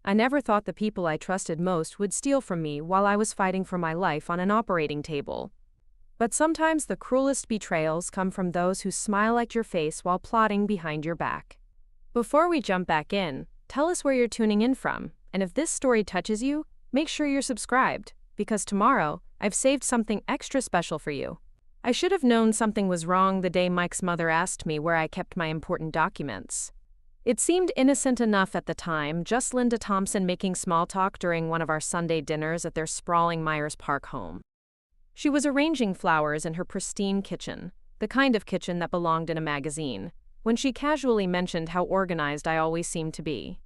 I never thought the people I trusted most would steal from me while I was fighting for my life on an operating table. But sometimes the cruelest betrayals come from those who smile at your face while plotting behind your back. Before we jump back in, tell us where you're tuning in from, and if this story touches you, make sure you're subscribed, because tomorrow, I've saved something extra special for you. I should have known something was wrong the day Mike's mother asked me where I kept my important documents. It seemed innocent enough at the time, just Linda Thompson making small talk during one of our Sunday dinners at their sprawling Myers Park home. She was arranging flowers in her pristine kitchen, the kind of kitchen that belonged in a magazine, when she casually mentioned how organized I always seemed to be.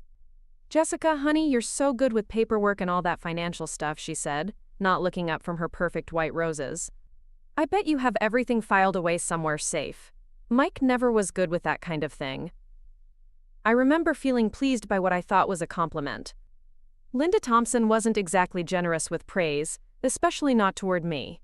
"Jessica, honey, you're so good with paperwork and all that financial stuff," she said, not looking up from her perfect white roses. "I bet you have everything filed away somewhere safe. Mike never was good with that kind of thing." I remember feeling pleased by what I thought was a compliment. Linda Thompson wasn't exactly generous with praise, especially not toward me.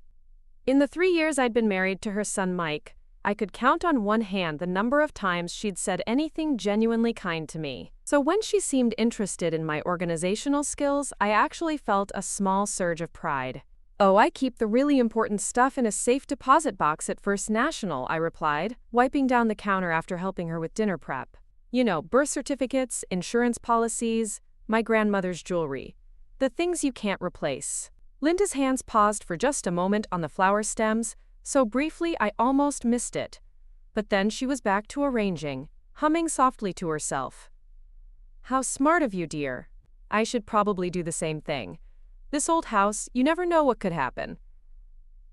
In the 3 years I'd been married to her son Mike, I could count on one hand the number of times she'd said anything genuinely kind to me. So when she seemed interested in my organizational skills, I actually felt a small surge of pride. "Oh, I keep the really important stuff in a safe deposit box at First National," I replied, wiping down the counter after helping her with dinner prep. "You know, birth certificates, insurance policies, my grandmother's jewelry. The things you can't replace." Linda's hands paused for just a moment on the flower stems, so briefly I almost missed it. But then she was back to arranging, humming softly to herself. "How smart of you, dear. I should probably do the same thing. This old house, you never know what could happen."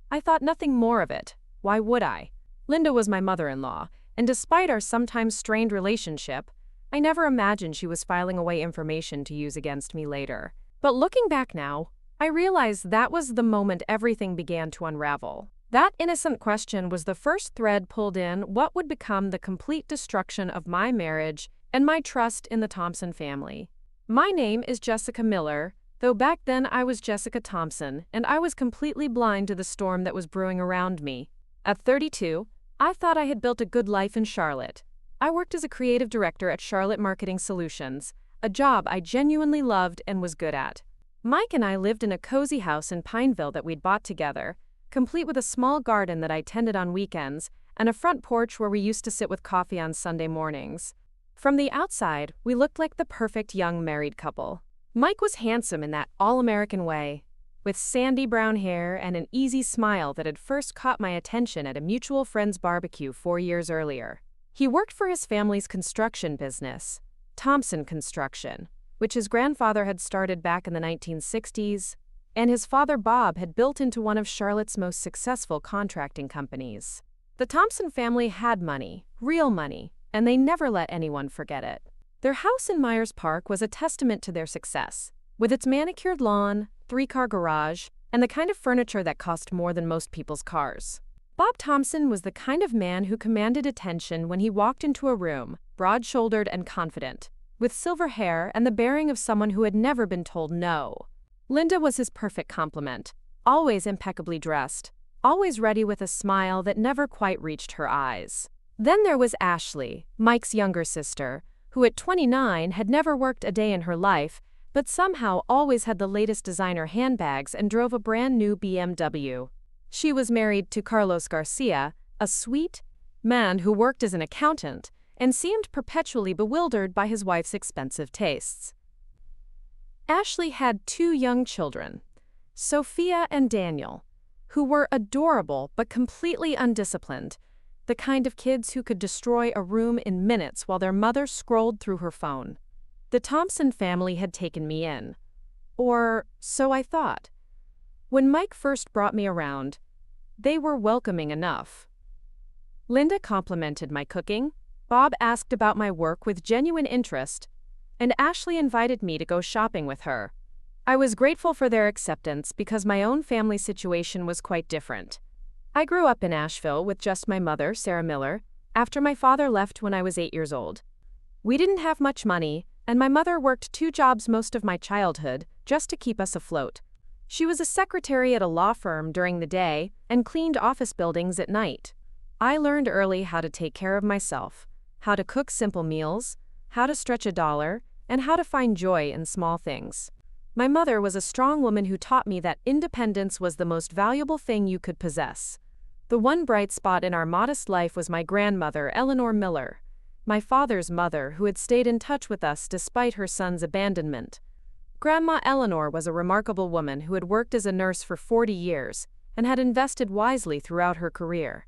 I thought nothing more of it. Why would I? Linda was my mother-in-law, and despite our sometimes strained relationship, I never imagined she was filing away information to use against me later. But looking back now, I realized that was the moment everything began to unravel. That innocent question was the first thread pulled in what would become the complete destruction of my marriage and my trust in the Thompson family. My name is Jessica Miller, though back then I was Jessica Thompson, and I was completely blind to the storm that was brewing around me. At 32, I thought I had built a good life in Charlotte. I worked as a creative director at Charlotte Marketing Solutions, a job I genuinely loved and was good at. Mike and I lived in a cozy house in Pineville that we'd bought together, complete with a small garden that I tended on weekends and a front porch where we used to sit with coffee on Sunday mornings. From the outside, we looked like the perfect young married couple. Mike was handsome in that all-American way, with sandy brown hair and an easy smile that had first caught my attention at a mutual friend's barbecue 4 years earlier. He worked for his family's construction business, Thompson Construction, which his grandfather had started back in the 1960s, and his father Bob had built into one of Charlotte's most successful contracting companies. The Thompson family had money, real money, and they never let anyone forget it. Their house in Myers Park was a testament to their success, with its manicured lawn, 3-car garage, and the kind of furniture that cost more than most people's cars. Bob Thompson was the kind of man who commanded attention when he walked into a room, broad-shouldered and confident, with silver hair and the bearing of someone who had never been told no. Linda was his perfect complement, always impeccably dressed, always ready with a smile that never quite reached her eyes. Then there was Ashley, Mike's younger sister, who at 29 had never worked a day in her life, but somehow always had the latest designer handbags and drove a brand new BMW. She was married to Carlos Garcia, a sweet man who worked as an accountant and seemed perpetually bewildered by his wife's expensive tastes. Ashley had 2 young children, Sophia and Daniel, who were adorable but completely undisciplined, the kind of kids who could destroy a room in minutes while their mother scrolled through her phone. The Thompson family had taken me in. Or so I thought. When Mike first brought me around, they were welcoming enough. Linda complimented my cooking, Bob asked about my work with genuine interest, and Ashley invited me to go shopping with her. I was grateful for their acceptance because my own family situation was quite different. I grew up in Asheville with just my mother, Sarah Miller, after my father left when I was 8 years old. We didn't have much money, and my mother worked 2 jobs most of my childhood just to keep us afloat. She was a secretary at a law firm during the day and cleaned office buildings at night. I learned early how to take care of myself, how to cook simple meals, how to stretch a dollar, and how to find joy in small things. My mother was a strong woman who taught me that independence was the most valuable thing you could possess. The one bright spot in our modest life was my grandmother, Eleanor Miller, my father's mother, who had stayed in touch with us despite her son's abandonment. Grandma Eleanor was a remarkable woman who had worked as a nurse for 40 years and had invested wisely throughout her career.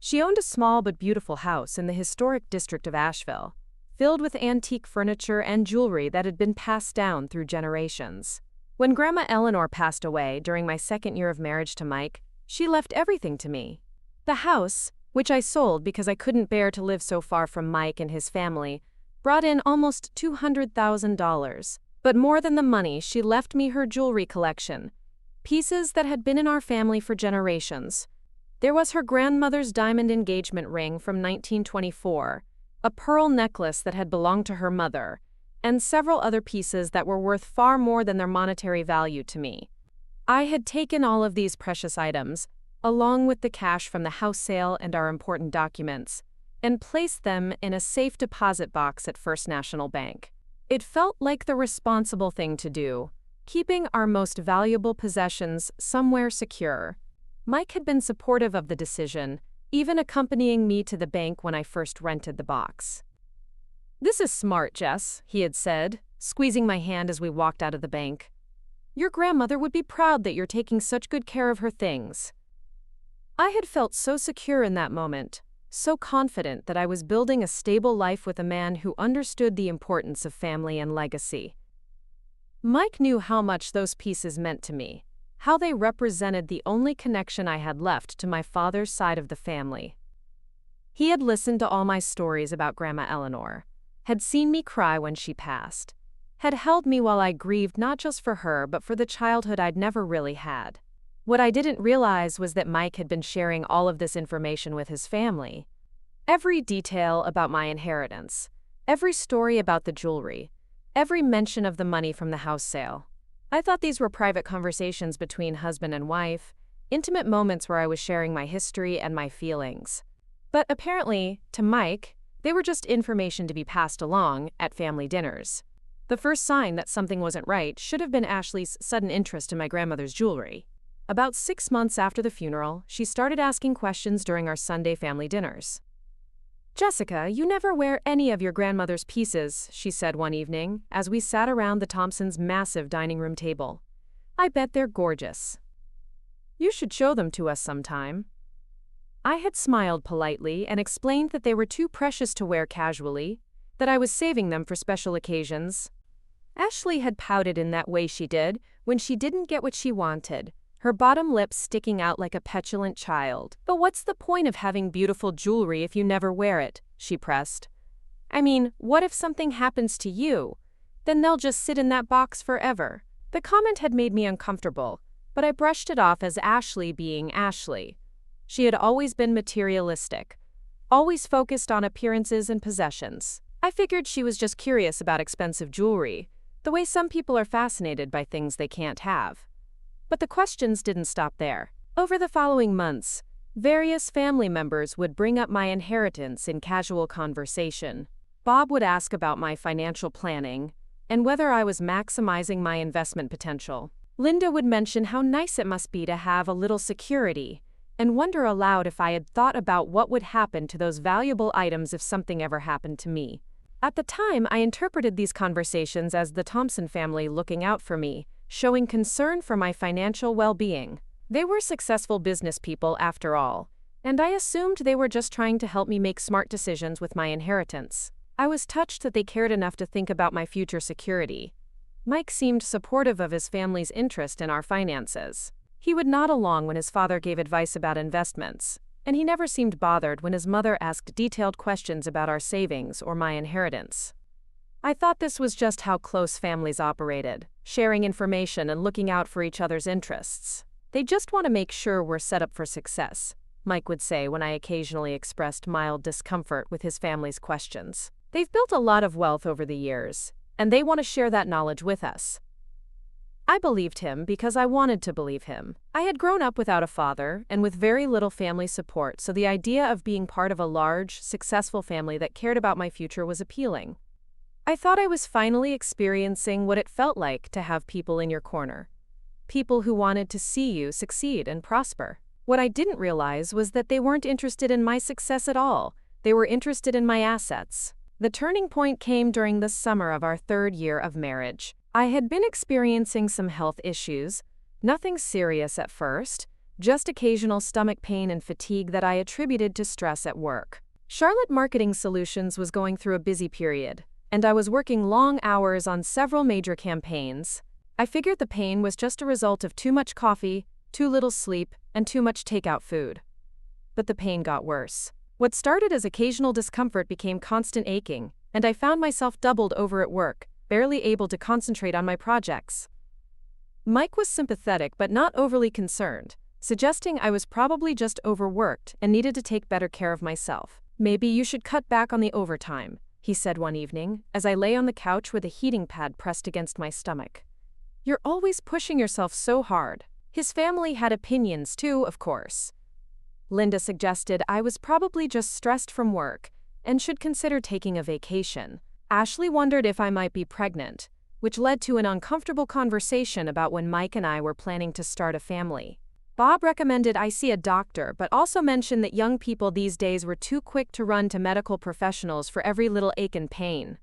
She owned a small but beautiful house in the historic district of Asheville, filled with antique furniture and jewelry that had been passed down through generations. When Grandma Eleanor passed away during my second year of marriage to Mike, she left everything to me. The house, which I sold because I couldn't bear to live so far from Mike and his family, brought in almost $200,000. But more than the money, she left me her jewelry collection, pieces that had been in our family for generations. There was her grandmother's diamond engagement ring from 1924, a pearl necklace that had belonged to her mother, and several other pieces that were worth far more than their monetary value to me. I had taken all of these precious items, along with the cash from the house sale and our important documents, and placed them in a safe deposit box at First National Bank. It felt like the responsible thing to do, keeping our most valuable possessions somewhere secure. Mike had been supportive of the decision, even accompanying me to the bank when I first rented the box. "This is smart, Jess," he had said, squeezing my hand as we walked out of the bank. "Your grandmother would be proud that you're taking such good care of her things." I had felt so secure in that moment, so confident that I was building a stable life with a man who understood the importance of family and legacy. Mike knew how much those pieces meant to me, how they represented the only connection I had left to my father's side of the family. He had listened to all my stories about Grandma Eleanor, had seen me cry when she passed, had held me while I grieved not just for her but for the childhood I'd never really had. What I didn't realize was that Mike had been sharing all of this information with his family. Every detail about my inheritance, every story about the jewelry, every mention of the money from the house sale. I thought these were private conversations between husband and wife, intimate moments where I was sharing my history and my feelings. But apparently, to Mike, they were just information to be passed along at family dinners. The first sign that something wasn't right should have been Ashley's sudden interest in my grandmother's jewelry. About 6 months after the funeral, she started asking questions during our Sunday family dinners. "Jessica, you never wear any of your grandmother's pieces," she said one evening, as we sat around the Thompsons' massive dining room table. "I bet they're gorgeous. You should show them to us sometime." I had smiled politely and explained that they were too precious to wear casually, that I was saving them for special occasions. Ashley had pouted in that way she did when she didn't get what she wanted, her bottom lip sticking out like a petulant child. "But what's the point of having beautiful jewelry if you never wear it?" she pressed. "I mean, what if something happens to you? Then they'll just sit in that box forever." The comment had made me uncomfortable, but I brushed it off as Ashley being Ashley. She had always been materialistic, always focused on appearances and possessions. I figured she was just curious about expensive jewelry, the way some people are fascinated by things they can't have. But the questions didn't stop there. Over the following months, various family members would bring up my inheritance in casual conversation. Bob would ask about my financial planning and whether I was maximizing my investment potential. Linda would mention how nice it must be to have a little security and wonder aloud if I had thought about what would happen to those valuable items if something ever happened to me. At the time, I interpreted these conversations as the Thompson family looking out for me, showing concern for my financial well-being. They were successful business people after all, and I assumed they were just trying to help me make smart decisions with my inheritance. I was touched that they cared enough to think about my future security. Mike seemed supportive of his family's interest in our finances. He would nod along when his father gave advice about investments, and he never seemed bothered when his mother asked detailed questions about our savings or my inheritance. I thought this was just how close families operated, sharing information and looking out for each other's interests. "They just want to make sure we're set up for success," Mike would say when I occasionally expressed mild discomfort with his family's questions. "They've built a lot of wealth over the years, and they want to share that knowledge with us." I believed him because I wanted to believe him. I had grown up without a father and with very little family support, so the idea of being part of a large, successful family that cared about my future was appealing. I thought I was finally experiencing what it felt like to have people in your corner. People who wanted to see you succeed and prosper. What I didn't realize was that they weren't interested in my success at all. They were interested in my assets. The turning point came during the summer of our 3rd year of marriage. I had been experiencing some health issues, nothing serious at first, just occasional stomach pain and fatigue that I attributed to stress at work. Charlotte Marketing Solutions was going through a busy period, and I was working long hours on several major campaigns. I figured the pain was just a result of too much coffee, too little sleep, and too much takeout food. But the pain got worse. What started as occasional discomfort became constant aching, and I found myself doubled over at work, barely able to concentrate on my projects. Mike was sympathetic but not overly concerned, suggesting I was probably just overworked and needed to take better care of myself. "Maybe you should cut back on the overtime," he said one evening, as I lay on the couch with a heating pad pressed against my stomach. "You're always pushing yourself so hard." His family had opinions too, of course. Linda suggested I was probably just stressed from work and should consider taking a vacation. Ashley wondered if I might be pregnant, which led to an uncomfortable conversation about when Mike and I were planning to start a family. Bob recommended I see a doctor, but also mentioned that young people these days were too quick to run to medical professionals for every little ache and pain.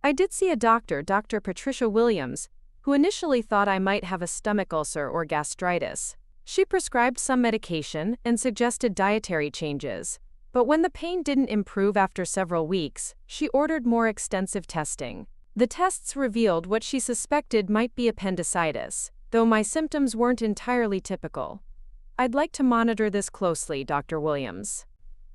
I did see a doctor, Dr. Patricia Williams, who initially thought I might have a stomach ulcer or gastritis. She prescribed some medication and suggested dietary changes, but when the pain didn't improve after several weeks, she ordered more extensive testing. The tests revealed what she suspected might be appendicitis, though my symptoms weren't entirely typical. "I'd like to monitor this closely, Dr. Williams."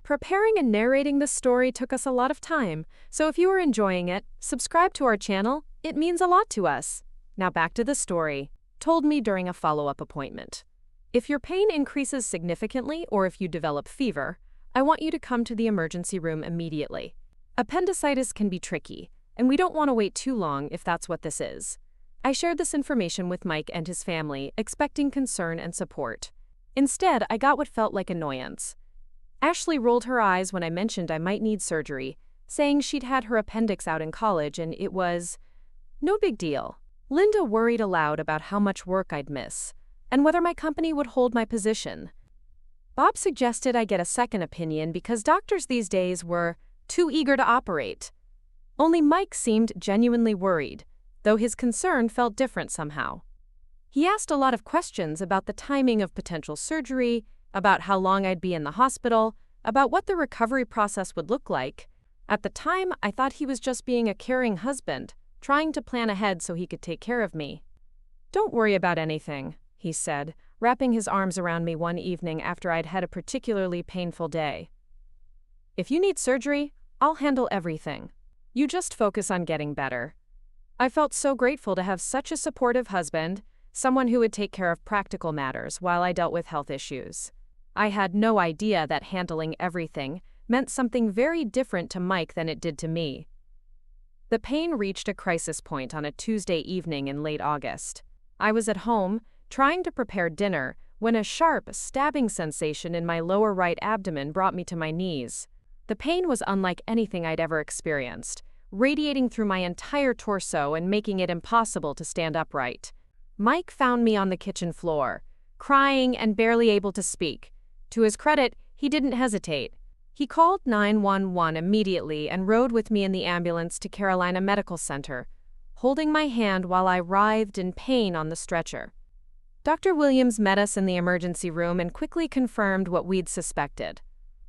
Preparing and narrating this story took us a lot of time, so if you are enjoying it, subscribe to our channel. It means a lot to us. Now back to the story. Told me during a follow-up appointment. "If your pain increases significantly or if you develop fever, I want you to come to the emergency room immediately. Appendicitis can be tricky, and we don't want to wait too long if that's what this is." I shared this information with Mike and his family, expecting concern and support. Instead, I got what felt like annoyance. Ashley rolled her eyes when I mentioned I might need surgery, saying she'd had her appendix out in college and it was no big deal. Linda worried aloud about how much work I'd miss, and whether my company would hold my position. Bob suggested I get a second opinion because doctors these days were too eager to operate. Only Mike seemed genuinely worried, though his concern felt different somehow. He asked a lot of questions about the timing of potential surgery, about how long I'd be in the hospital, about what the recovery process would look like. At the time, I thought he was just being a caring husband, trying to plan ahead so he could take care of me. "Don't worry about anything," he said, wrapping his arms around me one evening after I'd had a particularly painful day. "If you need surgery, I'll handle everything. You just focus on getting better." I felt so grateful to have such a supportive husband, someone who would take care of practical matters while I dealt with health issues. I had no idea that handling everything meant something very different to Mike than it did to me. The pain reached a crisis point on a Tuesday evening in late August. I was at home, trying to prepare dinner, when a sharp, stabbing sensation in my lower right abdomen brought me to my knees. The pain was unlike anything I'd ever experienced, radiating through my entire torso and making it impossible to stand upright. Mike found me on the kitchen floor, crying and barely able to speak. To his credit, he didn't hesitate. He called 911 immediately and rode with me in the ambulance to Carolina Medical Center, holding my hand while I writhed in pain on the stretcher. Dr. Williams met us in the emergency room and quickly confirmed what we'd suspected.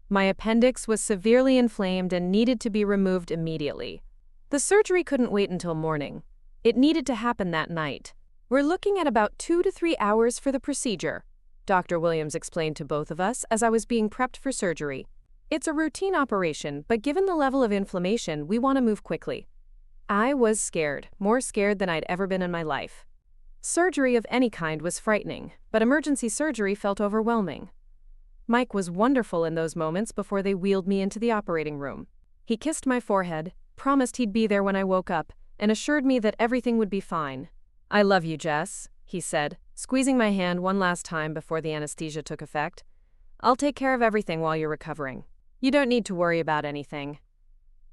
My appendix was severely inflamed and needed to be removed immediately. The surgery couldn't wait until morning. It needed to happen that night. "We're looking at about 2 to 3 hours for the procedure," Dr. Williams explained to both of us as I was being prepped for surgery. "It's a routine operation, but given the level of inflammation, we want to move quickly." I was scared, more scared than I'd ever been in my life. Surgery of any kind was frightening, but emergency surgery felt overwhelming. Mike was wonderful in those moments before they wheeled me into the operating room. He kissed my forehead, promised he'd be there when I woke up, and assured me that everything would be fine. "I love you, Jess," he said, squeezing my hand one last time before the anesthesia took effect. "I'll take care of everything while you're recovering. You don't need to worry about anything."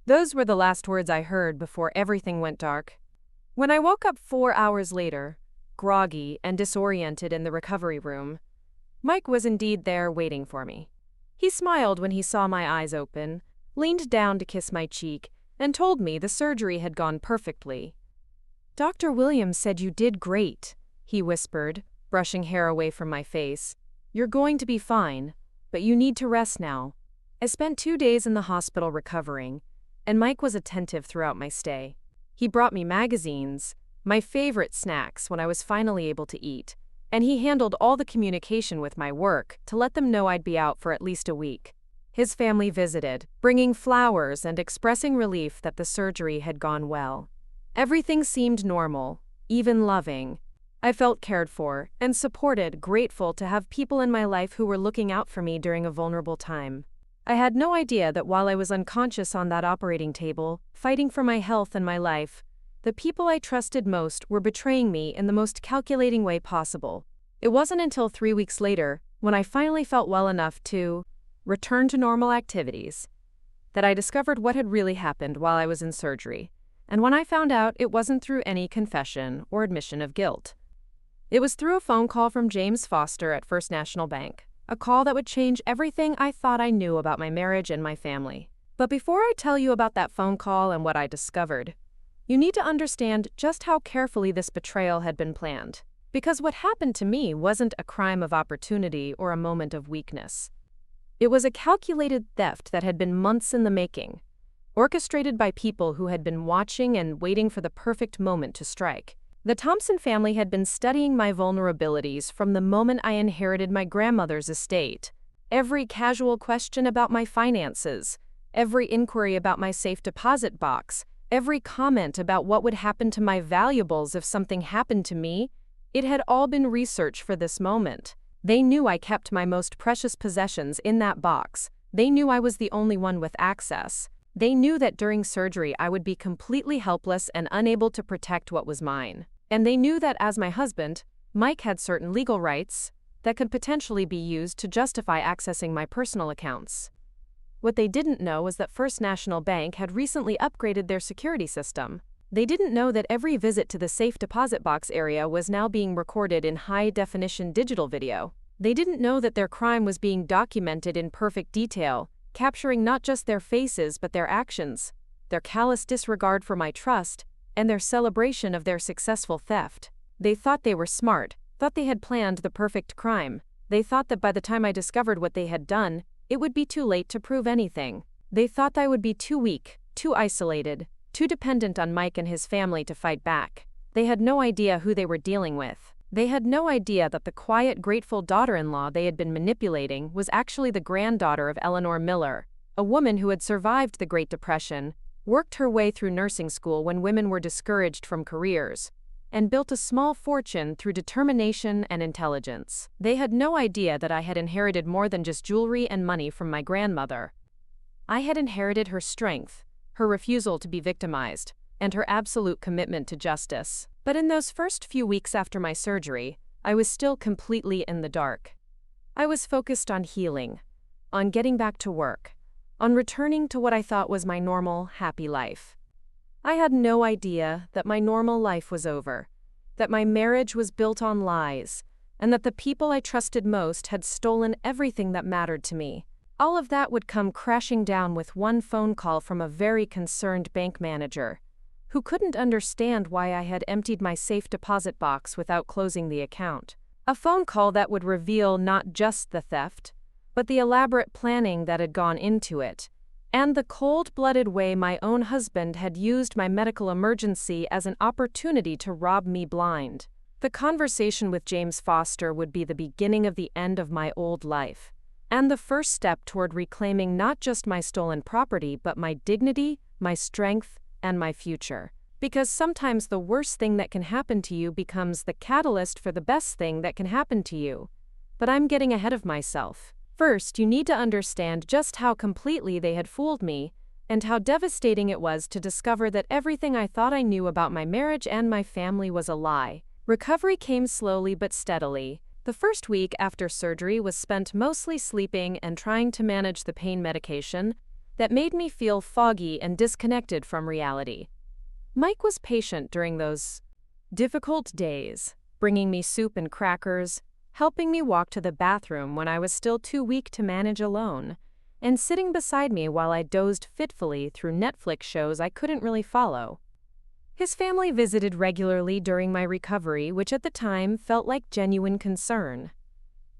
Those were the last words I heard before everything went dark. When I woke up 4 hours later, groggy and disoriented in the recovery room, Mike was indeed there waiting for me. He smiled when he saw my eyes open, leaned down to kiss my cheek, and told me the surgery had gone perfectly. "Dr. Williams said you did great," he whispered, brushing hair away from my face. "You're going to be fine, but you need to rest now." I spent 2 days in the hospital recovering, and Mike was attentive throughout my stay. He brought me magazines, my favorite snacks when I was finally able to eat, and he handled all the communication with my work to let them know I'd be out for at least a week. His family visited, bringing flowers and expressing relief that the surgery had gone well. Everything seemed normal, even loving. I felt cared for and supported, grateful to have people in my life who were looking out for me during a vulnerable time. I had no idea that while I was unconscious on that operating table, fighting for my health and my life, the people I trusted most were betraying me in the most calculating way possible. It wasn't until 3 weeks later, when I finally felt well enough to return to normal activities, that I discovered what had really happened while I was in surgery. And when I found out, it wasn't through any confession or admission of guilt. It was through a phone call from James Foster at First National Bank, a call that would change everything I thought I knew about my marriage and my family. But before I tell you about that phone call and what I discovered, you need to understand just how carefully this betrayal had been planned. Because what happened to me wasn't a crime of opportunity or a moment of weakness. It was a calculated theft that had been months in the making, orchestrated by people who had been watching and waiting for the perfect moment to strike. The Thompson family had been studying my vulnerabilities from the moment I inherited my grandmother's estate. Every casual question about my finances, every inquiry about my safe deposit box, every comment about what would happen to my valuables if something happened to me, it had all been research for this moment. They knew I kept my most precious possessions in that box. They knew I was the only one with access. They knew that during surgery I would be completely helpless and unable to protect what was mine. And they knew that as my husband, Mike had certain legal rights that could potentially be used to justify accessing my personal accounts. What they didn't know was that First National Bank had recently upgraded their security system. They didn't know that every visit to the safe deposit box area was now being recorded in high-definition digital video. They didn't know that their crime was being documented in perfect detail, capturing not just their faces but their actions, their callous disregard for my trust, and their celebration of their successful theft. They thought they were smart, thought they had planned the perfect crime. They thought that by the time I discovered what they had done, it would be too late to prove anything. They thought I would be too weak, too isolated, too dependent on Mike and his family to fight back. They had no idea who they were dealing with. They had no idea that the quiet, grateful daughter-in-law they had been manipulating was actually the granddaughter of Eleanor Miller, a woman who had survived the Great Depression, worked her way through nursing school when women were discouraged from careers, and built a small fortune through determination and intelligence. They had no idea that I had inherited more than just jewelry and money from my grandmother. I had inherited her strength, her refusal to be victimized, and her absolute commitment to justice. But in those first few weeks after my surgery, I was still completely in the dark. I was focused on healing, on getting back to work, on returning to what I thought was my normal, happy life. I had no idea that my normal life was over, that my marriage was built on lies, and that the people I trusted most had stolen everything that mattered to me. All of that would come crashing down with one phone call from a very concerned bank manager, who couldn't understand why I had emptied my safe deposit box without closing the account. A phone call that would reveal not just the theft, but the elaborate planning that had gone into it, and the cold-blooded way my own husband had used my medical emergency as an opportunity to rob me blind. The conversation with James Foster would be the beginning of the end of my old life, and the first step toward reclaiming not just my stolen property but my dignity, my strength, and my future. Because sometimes the worst thing that can happen to you becomes the catalyst for the best thing that can happen to you. But I'm getting ahead of myself. First, you need to understand just how completely they had fooled me, and how devastating it was to discover that everything I thought I knew about my marriage and my family was a lie. Recovery came slowly but steadily. The first week after surgery was spent mostly sleeping and trying to manage the pain medication. that made me feel foggy and disconnected from reality. Mike was patient during those difficult days, bringing me soup and crackers, helping me walk to the bathroom when I was still too weak to manage alone, and sitting beside me while I dozed fitfully through Netflix shows I couldn't really follow. His family visited regularly during my recovery, which at the time felt like genuine concern.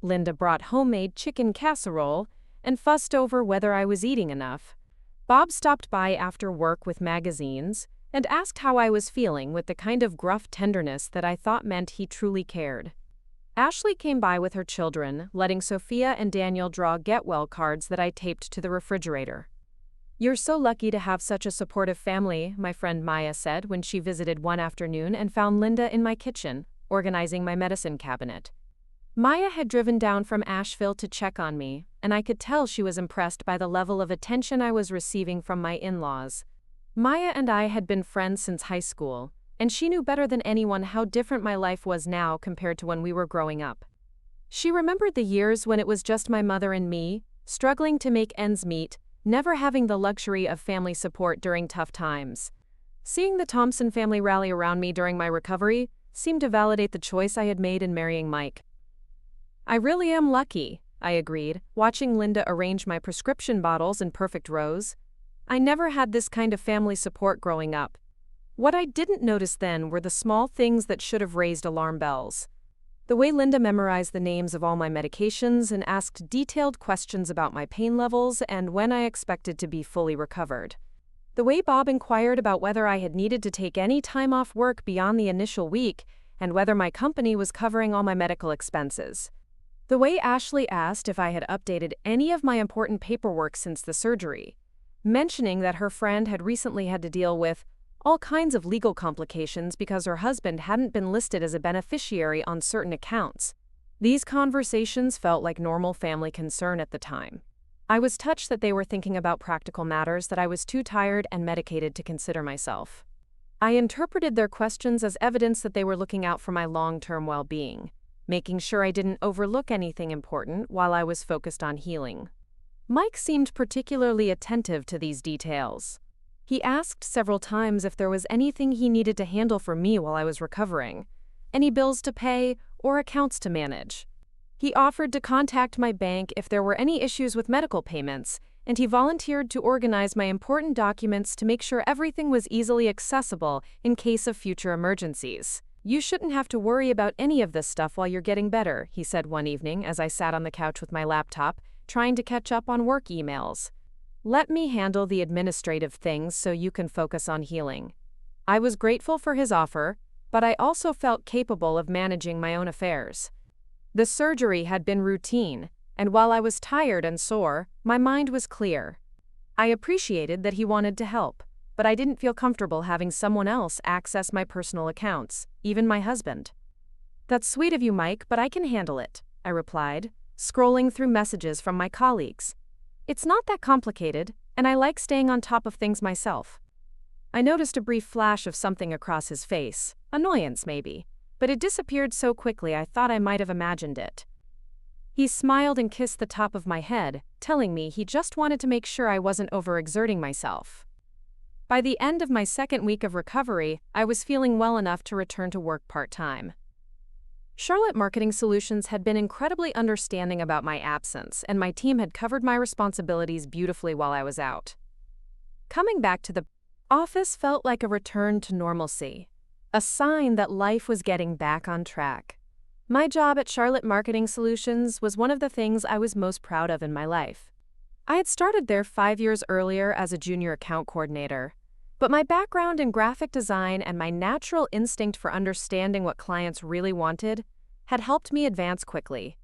Linda brought homemade chicken casserole and fussed over whether I was eating enough. Bob stopped by after work with magazines and asked how I was feeling with the kind of gruff tenderness that I thought meant he truly cared. Ashley came by with her children, letting Sophia and Daniel draw get-well cards that I taped to the refrigerator. "You're so lucky to have such a supportive family," my friend Maya said when she visited one afternoon and found Linda in my kitchen, organizing my medicine cabinet. Maya had driven down from Asheville to check on me, and I could tell she was impressed by the level of attention I was receiving from my in-laws. Maya and I had been friends since high school, and she knew better than anyone how different my life was now compared to when we were growing up. She remembered the years when it was just my mother and me, struggling to make ends meet, never having the luxury of family support during tough times. Seeing the Thompson family rally around me during my recovery seemed to validate the choice I had made in marrying Mike. "I really am lucky," I agreed, watching Linda arrange my prescription bottles in perfect rows. "I never had this kind of family support growing up." What I didn't notice then were the small things that should have raised alarm bells. The way Linda memorized the names of all my medications and asked detailed questions about my pain levels and when I expected to be fully recovered. The way Bob inquired about whether I had needed to take any time off work beyond the initial week and whether my company was covering all my medical expenses. The way Ashley asked if I had updated any of my important paperwork since the surgery, mentioning that her friend had recently had to deal with all kinds of legal complications because her husband hadn't been listed as a beneficiary on certain accounts. These conversations felt like normal family concern at the time. I was touched that they were thinking about practical matters that I was too tired and medicated to consider myself. I interpreted their questions as evidence that they were looking out for my long-term well-being, making sure I didn't overlook anything important while I was focused on healing. Mike seemed particularly attentive to these details. He asked several times if there was anything he needed to handle for me while I was recovering, any bills to pay or accounts to manage. He offered to contact my bank if there were any issues with medical payments, and he volunteered to organize my important documents to make sure everything was easily accessible in case of future emergencies. "You shouldn't have to worry about any of this stuff while you're getting better," he said one evening as I sat on the couch with my laptop, trying to catch up on work emails. "Let me handle the administrative things so you can focus on healing." I was grateful for his offer, but I also felt capable of managing my own affairs. The surgery had been routine, and while I was tired and sore, my mind was clear. I appreciated that he wanted to help, but I didn't feel comfortable having someone else access my personal accounts, even my husband. "That's sweet of you, Mike, but I can handle it," I replied, scrolling through messages from my colleagues. "It's not that complicated, and I like staying on top of things myself." I noticed a brief flash of something across his face, annoyance maybe, but it disappeared so quickly I thought I might have imagined it. He smiled and kissed the top of my head, telling me he just wanted to make sure I wasn't overexerting myself. By the end of my second week of recovery, I was feeling well enough to return to work part-time. Charlotte Marketing Solutions had been incredibly understanding about my absence, and my team had covered my responsibilities beautifully while I was out. Coming back to the office felt like a return to normalcy, a sign that life was getting back on track. My job at Charlotte Marketing Solutions was one of the things I was most proud of in my life. I had started there 5 years earlier as a junior account coordinator, but my background in graphic design and my natural instinct for understanding what clients really wanted had helped me advance quickly.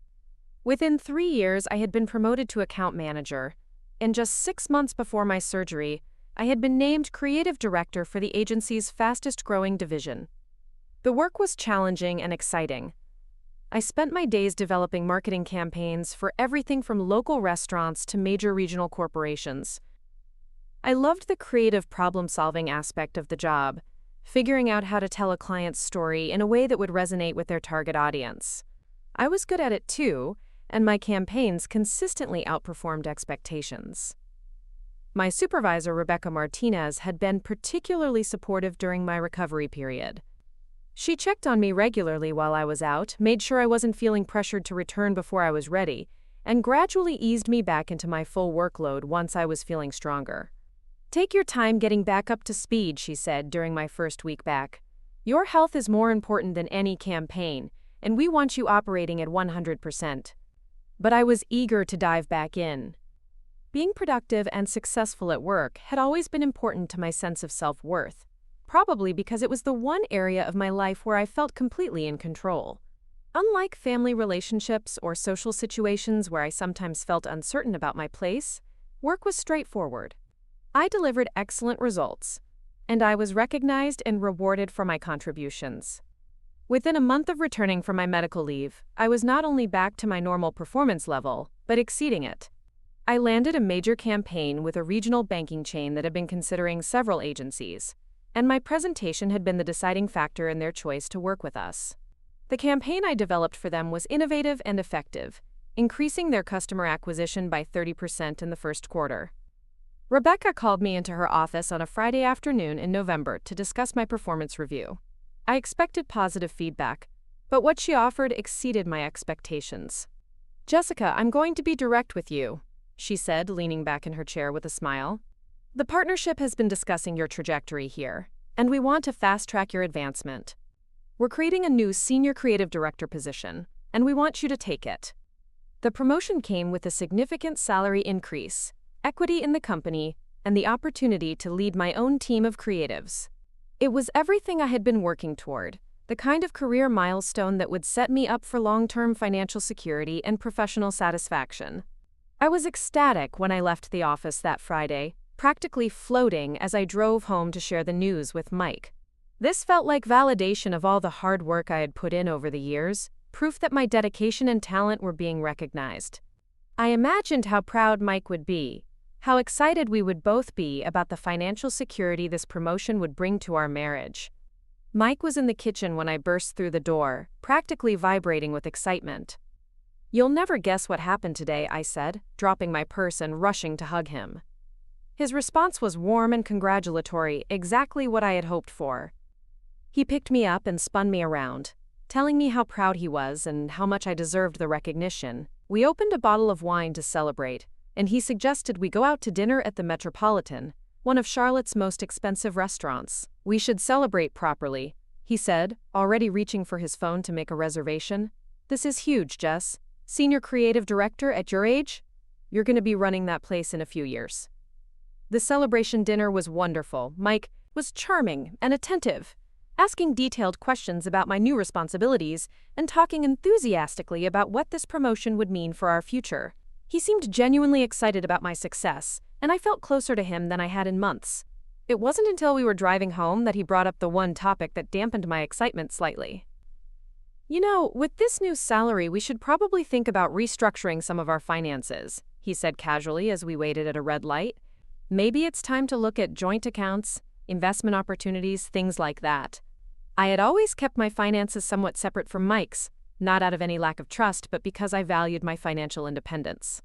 Within 3 years, I had been promoted to account manager, and just 6 months before my surgery, I had been named creative director for the agency's fastest-growing division. The work was challenging and exciting. I spent my days developing marketing campaigns for everything from local restaurants to major regional corporations. I loved the creative problem-solving aspect of the job, figuring out how to tell a client's story in a way that would resonate with their target audience. I was good at it too, and my campaigns consistently outperformed expectations. My supervisor, Rebecca Martinez, had been particularly supportive during my recovery period. She checked on me regularly while I was out, made sure I wasn't feeling pressured to return before I was ready, and gradually eased me back into my full workload once I was feeling stronger. "Take your time getting back up to speed," she said during my first week back. "Your health is more important than any campaign, and we want you operating at 100%. But I was eager to dive back in. Being productive and successful at work had always been important to my sense of self-worth, probably because it was the one area of my life where I felt completely in control. Unlike family relationships or social situations where I sometimes felt uncertain about my place, work was straightforward. I delivered excellent results, and I was recognized and rewarded for my contributions. Within a month of returning from my medical leave, I was not only back to my normal performance level, but exceeding it. I landed a major campaign with a regional banking chain that had been considering several agencies, and my presentation had been the deciding factor in their choice to work with us. The campaign I developed for them was innovative and effective, increasing their customer acquisition by 30% in the first quarter. Rebecca called me into her office on a Friday afternoon in November to discuss my performance review. I expected positive feedback, but what she offered exceeded my expectations. "Jessica, I'm going to be direct with you," she said, leaning back in her chair with a smile. "The partnership has been discussing your trajectory here, and we want to fast-track your advancement. We're creating a new senior creative director position, and we want you to take it." The promotion came with a significant salary increase, equity in the company, and the opportunity to lead my own team of creatives. It was everything I had been working toward, the kind of career milestone that would set me up for long-term financial security and professional satisfaction. I was ecstatic when I left the office that Friday, practically floating as I drove home to share the news with Mike. This felt like validation of all the hard work I had put in over the years, proof that my dedication and talent were being recognized. I imagined how proud Mike would be, how excited we would both be about the financial security this promotion would bring to our marriage. Mike was in the kitchen when I burst through the door, practically vibrating with excitement. "You'll never guess what happened today," I said, dropping my purse and rushing to hug him. His response was warm and congratulatory, exactly what I had hoped for. He picked me up and spun me around, telling me how proud he was and how much I deserved the recognition. We opened a bottle of wine to celebrate, and he suggested we go out to dinner at the Metropolitan, one of Charlotte's most expensive restaurants. "We should celebrate properly," he said, already reaching for his phone to make a reservation. "This is huge, Jess. Senior creative director at your age? You're going to be running that place in a few years." The celebration dinner was wonderful. Mike was charming and attentive, asking detailed questions about my new responsibilities and talking enthusiastically about what this promotion would mean for our future. He seemed genuinely excited about my success, and I felt closer to him than I had in months. It wasn't until we were driving home that he brought up the one topic that dampened my excitement slightly. "You know, with this new salary, we should probably think about restructuring some of our finances," he said casually as we waited at a red light. "Maybe it's time to look at joint accounts, investment opportunities, things like that." I had always kept my finances somewhat separate from Mike's, not out of any lack of trust, but because I valued my financial independence.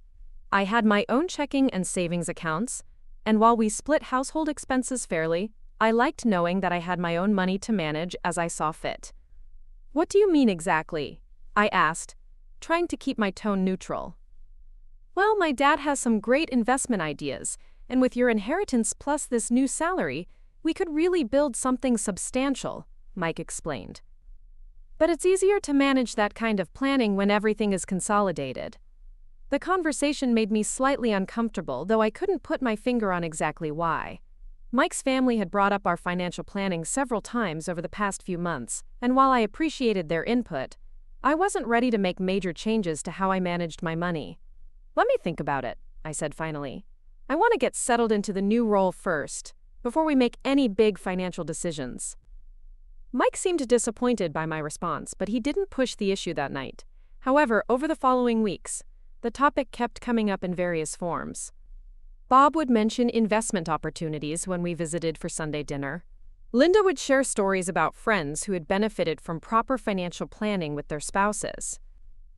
I had my own checking and savings accounts, and while we split household expenses fairly, I liked knowing that I had my own money to manage as I saw fit. "What do you mean exactly?" I asked, trying to keep my tone neutral. "Well, my dad has some great investment ideas, and with your inheritance plus this new salary, we could really build something substantial," Mike explained. "But it's easier to manage that kind of planning when everything is consolidated." The conversation made me slightly uncomfortable, though I couldn't put my finger on exactly why. Mike's family had brought up our financial planning several times over the past few months, and while I appreciated their input, I wasn't ready to make major changes to how I managed my money. "Let me think about it," I said finally. "I want to get settled into the new role first, before we make any big financial decisions." Mike seemed disappointed by my response, but he didn't push the issue that night. However, over the following weeks, the topic kept coming up in various forms. Bob would mention investment opportunities when we visited for Sunday dinner. Linda would share stories about friends who had benefited from proper financial planning with their spouses.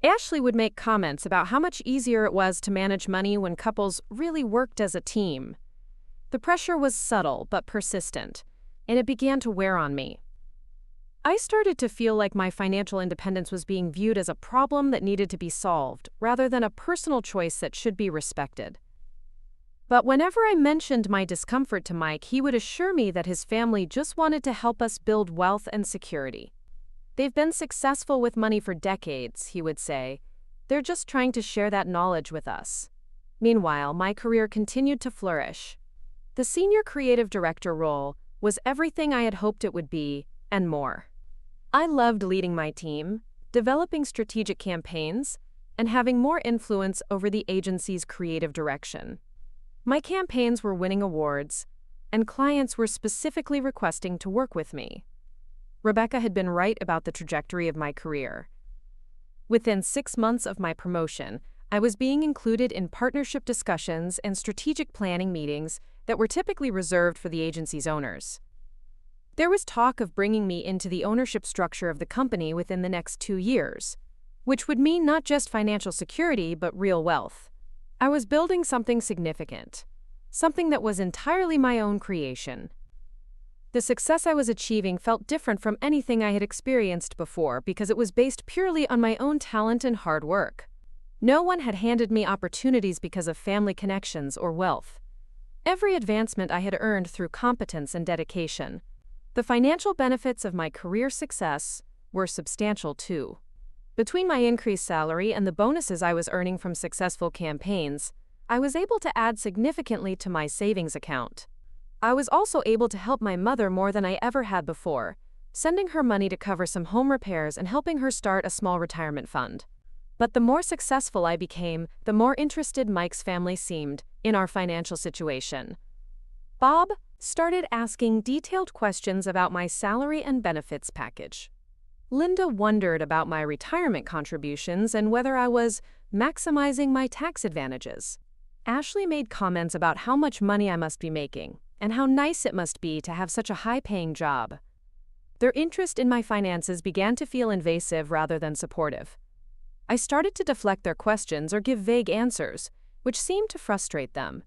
Ashley would make comments about how much easier it was to manage money when couples really worked as a team. The pressure was subtle but persistent, and it began to wear on me. I started to feel like my financial independence was being viewed as a problem that needed to be solved, rather than a personal choice that should be respected. But whenever I mentioned my discomfort to Mike, he would assure me that his family just wanted to help us build wealth and security. "They've been successful with money for decades," he would say. "They're just trying to share that knowledge with us." Meanwhile, my career continued to flourish. The senior creative director role was everything I had hoped it would be, and more. I loved leading my team, developing strategic campaigns, and having more influence over the agency's creative direction. My campaigns were winning awards, and clients were specifically requesting to work with me. Rebecca had been right about the trajectory of my career. Within 6 months of my promotion, I was being included in partnership discussions and strategic planning meetings that were typically reserved for the agency's owners. There was talk of bringing me into the ownership structure of the company within the next 2 years, which would mean not just financial security but real wealth. I was building something significant, something that was entirely my own creation. The success I was achieving felt different from anything I had experienced before because it was based purely on my own talent and hard work. No one had handed me opportunities because of family connections or wealth. Every advancement I had earned through competence and dedication. The financial benefits of my career success were substantial too. Between my increased salary and the bonuses I was earning from successful campaigns, I was able to add significantly to my savings account. I was also able to help my mother more than I ever had before, sending her money to cover some home repairs and helping her start a small retirement fund. But the more successful I became, the more interested Mike's family seemed in our financial situation. Bob started asking detailed questions about my salary and benefits package. Linda wondered about my retirement contributions and whether I was maximizing my tax advantages. Ashley made comments about how much money I must be making and how nice it must be to have such a high-paying job. Their interest in my finances began to feel invasive rather than supportive. I started to deflect their questions or give vague answers, which seemed to frustrate them.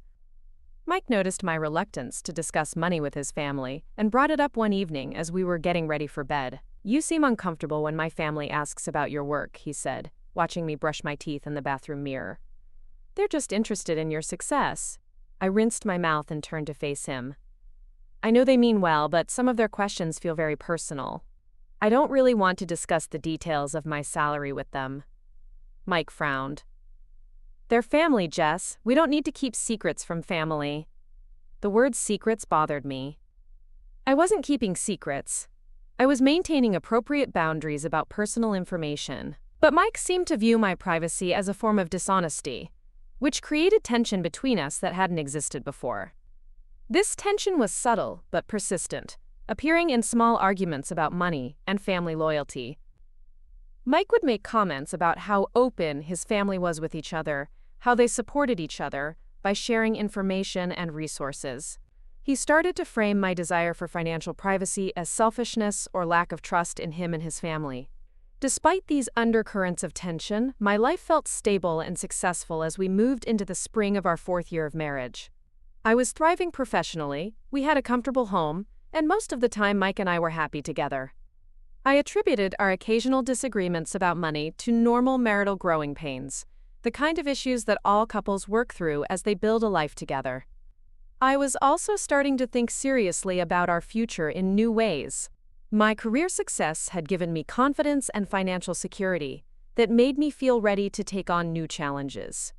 Mike noticed my reluctance to discuss money with his family and brought it up one evening as we were getting ready for bed. "You seem uncomfortable when my family asks about your work," he said, watching me brush my teeth in the bathroom mirror. "They're just interested in your success." I rinsed my mouth and turned to face him. "I know they mean well, but some of their questions feel very personal. I don't really want to discuss the details of my salary with them." Mike frowned. "They're family, Jess. We don't need to keep secrets from family." The word secrets bothered me. I wasn't keeping secrets. I was maintaining appropriate boundaries about personal information. But Mike seemed to view my privacy as a form of dishonesty, which created tension between us that hadn't existed before. This tension was subtle but persistent, appearing in small arguments about money and family loyalty. Mike would make comments about how open his family was with each other, how they supported each other by sharing information and resources. He started to frame my desire for financial privacy as selfishness or lack of trust in him and his family. Despite these undercurrents of tension, my life felt stable and successful as we moved into the spring of our 4th year of marriage. I was thriving professionally, we had a comfortable home, and most of the time Mike and I were happy together. I attributed our occasional disagreements about money to normal marital growing pains, the kind of issues that all couples work through as they build a life together. I was also starting to think seriously about our future in new ways. My career success had given me confidence and financial security that made me feel ready to take on new challenges.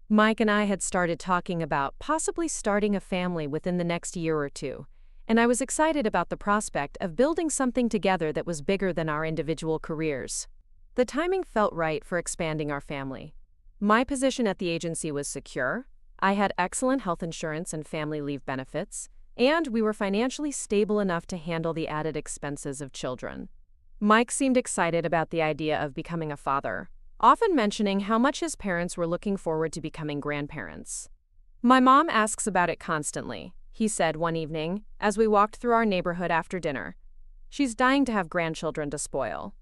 Mike and I had started talking about possibly starting a family within the next year or two, and I was excited about the prospect of building something together that was bigger than our individual careers. The timing felt right for expanding our family. My position at the agency was secure. I had excellent health insurance and family leave benefits, and we were financially stable enough to handle the added expenses of children. Mike seemed excited about the idea of becoming a father, often mentioning how much his parents were looking forward to becoming grandparents. "My mom asks about it constantly," he said one evening as we walked through our neighborhood after dinner. "She's dying to have grandchildren to spoil."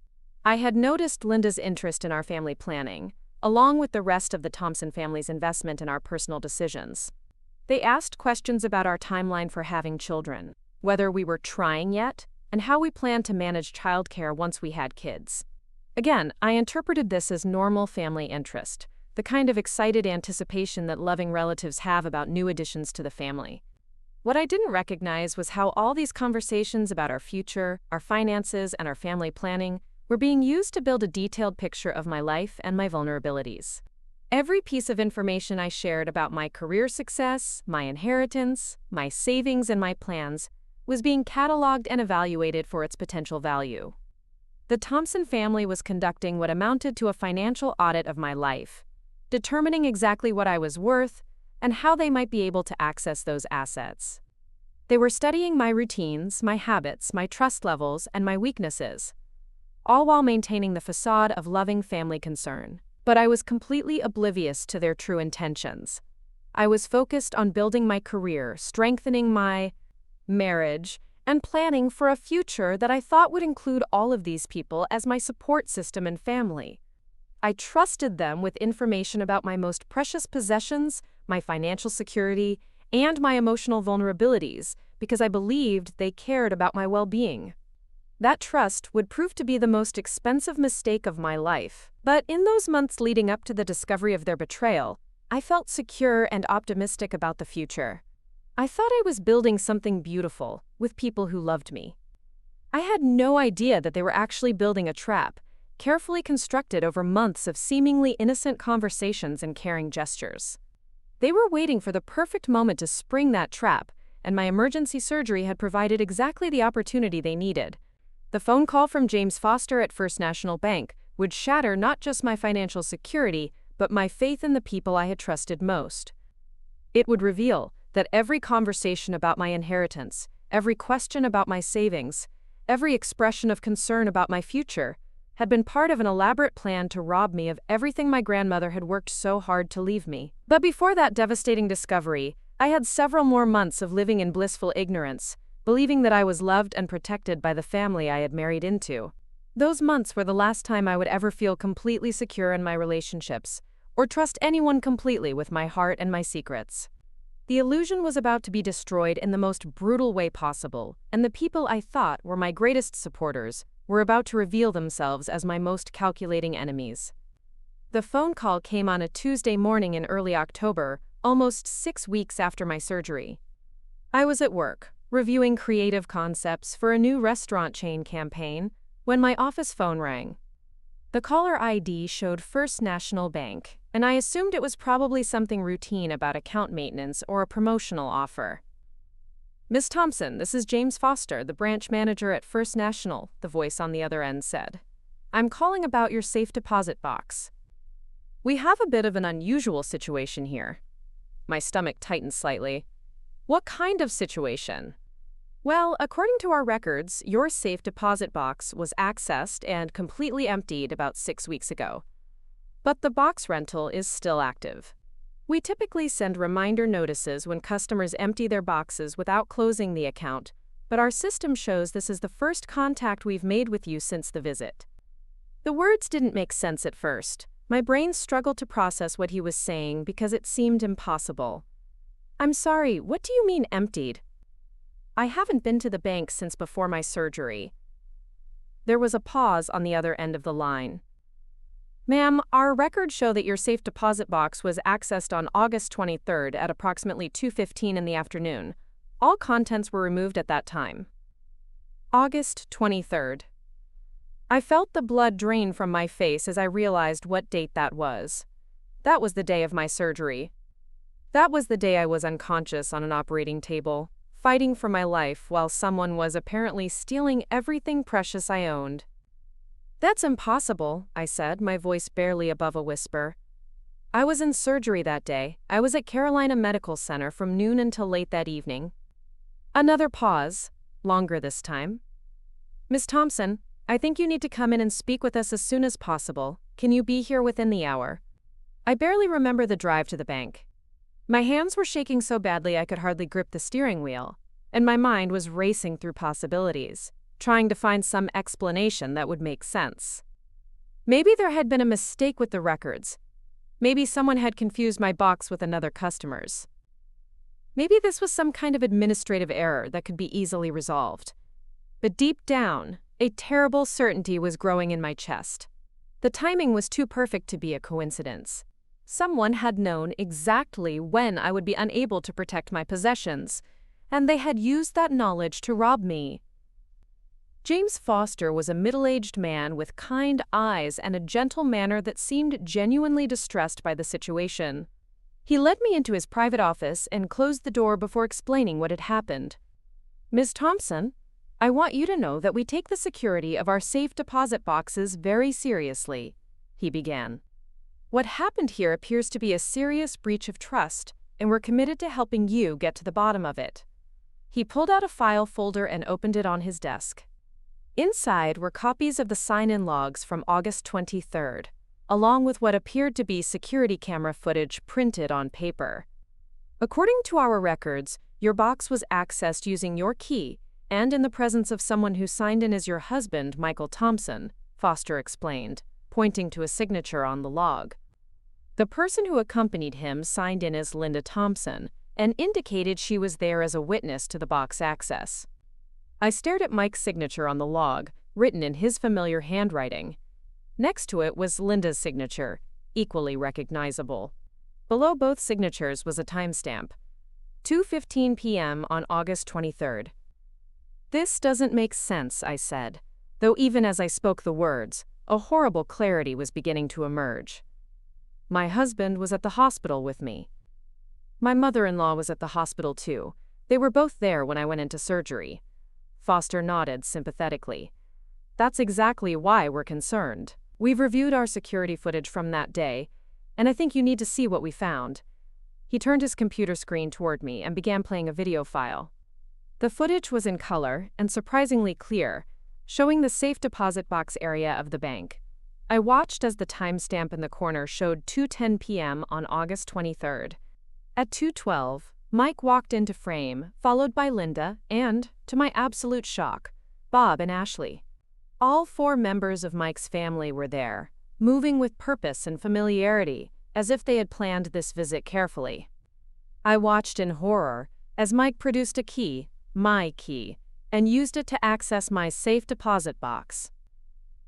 I had noticed Linda's interest in our family planning, along with the rest of the Thompson family's investment in our personal decisions. They asked questions about our timeline for having children, whether we were trying yet, and how we planned to manage childcare once we had kids. Again, I interpreted this as normal family interest, the kind of excited anticipation that loving relatives have about new additions to the family. What I didn't recognize was how all these conversations about our future, our finances, and our family planning were being used to build a detailed picture of my life and my vulnerabilities. Every piece of information I shared about my career success, my inheritance, my savings, and my plans was being cataloged and evaluated for its potential value. The Thompson family was conducting what amounted to a financial audit of my life, determining exactly what I was worth and how they might be able to access those assets. They were studying my routines, my habits, my trust levels, and my weaknesses, all while maintaining the facade of loving family concern. But I was completely oblivious to their true intentions. I was focused on building my career, strengthening my marriage, and planning for a future that I thought would include all of these people as my support system and family. I trusted them with information about my most precious possessions, my financial security, and my emotional vulnerabilities because I believed they cared about my well-being. That trust would prove to be the most expensive mistake of my life. But in those months leading up to the discovery of their betrayal, I felt secure and optimistic about the future. I thought I was building something beautiful with people who loved me. I had no idea that they were actually building a trap, carefully constructed over months of seemingly innocent conversations and caring gestures. They were waiting for the perfect moment to spring that trap, and my emergency surgery had provided exactly the opportunity they needed. The phone call from James Foster at First National Bank would shatter not just my financial security, but my faith in the people I had trusted most. It would reveal that every conversation about my inheritance, every question about my savings, every expression of concern about my future, had been part of an elaborate plan to rob me of everything my grandmother had worked so hard to leave me. But before that devastating discovery, I had several more months of living in blissful ignorance, believing that I was loved and protected by the family I had married into. Those months were the last time I would ever feel completely secure in my relationships, or trust anyone completely with my heart and my secrets. The illusion was about to be destroyed in the most brutal way possible, and the people I thought were my greatest supporters were about to reveal themselves as my most calculating enemies. The phone call came on a Tuesday morning in early October, almost 6 weeks after my surgery. I was at work, reviewing creative concepts for a new restaurant chain campaign, when my office phone rang. The caller ID showed First National Bank, and I assumed it was probably something routine about account maintenance or a promotional offer. "Miss Thompson, this is James Foster, the branch manager at First National," the voice on the other end said. "I'm calling about your safe deposit box. We have a bit of an unusual situation here." My stomach tightened slightly. "What kind of situation?" "Well, according to our records, your safe deposit box was accessed and completely emptied about 6 weeks ago. But the box rental is still active. We typically send reminder notices when customers empty their boxes without closing the account, but our system shows this is the first contact we've made with you since the visit." The words didn't make sense at first. My brain struggled to process what he was saying because it seemed impossible. "I'm sorry, what do you mean emptied?" "I haven't been to the bank since before my surgery." There was a pause on the other end of the line. "Ma'am, our records show that your safe deposit box was accessed on August 23rd at approximately 2:15 in the afternoon. All contents were removed at that time." August 23rd. I felt the blood drain from my face as I realized what date that was. That was the day of my surgery. That was the day I was unconscious on an operating table, fighting for my life while someone was apparently stealing everything precious I owned. "That's impossible," I said, my voice barely above a whisper. "I was in surgery that day. I was at Carolina Medical Center from noon until late that evening." Another pause, longer this time. "Miss Thompson, I think you need to come in and speak with us as soon as possible. Can you be here within the hour?" I barely remember the drive to the bank. My hands were shaking so badly I could hardly grip the steering wheel, and my mind was racing through possibilities, trying to find some explanation that would make sense. Maybe there had been a mistake with the records. Maybe someone had confused my box with another customer's. Maybe this was some kind of administrative error that could be easily resolved. But deep down, a terrible certainty was growing in my chest. The timing was too perfect to be a coincidence. Someone had known exactly when I would be unable to protect my possessions, and they had used that knowledge to rob me. James Foster was a middle-aged man with kind eyes and a gentle manner that seemed genuinely distressed by the situation. He led me into his private office and closed the door before explaining what had happened. "Ms. Thompson, I want you to know that we take the security of our safe deposit boxes very seriously," he began. "What happened here appears to be a serious breach of trust, and we're committed to helping you get to the bottom of it." He pulled out a file folder and opened it on his desk. Inside were copies of the sign-in logs from August 23rd, along with what appeared to be security camera footage printed on paper. "According to our records, your box was accessed using your key and in the presence of someone who signed in as your husband, Michael Thompson," Foster explained, pointing to a signature on the log. The person who accompanied him signed in as Linda Thompson and indicated she was there as a witness to the box access. I stared at Mike's signature on the log, written in his familiar handwriting. Next to it was Linda's signature, equally recognizable. Below both signatures was a timestamp, 2:15 p.m. on August 23rd. "This doesn't make sense," I said, though even as I spoke the words, a horrible clarity was beginning to emerge. My husband was at the hospital with me. My mother-in-law was at the hospital too. They were both there when I went into surgery. Foster nodded sympathetically. "That's exactly why we're concerned. We've reviewed our security footage from that day, and I think you need to see what we found." He turned his computer screen toward me and began playing a video file. The footage was in color and surprisingly clear, showing the safe deposit box area of the bank. I watched as the timestamp in the corner showed 2:10 p.m. on August 23rd. At 2:12, Mike walked into frame, followed by Linda and, to my absolute shock, Bob and Ashley. All 4 members of Mike's family were there, moving with purpose and familiarity, as if they had planned this visit carefully. I watched in horror as Mike produced a key, my key, and used it to access my safe deposit box.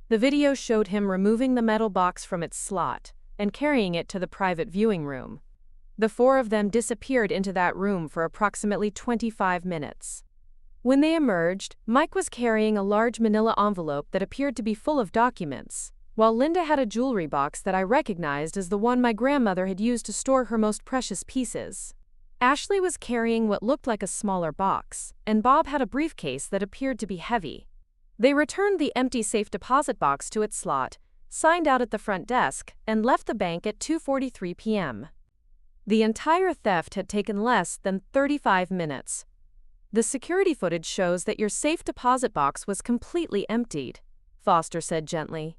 The video showed him removing the metal box from its slot and carrying it to the private viewing room. The 4 of them disappeared into that room for approximately 25 minutes. When they emerged, Mike was carrying a large manila envelope that appeared to be full of documents, while Linda had a jewelry box that I recognized as the one my grandmother had used to store her most precious pieces. Ashley was carrying what looked like a smaller box, and Bob had a briefcase that appeared to be heavy. They returned the empty safe deposit box to its slot, signed out at the front desk, and left the bank at 2:43 p.m. The entire theft had taken less than 35 minutes. "The security footage shows that your safe deposit box was completely emptied," Foster said gently.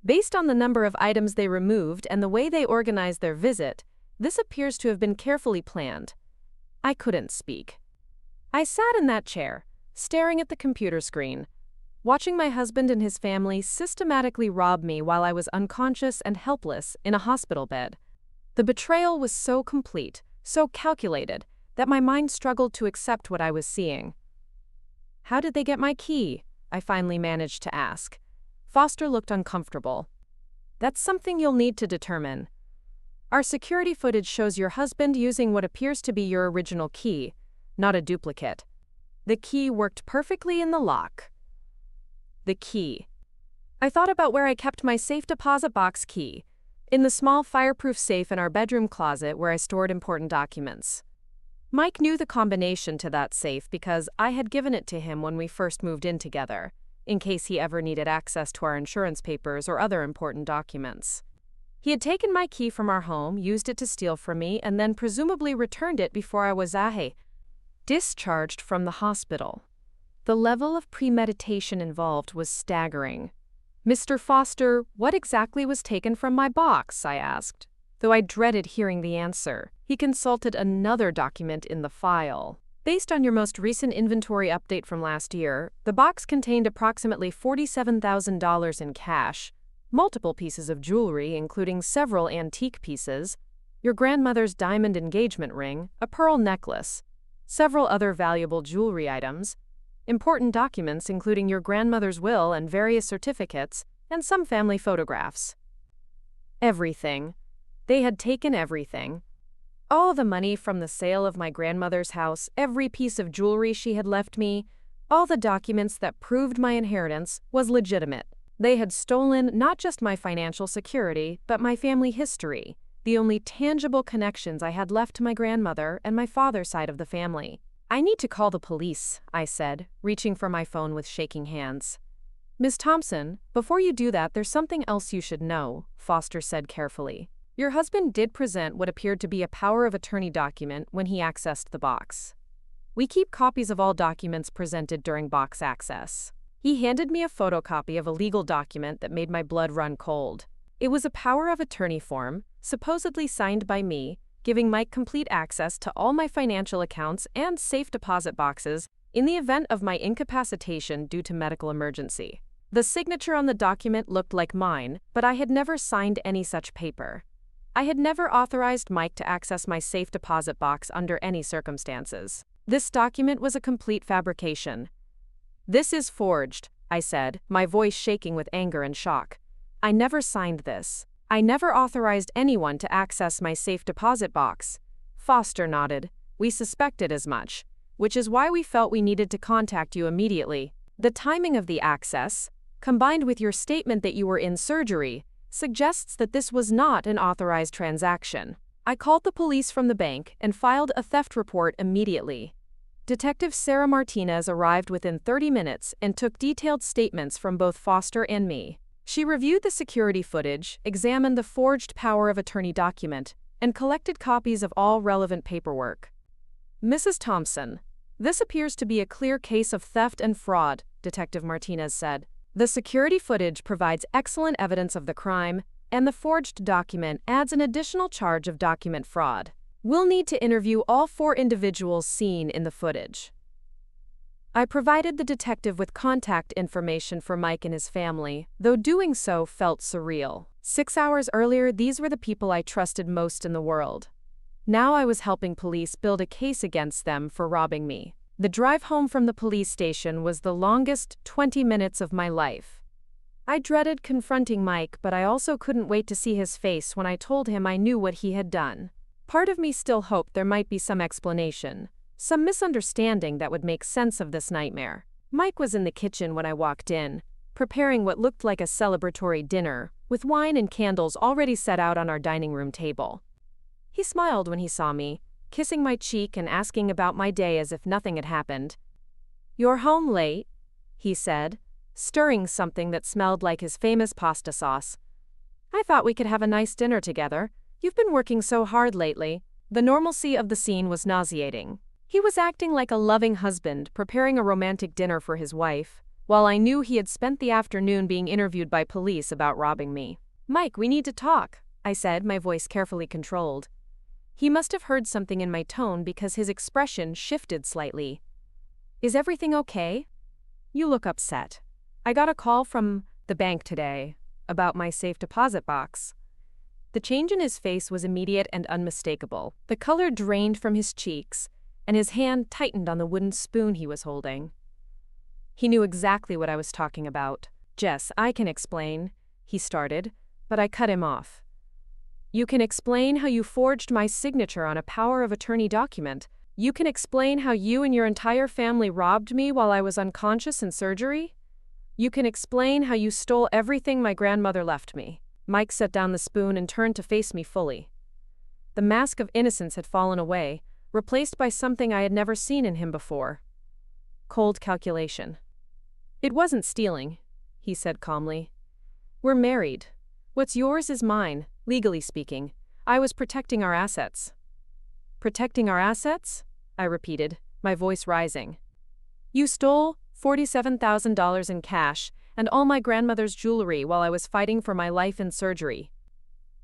"Based on the number of items they removed and the way they organized their visit, this appears to have been carefully planned." I couldn't speak. I sat in that chair, staring at the computer screen, watching my husband and his family systematically rob me while I was unconscious and helpless in a hospital bed. The betrayal was so complete, so calculated, that my mind struggled to accept what I was seeing. "How did they get my key?" I finally managed to ask. Foster looked uncomfortable. "That's something you'll need to determine. Our security footage shows your husband using what appears to be your original key, not a duplicate. The key worked perfectly in the lock." The key. I thought about where I kept my safe deposit box key, in the small fireproof safe in our bedroom closet where I stored important documents. Mike knew the combination to that safe because I had given it to him when we first moved in together, in case he ever needed access to our insurance papers or other important documents. He had taken my key from our home, used it to steal from me, and then presumably returned it before I was discharged from the hospital. The level of premeditation involved was staggering. "Mr. Foster, what exactly was taken from my box?" I asked. Though I dreaded hearing the answer, he consulted another document in the file. "Based on your most recent inventory update from last year, the box contained approximately $47,000 in cash, multiple pieces of jewelry including several antique pieces, Your grandmother's diamond engagement ring, a pearl necklace, several other valuable jewelry items, important documents including your grandmother's will and various certificates, and some family photographs. Everything. They had taken everything. All the money from the sale of my grandmother's house, every piece of jewelry she had left me, all the documents that proved my inheritance was legitimate. They had stolen not just my financial security, but my family history, the only tangible connections I had left to my grandmother and my father's side of the family. I need to call the police, I said, reaching for my phone with shaking hands. Miss Thompson, before you do that, there's something else you should know, Foster said carefully. Your husband did present what appeared to be a power of attorney document when he accessed the box. We keep copies of all documents presented during box access. He handed me a photocopy of a legal document that made my blood run cold. It was a power of attorney form, supposedly signed by me, giving Mike complete access to all my financial accounts and safe deposit boxes in the event of my incapacitation due to medical emergency. The signature on the document looked like mine, but I had never signed any such paper. I had never authorized Mike to access my safe deposit box under any circumstances. This document was a complete fabrication. This is forged, I said, my voice shaking with anger and shock. I never signed this. I never authorized anyone to access my safe deposit box. Foster nodded. We suspected as much, which is why we felt we needed to contact you immediately. The timing of the access, combined with your statement that you were in surgery, suggests that this was not an authorized transaction. I called the police from the bank and filed a theft report immediately. Detective Sarah Martinez arrived within 30 minutes and took detailed statements from both Foster and me. She reviewed the security footage, examined the forged power of attorney document, and collected copies of all relevant paperwork. Mrs. Thompson, this appears to be a clear case of theft and fraud, Detective Martinez said. The security footage provides excellent evidence of the crime, and the forged document adds an additional charge of document fraud. We'll need to interview all 4 individuals seen in the footage. I provided the detective with contact information for Mike and his family, though doing so felt surreal. 6 hours earlier, these were the people I trusted most in the world. Now I was helping police build a case against them for robbing me. The drive home from the police station was the longest 20 minutes of my life. I dreaded confronting Mike, but I also couldn't wait to see his face when I told him I knew what he had done. Part of me still hoped there might be some explanation, some misunderstanding that would make sense of this nightmare. Mike was in the kitchen when I walked in, preparing what looked like a celebratory dinner, with wine and candles already set out on our dining room table. He smiled when he saw me, kissing my cheek and asking about my day as if nothing had happened. "You're home late," he said, stirring something that smelled like his famous pasta sauce. "I thought we could have a nice dinner together. You've been working so hard lately." The normalcy of the scene was nauseating. He was acting like a loving husband, preparing a romantic dinner for his wife, while I knew he had spent the afternoon being interviewed by police about robbing me. "Mike, we need to talk," I said, my voice carefully controlled. He must have heard something in my tone because his expression shifted slightly. "Is everything okay? You look upset. I got a call from the bank today about my safe deposit box." The change in his face was immediate and unmistakable. The color drained from his cheeks, and his hand tightened on the wooden spoon he was holding. He knew exactly what I was talking about. "Jess, I can explain," he started, but I cut him off. "You can explain how you forged my signature on a power of attorney document. You can explain how you and your entire family robbed me while I was unconscious in surgery. You can explain how you stole everything my grandmother left me." Mike set down the spoon and turned to face me fully. The mask of innocence had fallen away, replaced by something I had never seen in him before. Cold calculation. "It wasn't stealing," he said calmly. "We're married. What's yours is mine, legally speaking. I was protecting our assets." "Protecting our assets?" I repeated, my voice rising. "You stole $47,000 in cash and all my grandmother's jewelry while I was fighting for my life in surgery."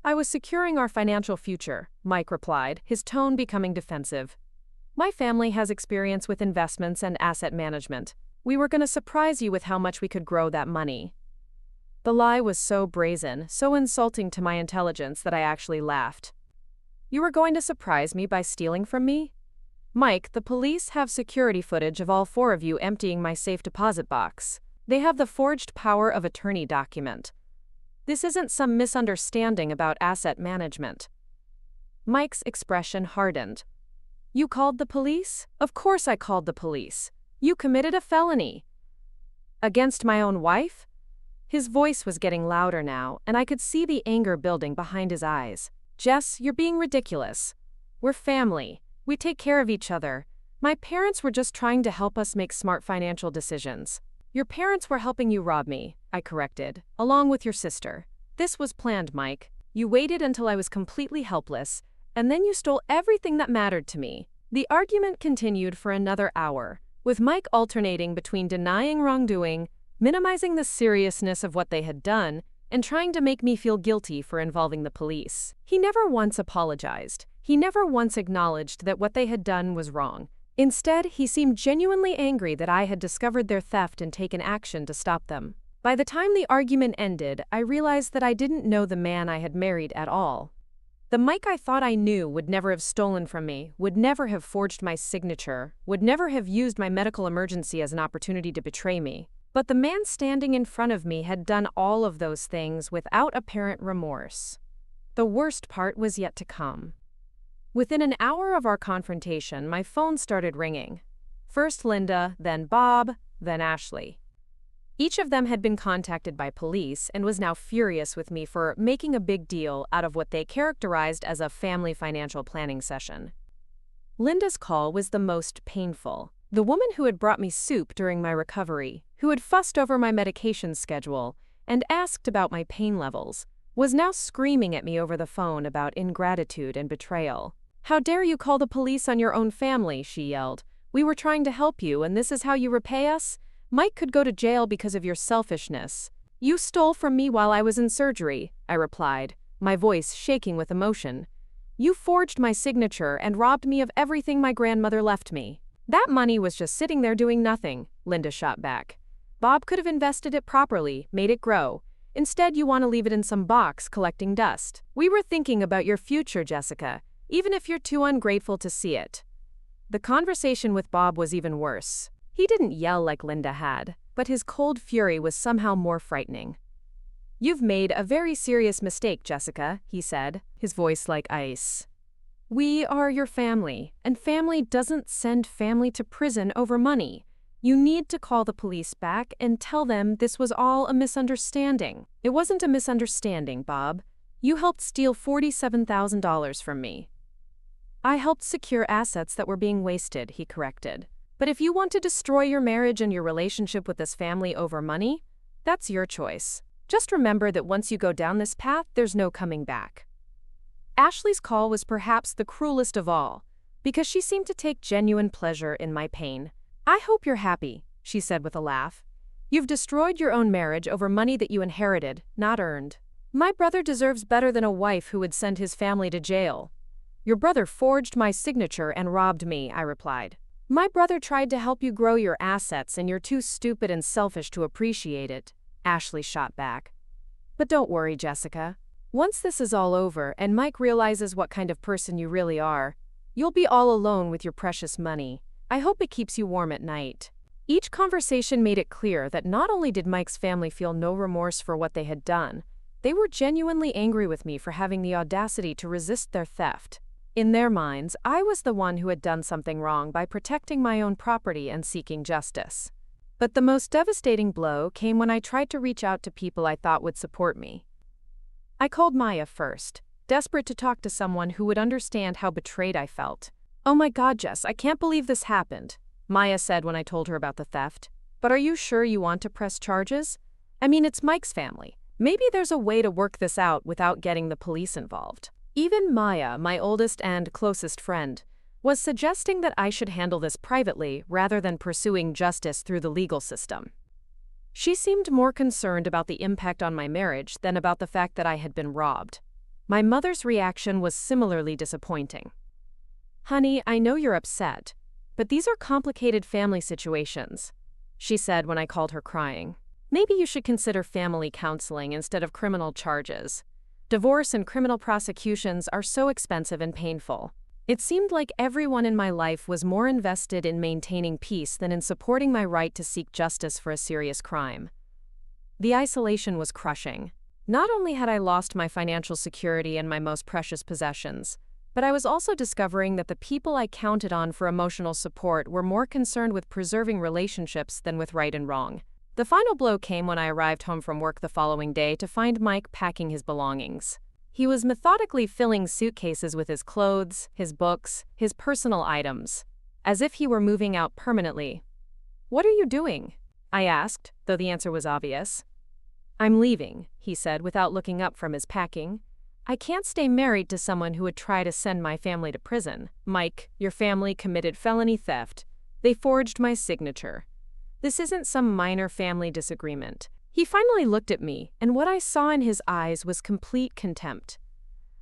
"I was securing our financial future," Mike replied, his tone becoming defensive. "My family has experience with investments and asset management. We were going to surprise you with how much we could grow that money." The lie was so brazen, so insulting to my intelligence that I actually laughed. You were going to surprise me by stealing from me? Mike, the police have security footage of all four of you emptying my safe deposit box. They have the forged power of attorney document. This isn't some misunderstanding about asset management. Mike's expression hardened. You called the police? Of course I called the police. You committed a felony. Against my own wife? His voice was getting louder now, and I could see the anger building behind his eyes. Jess, you're being ridiculous. We're family. We take care of each other. My parents were just trying to help us make smart financial decisions. Your parents were helping you rob me, I corrected, along with your sister. This was planned, Mike. You waited until I was completely helpless, and then you stole everything that mattered to me. The argument continued for another hour, with Mike alternating between denying wrongdoing, minimizing the seriousness of what they had done, and trying to make me feel guilty for involving the police. He never once apologized. He never once acknowledged that what they had done was wrong. Instead, he seemed genuinely angry that I had discovered their theft and taken action to stop them. By the time the argument ended, I realized that I didn't know the man I had married at all. The Mike I thought I knew would never have stolen from me, would never have forged my signature, would never have used my medical emergency as an opportunity to betray me. But the man standing in front of me had done all of those things without apparent remorse. The worst part was yet to come. Within an hour of our confrontation, my phone started ringing. First Linda, then Bob, then Ashley. Each of them had been contacted by police and was now furious with me for making a big deal out of what they characterized as a family financial planning session. Linda's call was the most painful. The woman who had brought me soup during my recovery, who had fussed over my medication schedule and asked about my pain levels, was now screaming at me over the phone about ingratitude and betrayal. How dare you call the police on your own family, she yelled. We were trying to help you, and this is how you repay us? Mike could go to jail because of your selfishness. You stole from me while I was in surgery, I replied, my voice shaking with emotion. You forged my signature and robbed me of everything my grandmother left me. That money was just sitting there doing nothing, Linda shot back. Bob could have invested it properly, made it grow. Instead, you want to leave it in some box collecting dust. We were thinking about your future, Jessica, even if you're too ungrateful to see it. The conversation with Bob was even worse. He didn't yell like Linda had, but his cold fury was somehow more frightening. You've made a very serious mistake, Jessica, he said, his voice like ice. We are your family, and family doesn't send family to prison over money. You need to call the police back and tell them this was all a misunderstanding. It wasn't a misunderstanding, Bob. You helped steal $47,000 from me. I helped secure assets that were being wasted, he corrected. But if you want to destroy your marriage and your relationship with this family over money, that's your choice. Just remember that once you go down this path, there's no coming back. Ashley's call was perhaps the cruelest of all, because she seemed to take genuine pleasure in my pain. I hope you're happy, she said with a laugh. You've destroyed your own marriage over money that you inherited, not earned. My brother deserves better than a wife who would send his family to jail. Your brother forged my signature and robbed me, I replied. My brother tried to help you grow your assets and you're too stupid and selfish to appreciate it, Ashley shot back. But don't worry, Jessica. Once this is all over and Mike realizes what kind of person you really are, you'll be all alone with your precious money. I hope it keeps you warm at night. Each conversation made it clear that not only did Mike's family feel no remorse for what they had done, they were genuinely angry with me for having the audacity to resist their theft. In their minds, I was the one who had done something wrong by protecting my own property and seeking justice. But the most devastating blow came when I tried to reach out to people I thought would support me. I called Maya first, desperate to talk to someone who would understand how betrayed I felt. Oh my God, Jess, I can't believe this happened, Maya said when I told her about the theft. But are you sure you want to press charges? I mean, it's Mike's family. Maybe there's a way to work this out without getting the police involved. Even Maya, my oldest and closest friend, was suggesting that I should handle this privately rather than pursuing justice through the legal system. She seemed more concerned about the impact on my marriage than about the fact that I had been robbed. My mother's reaction was similarly disappointing. Honey, I know you're upset, but these are complicated family situations, she said when I called her crying. Maybe you should consider family counseling instead of criminal charges. Divorce and criminal prosecutions are so expensive and painful. It seemed like everyone in my life was more invested in maintaining peace than in supporting my right to seek justice for a serious crime. The isolation was crushing. Not only had I lost my financial security and my most precious possessions, but I was also discovering that the people I counted on for emotional support were more concerned with preserving relationships than with right and wrong. The final blow came when I arrived home from work the following day to find Mike packing his belongings. He was methodically filling suitcases with his clothes, his books, his personal items, as if he were moving out permanently. "What are you doing?" I asked, though the answer was obvious. "I'm leaving," he said without looking up from his packing. "I can't stay married to someone who would try to send my family to prison. Mike, your family committed felony theft. They forged my signature. This isn't some minor family disagreement." He finally looked at me, and what I saw in his eyes was complete contempt.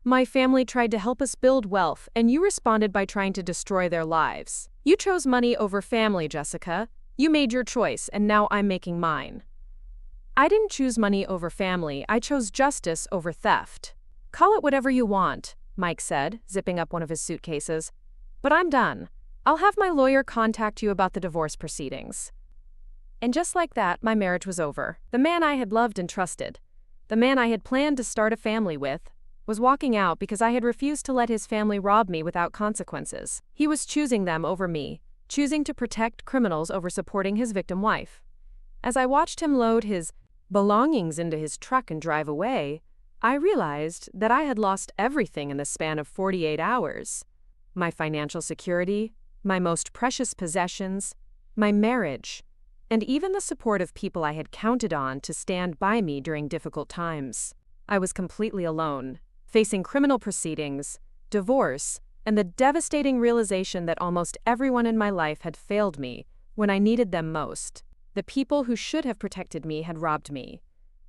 "My family tried to help us build wealth, and you responded by trying to destroy their lives. You chose money over family, Jessica. You made your choice, and now I'm making mine." "I didn't choose money over family, I chose justice over theft." "Call it whatever you want," Mike said, zipping up one of his suitcases. "But I'm done. I'll have my lawyer contact you about the divorce proceedings." And just like that, my marriage was over. The man I had loved and trusted, the man I had planned to start a family with, was walking out because I had refused to let his family rob me without consequences. He was choosing them over me, choosing to protect criminals over supporting his victim wife. As I watched him load his belongings into his truck and drive away, I realized that I had lost everything in the span of 48 hours. My financial security, my most precious possessions, my marriage, and even the support of people I had counted on to stand by me during difficult times. I was completely alone, facing criminal proceedings, divorce, and the devastating realization that almost everyone in my life had failed me when I needed them most. The people who should have protected me had robbed me.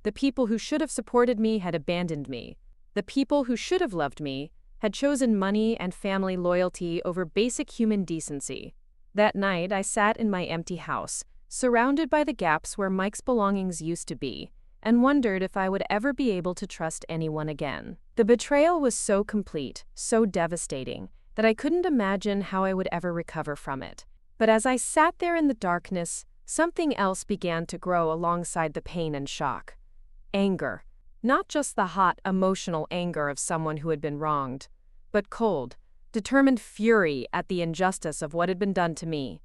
The people who should have supported me had abandoned me. The people who should have loved me had chosen money and family loyalty over basic human decency. That night, I sat in my empty house, surrounded by the gaps where Mike's belongings used to be, and wondered if I would ever be able to trust anyone again. The betrayal was so complete, so devastating, that I couldn't imagine how I would ever recover from it. But as I sat there in the darkness, something else began to grow alongside the pain and shock. Anger. Not just the hot, emotional anger of someone who had been wronged, but cold, determined fury at the injustice of what had been done to me.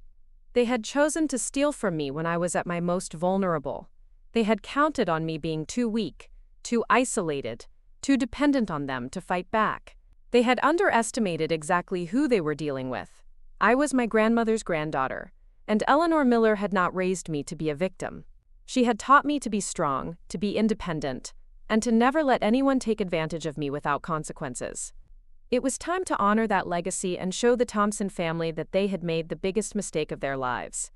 They had chosen to steal from me when I was at my most vulnerable. They had counted on me being too weak, too isolated, too dependent on them to fight back. They had underestimated exactly who they were dealing with. I was my grandmother's granddaughter, and Eleanor Miller had not raised me to be a victim. She had taught me to be strong, to be independent, and to never let anyone take advantage of me without consequences. It was time to honor that legacy and show the Thompson family that they had made the biggest mistake of their lives.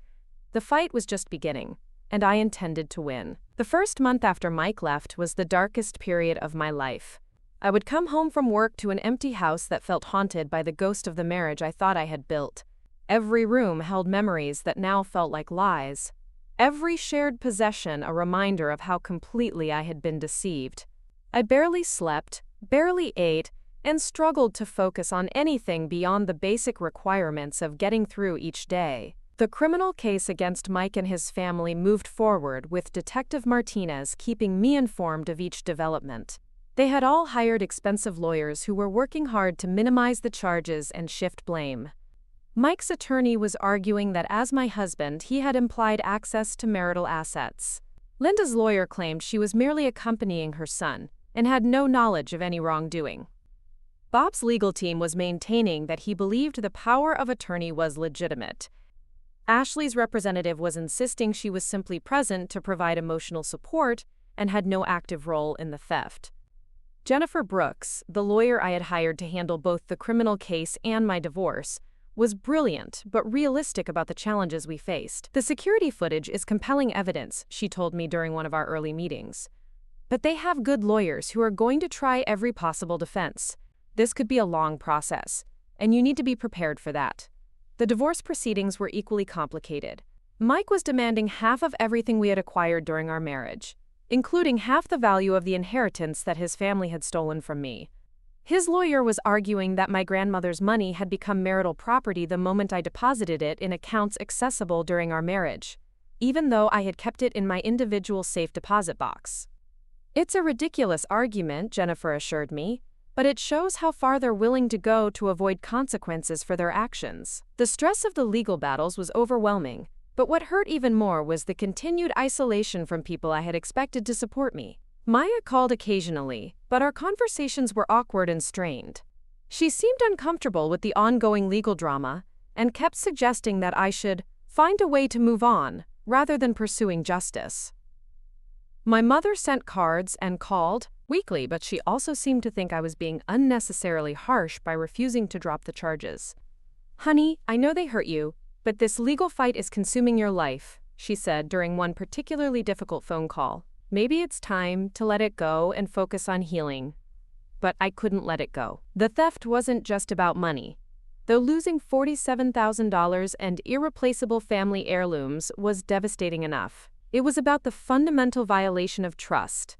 The fight was just beginning, and I intended to win. The first month after Mike left was the darkest period of my life. I would come home from work to an empty house that felt haunted by the ghost of the marriage I thought I had built. Every room held memories that now felt like lies. Every shared possession a reminder of how completely I had been deceived. I barely slept, barely ate, and struggled to focus on anything beyond the basic requirements of getting through each day. The criminal case against Mike and his family moved forward, with Detective Martinez keeping me informed of each development. They had all hired expensive lawyers who were working hard to minimize the charges and shift blame. Mike's attorney was arguing that as my husband, he had implied access to marital assets. Linda's lawyer claimed she was merely accompanying her son and had no knowledge of any wrongdoing. Bob's legal team was maintaining that he believed the power of attorney was legitimate. Ashley's representative was insisting she was simply present to provide emotional support and had no active role in the theft. Jennifer Brooks, the lawyer I had hired to handle both the criminal case and my divorce, was brilliant but realistic about the challenges we faced. "The security footage is compelling evidence," she told me during one of our early meetings. "But they have good lawyers who are going to try every possible defense. This could be a long process, and you need to be prepared for that." The divorce proceedings were equally complicated. Mike was demanding half of everything we had acquired during our marriage. including half the value of the inheritance that his family had stolen from me. His lawyer was arguing that my grandmother's money had become marital property the moment I deposited it in accounts accessible during our marriage, even though I had kept it in my individual safe deposit box. "It's a ridiculous argument," Jennifer assured me, "but it shows how far they're willing to go to avoid consequences for their actions." The stress of the legal battles was overwhelming, but what hurt even more was the continued isolation from people I had expected to support me. Maya called occasionally, but our conversations were awkward and strained. She seemed uncomfortable with the ongoing legal drama and kept suggesting that I should find a way to move on rather than pursuing justice. My mother sent cards and called weekly, but she also seemed to think I was being unnecessarily harsh by refusing to drop the charges. "Honey, I know they hurt you, but this legal fight is consuming your life," she said during one particularly difficult phone call. "Maybe it's time to let it go and focus on healing." But I couldn't let it go. The theft wasn't just about money. Though losing $47,000 and irreplaceable family heirlooms was devastating enough, it was about the fundamental violation of trust,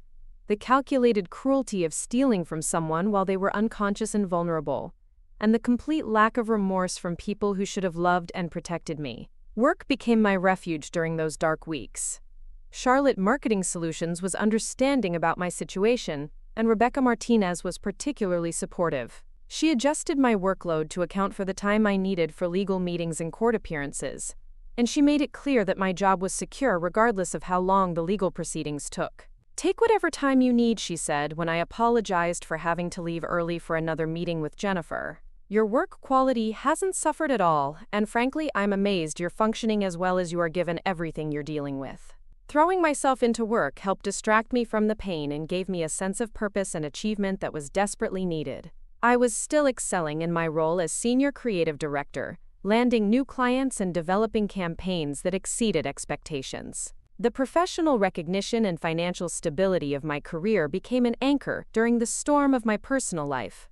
the calculated cruelty of stealing from someone while they were unconscious and vulnerable, and the complete lack of remorse from people who should have loved and protected me. Work became my refuge during those dark weeks. Charlotte Marketing Solutions was understanding about my situation, and Rebecca Martinez was particularly supportive. She adjusted my workload to account for the time I needed for legal meetings and court appearances, and she made it clear that my job was secure regardless of how long the legal proceedings took. "Take whatever time you need," she said when I apologized for having to leave early for another meeting with Jennifer. "Your work quality hasn't suffered at all, and frankly, I'm amazed you're functioning as well as you are given everything you're dealing with." Throwing myself into work helped distract me from the pain and gave me a sense of purpose and achievement that was desperately needed. I was still excelling in my role as Senior Creative Director, landing new clients and developing campaigns that exceeded expectations. The professional recognition and financial stability of my career became an anchor during the storm of my personal life.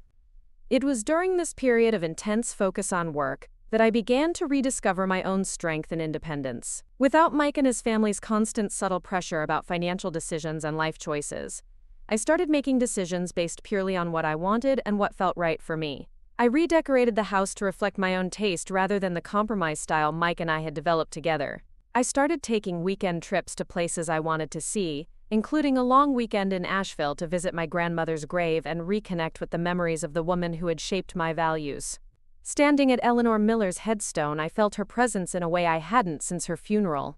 It was during this period of intense focus on work that I began to rediscover my own strength and independence. Without Mike and his family's constant subtle pressure about financial decisions and life choices, I started making decisions based purely on what I wanted and what felt right for me. I redecorated the house to reflect my own taste rather than the compromise style Mike and I had developed together. I started taking weekend trips to places I wanted to see, including a long weekend in Asheville to visit my grandmother's grave and reconnect with the memories of the woman who had shaped my values. Standing at Eleanor Miller's headstone, I felt her presence in a way I hadn't since her funeral.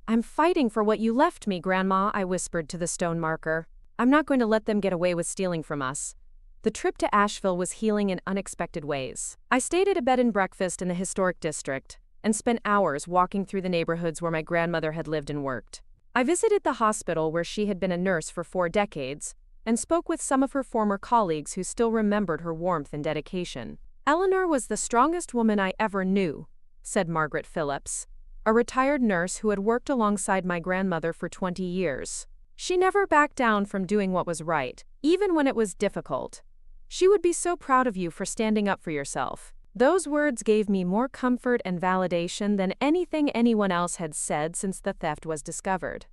"I'm fighting for what you left me, Grandma," I whispered to the stone marker. "I'm not going to let them get away with stealing from us." The trip to Asheville was healing in unexpected ways. I stayed at a bed and breakfast in the historic district and spent hours walking through the neighborhoods where my grandmother had lived and worked. I visited the hospital where she had been a nurse for 4 decades and spoke with some of her former colleagues who still remembered her warmth and dedication. "Eleanor was the strongest woman I ever knew," said Margaret Phillips, a retired nurse who had worked alongside my grandmother for 20 years. "She never backed down from doing what was right, even when it was difficult. She would be so proud of you for standing up for yourself." Those words gave me more comfort and validation than anything anyone else had said since the theft was discovered.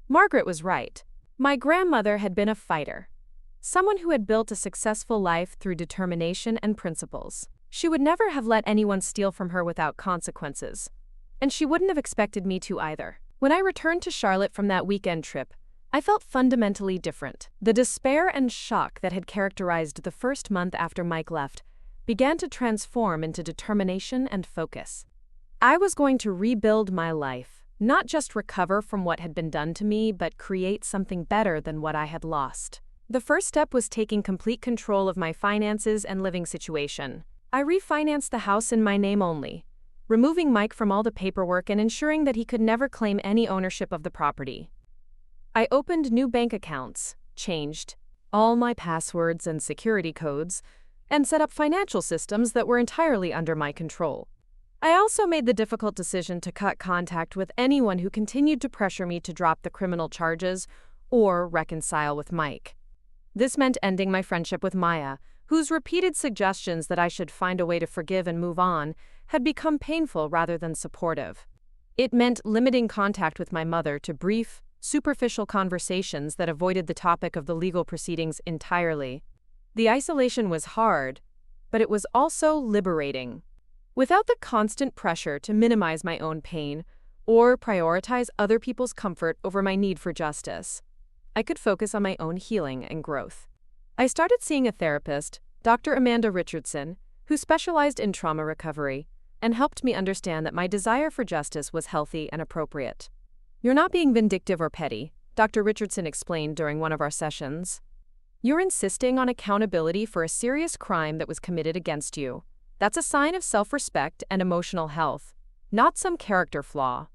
Margaret was right. My grandmother had been a fighter. Someone who had built a successful life through determination and principles. She would never have let anyone steal from her without consequences. And she wouldn't have expected me to either. When I returned to Charlotte from that weekend trip, I felt fundamentally different. The despair and shock that had characterized the first month after Mike left began to transform into determination and focus. I was going to rebuild my life, not just recover from what had been done to me, but create something better than what I had lost. The first step was taking complete control of my finances and living situation. I refinanced the house in my name only, removing Mike from all the paperwork and ensuring that he could never claim any ownership of the property. I opened new bank accounts, changed all my passwords and security codes, and set up financial systems that were entirely under my control. I also made the difficult decision to cut contact with anyone who continued to pressure me to drop the criminal charges or reconcile with Mike. This meant ending my friendship with Maya, whose repeated suggestions that I should find a way to forgive and move on had become painful rather than supportive. It meant limiting contact with my mother to brief, superficial conversations that avoided the topic of the legal proceedings entirely. The isolation was hard, but it was also liberating. Without the constant pressure to minimize my own pain or prioritize other people's comfort over my need for justice, I could focus on my own healing and growth. I started seeing a therapist, Dr. Amanda Richardson, who specialized in trauma recovery, and helped me understand that my desire for justice was healthy and appropriate. "You're not being vindictive or petty," Dr. Richardson explained during one of our sessions. "You're insisting on accountability for a serious crime that was committed against you. That's a sign of self-respect and emotional health, not some character flaw."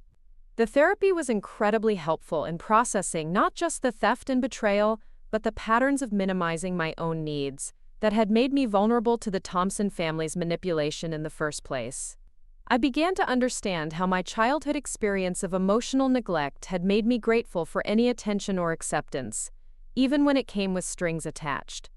The therapy was incredibly helpful in processing not just the theft and betrayal, but the patterns of minimizing my own needs that had made me vulnerable to the Thompson family's manipulation in the first place. I began to understand how my childhood experience of emotional neglect had made me grateful for any attention or acceptance, even when it came with strings attached.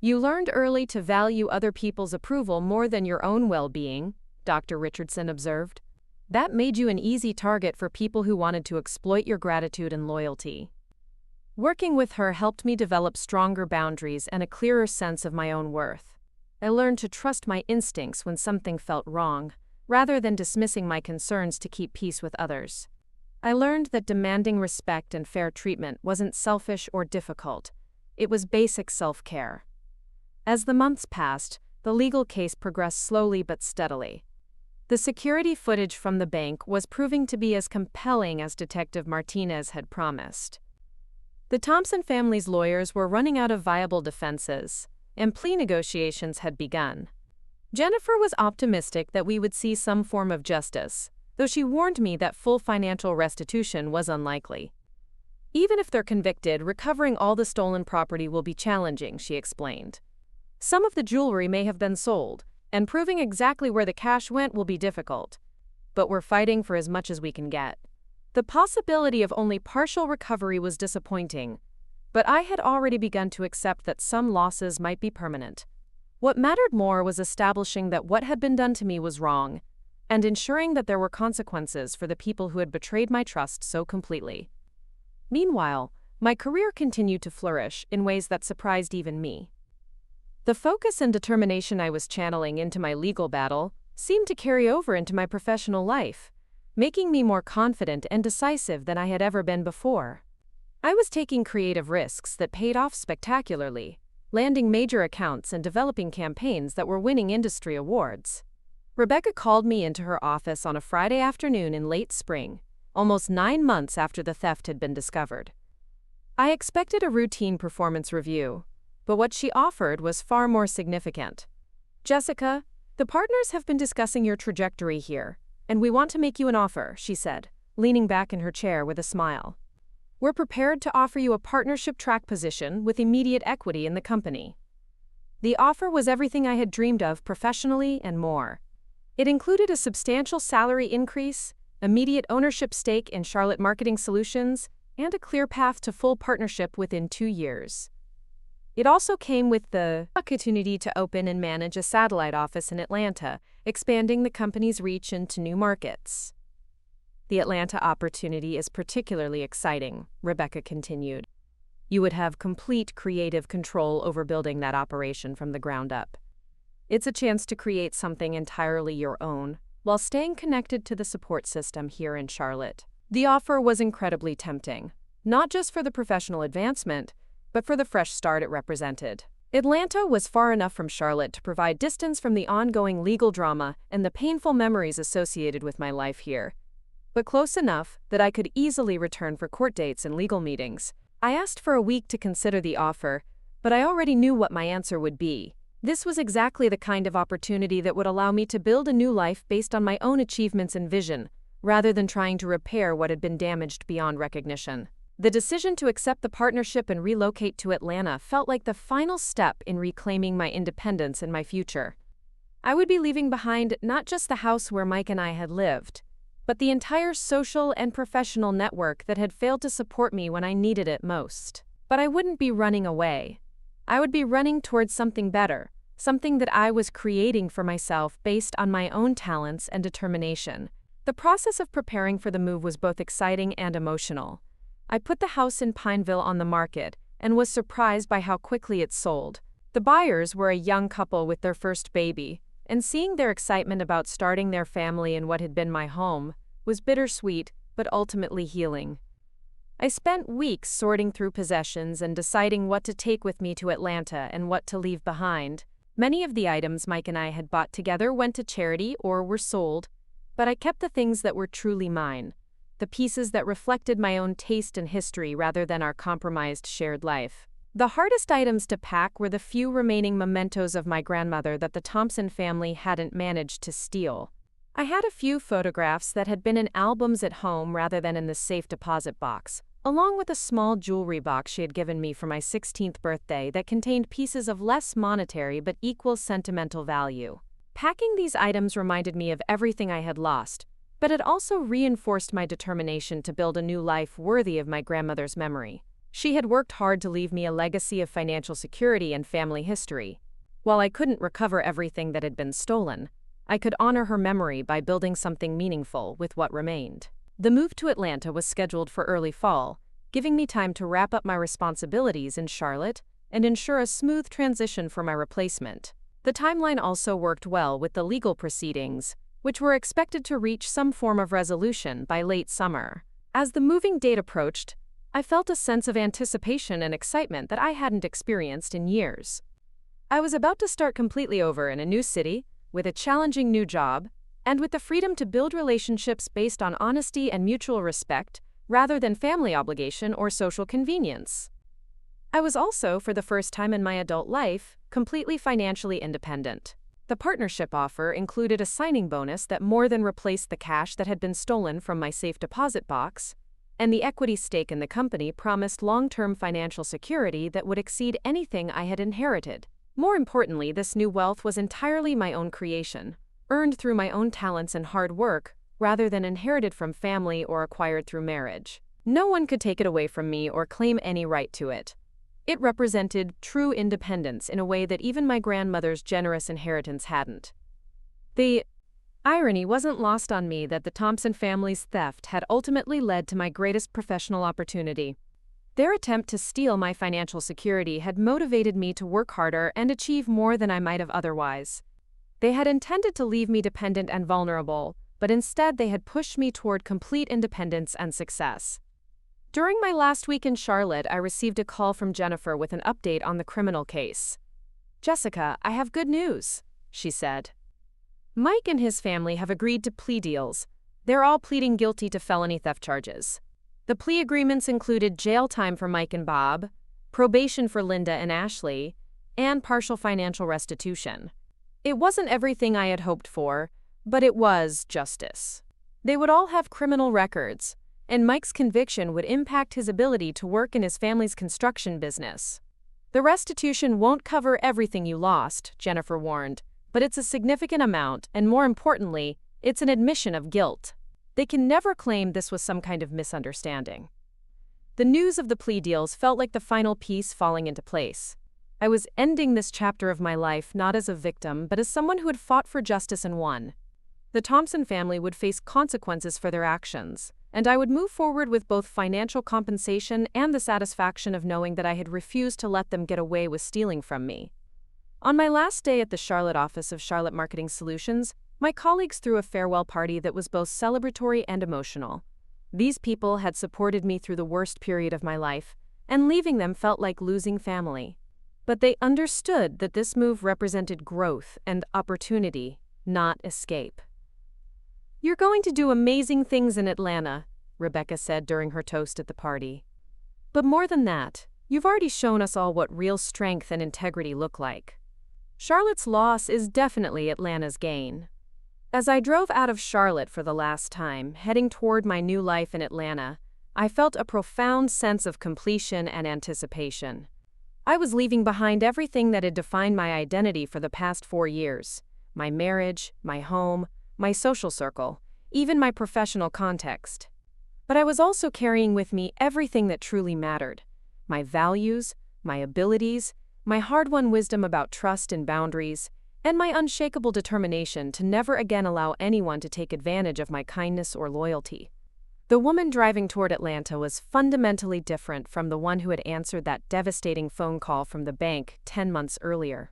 "You learned early to value other people's approval more than your own well-being," Dr. Richardson observed. "That made you an easy target for people who wanted to exploit your gratitude and loyalty." Working with her helped me develop stronger boundaries and a clearer sense of my own worth. I learned to trust my instincts when something felt wrong, rather than dismissing my concerns to keep peace with others. I learned that demanding respect and fair treatment wasn't selfish or difficult. It was basic self-care. As the months passed, the legal case progressed slowly but steadily. The security footage from the bank was proving to be as compelling as Detective Martinez had promised. The Thompson family's lawyers were running out of viable defenses, and plea negotiations had begun. Jennifer was optimistic that we would see some form of justice, though she warned me that full financial restitution was unlikely. "Even if they're convicted, recovering all the stolen property will be challenging," she explained. "Some of the jewelry may have been sold, and proving exactly where the cash went will be difficult. But we're fighting for as much as we can get." The possibility of only partial recovery was disappointing, but I had already begun to accept that some losses might be permanent. What mattered more was establishing that what had been done to me was wrong, and ensuring that there were consequences for the people who had betrayed my trust so completely. Meanwhile, my career continued to flourish in ways that surprised even me. The focus and determination I was channeling into my legal battle seemed to carry over into my professional life, making me more confident and decisive than I had ever been before. I was taking creative risks that paid off spectacularly, landing major accounts and developing campaigns that were winning industry awards. Rebecca called me into her office on a Friday afternoon in late spring, almost 9 months after the theft had been discovered. I expected a routine performance review, but what she offered was far more significant. "Jessica, the partners have been discussing your trajectory here, and we want to make you an offer," she said, leaning back in her chair with a smile. "We're prepared to offer you a partnership track position with immediate equity in the company." The offer was everything I had dreamed of professionally and more. It included a substantial salary increase, immediate ownership stake in Charlotte Marketing Solutions, and a clear path to full partnership within 2 years. It also came with the opportunity to open and manage a satellite office in Atlanta, expanding the company's reach into new markets. "The Atlanta opportunity is particularly exciting," Rebecca continued. "You would have complete creative control over building that operation from the ground up. It's a chance to create something entirely your own, while staying connected to the support system here in Charlotte." The offer was incredibly tempting, not just for the professional advancement, but for the fresh start it represented. Atlanta was far enough from Charlotte to provide distance from the ongoing legal drama and the painful memories associated with my life here, but close enough that I could easily return for court dates and legal meetings. I asked for a week to consider the offer, but I already knew what my answer would be. This was exactly the kind of opportunity that would allow me to build a new life based on my own achievements and vision, rather than trying to repair what had been damaged beyond recognition. The decision to accept the partnership and relocate to Atlanta felt like the final step in reclaiming my independence and my future. I would be leaving behind not just the house where Mike and I had lived, but the entire social and professional network that had failed to support me when I needed it most. But I wouldn't be running away. I would be running towards something better, something that I was creating for myself based on my own talents and determination. The process of preparing for the move was both exciting and emotional. I put the house in Pineville on the market and was surprised by how quickly it sold. The buyers were a young couple with their first baby, and seeing their excitement about starting their family in what had been my home was bittersweet but ultimately healing. I spent weeks sorting through possessions and deciding what to take with me to Atlanta and what to leave behind. Many of the items Mike and I had bought together went to charity or were sold, but I kept the things that were truly mine, the pieces that reflected my own taste and history rather than our compromised shared life. The hardest items to pack were the few remaining mementos of my grandmother that the Thompson family hadn't managed to steal. I had a few photographs that had been in albums at home rather than in the safe deposit box, along with a small jewelry box she had given me for my 16th birthday that contained pieces of less monetary but equal sentimental value. Packing these items reminded me of everything I had lost, but it also reinforced my determination to build a new life worthy of my grandmother's memory. She had worked hard to leave me a legacy of financial security and family history. While I couldn't recover everything that had been stolen, I could honor her memory by building something meaningful with what remained. The move to Atlanta was scheduled for early fall, giving me time to wrap up my responsibilities in Charlotte and ensure a smooth transition for my replacement. The timeline also worked well with the legal proceedings, which were expected to reach some form of resolution by late summer. As the moving date approached, I felt a sense of anticipation and excitement that I hadn't experienced in years. I was about to start completely over in a new city, with a challenging new job, and with the freedom to build relationships based on honesty and mutual respect, rather than family obligation or social convenience. I was also, for the first time in my adult life, completely financially independent. The partnership offer included a signing bonus that more than replaced the cash that had been stolen from my safe deposit box, and the equity stake in the company promised long-term financial security that would exceed anything I had inherited. More importantly, this new wealth was entirely my own creation, earned through my own talents and hard work, rather than inherited from family or acquired through marriage. No one could take it away from me or claim any right to it. It represented true independence in a way that even my grandmother's generous inheritance hadn't. The irony wasn't lost on me that the Thompson family's theft had ultimately led to my greatest professional opportunity. Their attempt to steal my financial security had motivated me to work harder and achieve more than I might have otherwise. They had intended to leave me dependent and vulnerable, but instead they had pushed me toward complete independence and success. During my last week in Charlotte, I received a call from Jennifer with an update on the criminal case. "Jessica, I have good news," she said. "Mike and his family have agreed to plea deals. They're all pleading guilty to felony theft charges. The plea agreements included jail time for Mike and Bob, probation for Linda and Ashley, and partial financial restitution. It wasn't everything I had hoped for, but it was justice. They would all have criminal records, and Mike's conviction would impact his ability to work in his family's construction business. The restitution won't cover everything you lost," Jennifer warned, "but it's a significant amount, and more importantly, it's an admission of guilt. They can never claim this was some kind of misunderstanding." The news of the plea deals felt like the final piece falling into place. I was ending this chapter of my life not as a victim, but as someone who had fought for justice and won. The Thompson family would face consequences for their actions, and I would move forward with both financial compensation and the satisfaction of knowing that I had refused to let them get away with stealing from me. On my last day at the Charlotte office of Charlotte Marketing Solutions, my colleagues threw a farewell party that was both celebratory and emotional. These people had supported me through the worst period of my life, and leaving them felt like losing family. But they understood that this move represented growth and opportunity, not escape. "You're going to do amazing things in Atlanta," Rebecca said during her toast at the party. "But more than that, you've already shown us all what real strength and integrity look like. Charlotte's loss is definitely Atlanta's gain." As I drove out of Charlotte for the last time, heading toward my new life in Atlanta, I felt a profound sense of completion and anticipation. I was leaving behind everything that had defined my identity for the past 4 years: my marriage, my home, my social circle, even my professional context. But I was also carrying with me everything that truly mattered: my values, my abilities, my hard-won wisdom about trust and boundaries, and my unshakable determination to never again allow anyone to take advantage of my kindness or loyalty. The woman driving toward Atlanta was fundamentally different from the one who had answered that devastating phone call from the bank 10 months earlier.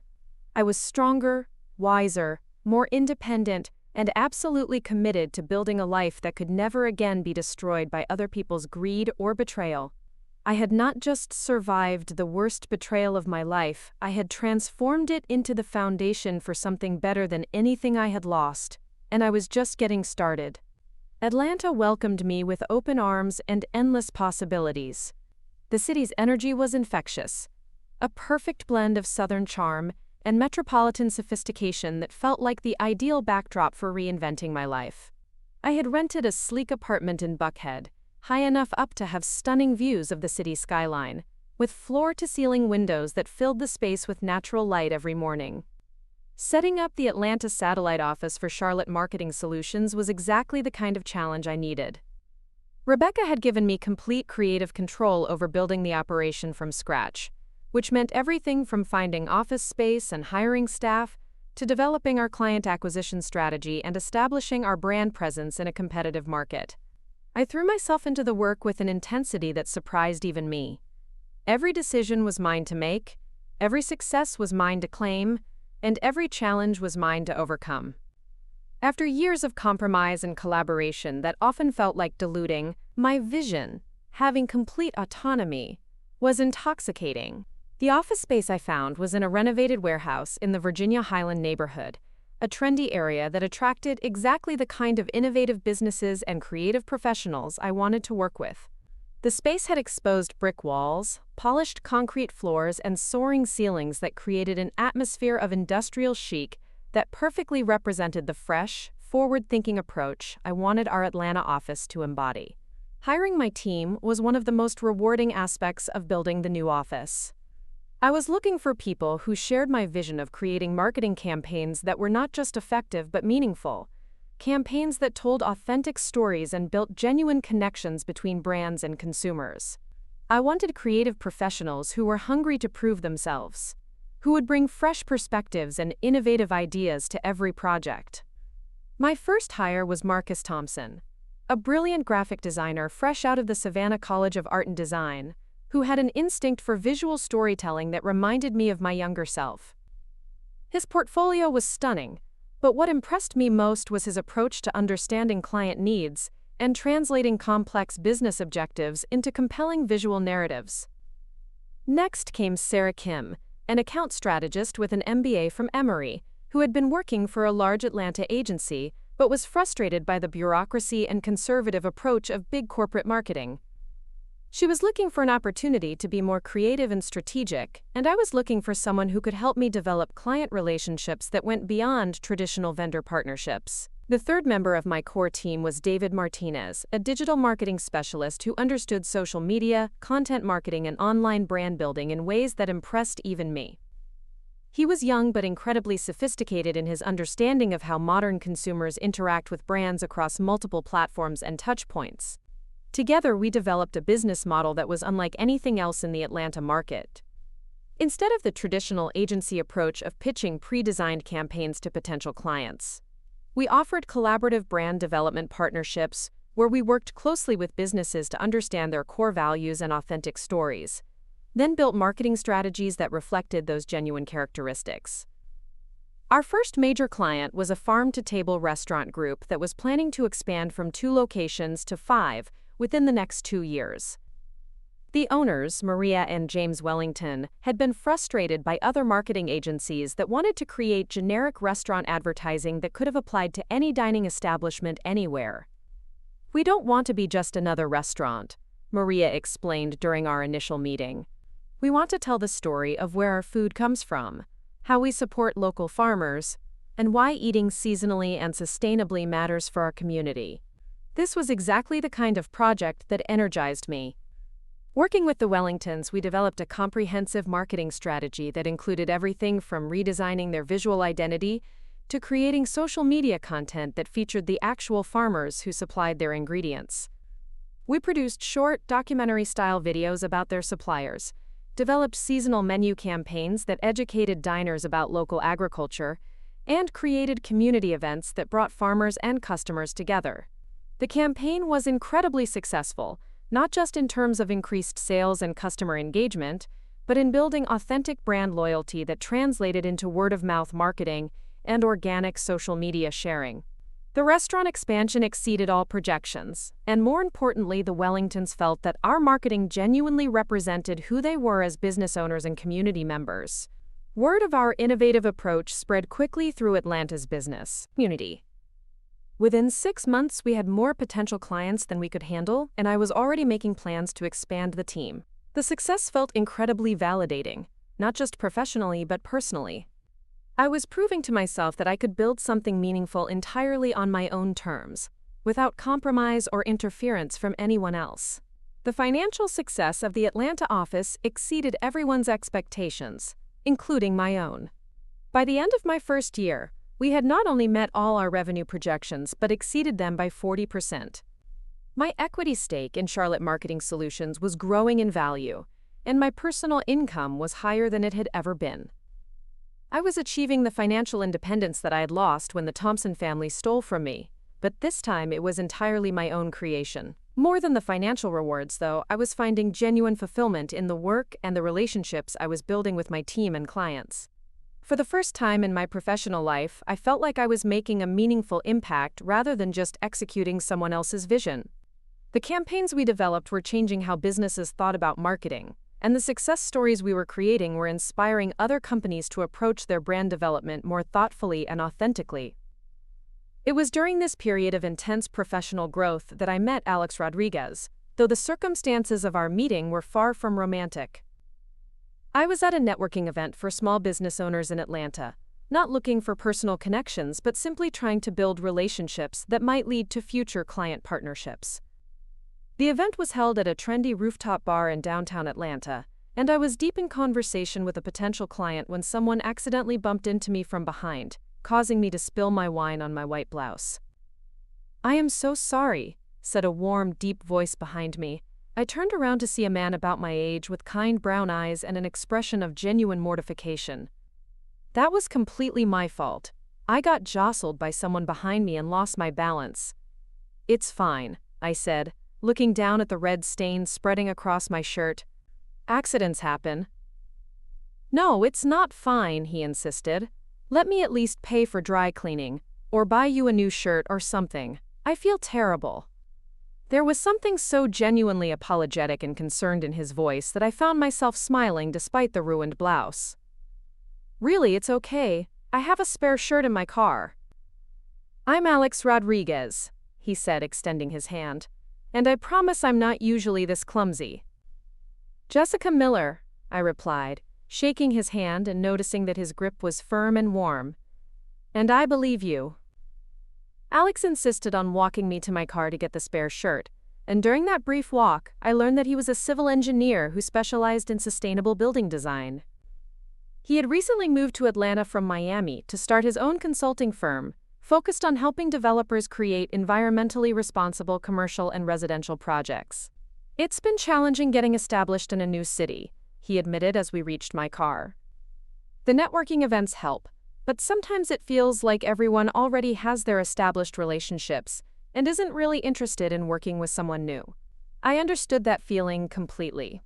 I was stronger, wiser, more independent, and absolutely committed to building a life that could never again be destroyed by other people's greed or betrayal. I had not just survived the worst betrayal of my life, I had transformed it into the foundation for something better than anything I had lost, and I was just getting started. Atlanta welcomed me with open arms and endless possibilities. The city's energy was infectious, a perfect blend of Southern charm and metropolitan sophistication that felt like the ideal backdrop for reinventing my life. I had rented a sleek apartment in Buckhead, high enough up to have stunning views of the city skyline, with floor-to-ceiling windows that filled the space with natural light every morning. Setting up the Atlanta satellite office for Charlotte Marketing Solutions was exactly the kind of challenge I needed. Rebecca had given me complete creative control over building the operation from scratch, which meant everything from finding office space and hiring staff to developing our client acquisition strategy and establishing our brand presence in a competitive market. I threw myself into the work with an intensity that surprised even me. Every decision was mine to make, every success was mine to claim, and every challenge was mine to overcome. After years of compromise and collaboration that often felt like diluting, my vision, having complete autonomy, was intoxicating. The office space I found was in a renovated warehouse in the Virginia Highland neighborhood, a trendy area that attracted exactly the kind of innovative businesses and creative professionals I wanted to work with. The space had exposed brick walls, polished concrete floors, and soaring ceilings that created an atmosphere of industrial chic that perfectly represented the fresh, forward-thinking approach I wanted our Atlanta office to embody. Hiring my team was one of the most rewarding aspects of building the new office. I was looking for people who shared my vision of creating marketing campaigns that were not just effective but meaningful, campaigns that told authentic stories and built genuine connections between brands and consumers. I wanted creative professionals who were hungry to prove themselves, who would bring fresh perspectives and innovative ideas to every project. My first hire was Linda Thompson, a brilliant graphic designer fresh out of the Savannah College of Art and Design, who had an instinct for visual storytelling that reminded me of my younger self. His portfolio was stunning, but what impressed me most was his approach to understanding client needs and translating complex business objectives into compelling visual narratives. Next came Sarah Kim, an account strategist with an MBA from Emory, who had been working for a large Atlanta agency but was frustrated by the bureaucracy and conservative approach of big corporate marketing. She was looking for an opportunity to be more creative and strategic, and I was looking for someone who could help me develop client relationships that went beyond traditional vendor partnerships. The third member of my core team was David Martinez, a digital marketing specialist who understood social media, content marketing, and online brand building in ways that impressed even me. He was young but incredibly sophisticated in his understanding of how modern consumers interact with brands across multiple platforms and touchpoints. Together, we developed a business model that was unlike anything else in the Atlanta market. Instead of the traditional agency approach of pitching pre-designed campaigns to potential clients, we offered collaborative brand development partnerships where we worked closely with businesses to understand their core values and authentic stories, then built marketing strategies that reflected those genuine characteristics. Our first major client was a farm-to-table restaurant group that was planning to expand from 2 locations to 5 within the next 2 years. The owners, Maria and James Wellington, had been frustrated by other marketing agencies that wanted to create generic restaurant advertising that could have applied to any dining establishment anywhere. "We don't want to be just another restaurant," Maria explained during our initial meeting. "We want to tell the story of where our food comes from, how we support local farmers, and why eating seasonally and sustainably matters for our community." This was exactly the kind of project that energized me. Working with the Wellingtons, we developed a comprehensive marketing strategy that included everything from redesigning their visual identity to creating social media content that featured the actual farmers who supplied their ingredients. We produced short, documentary-style videos about their suppliers, developed seasonal menu campaigns that educated diners about local agriculture, and created community events that brought farmers and customers together. The campaign was incredibly successful, not just in terms of increased sales and customer engagement, but in building authentic brand loyalty that translated into word-of-mouth marketing and organic social media sharing. The restaurant expansion exceeded all projections, and more importantly, the Wellingtons felt that our marketing genuinely represented who they were as business owners and community members. Word of our innovative approach spread quickly through Atlanta's business community. Within 6 months, we had more potential clients than we could handle, and I was already making plans to expand the team. The success felt incredibly validating, not just professionally but personally. I was proving to myself that I could build something meaningful entirely on my own terms, without compromise or interference from anyone else. The financial success of the Atlanta office exceeded everyone's expectations, including my own. By the end of my first year, we had not only met all our revenue projections but exceeded them by 40%. My equity stake in Charlotte Marketing Solutions was growing in value, and my personal income was higher than it had ever been. I was achieving the financial independence that I had lost when the Thompson family stole from me, but this time it was entirely my own creation. More than the financial rewards, though, I was finding genuine fulfillment in the work and the relationships I was building with my team and clients. For the first time in my professional life, I felt like I was making a meaningful impact rather than just executing someone else's vision. The campaigns we developed were changing how businesses thought about marketing, and the success stories we were creating were inspiring other companies to approach their brand development more thoughtfully and authentically. It was during this period of intense professional growth that I met Alex Rodriguez, though the circumstances of our meeting were far from romantic. I was at a networking event for small business owners in Atlanta, not looking for personal connections but simply trying to build relationships that might lead to future client partnerships. The event was held at a trendy rooftop bar in downtown Atlanta, and I was deep in conversation with a potential client when someone accidentally bumped into me from behind, causing me to spill my wine on my white blouse. "I am so sorry," said a warm, deep voice behind me. I turned around to see a man about my age with kind brown eyes and an expression of genuine mortification. That was completely my fault. I got jostled by someone behind me and lost my balance. "It's fine," I said, looking down at the red stains spreading across my shirt. "Accidents happen." "No, it's not fine," he insisted. "Let me at least pay for dry cleaning, or buy you a new shirt or something. I feel terrible." There was something so genuinely apologetic and concerned in his voice that I found myself smiling despite the ruined blouse. "Really, it's okay. I have a spare shirt in my car." "I'm Alex Rodriguez," he said, extending his hand. "And I promise I'm not usually this clumsy." "Jessica Miller," I replied, shaking his hand and noticing that his grip was firm and warm. "And I believe you." Alex insisted on walking me to my car to get the spare shirt, and during that brief walk, I learned that he was a civil engineer who specialized in sustainable building design. He had recently moved to Atlanta from Miami to start his own consulting firm, focused on helping developers create environmentally responsible commercial and residential projects. "It's been challenging getting established in a new city," he admitted as we reached my car. "The networking events help, but sometimes it feels like everyone already has their established relationships and isn't really interested in working with someone new." I understood that feeling completely.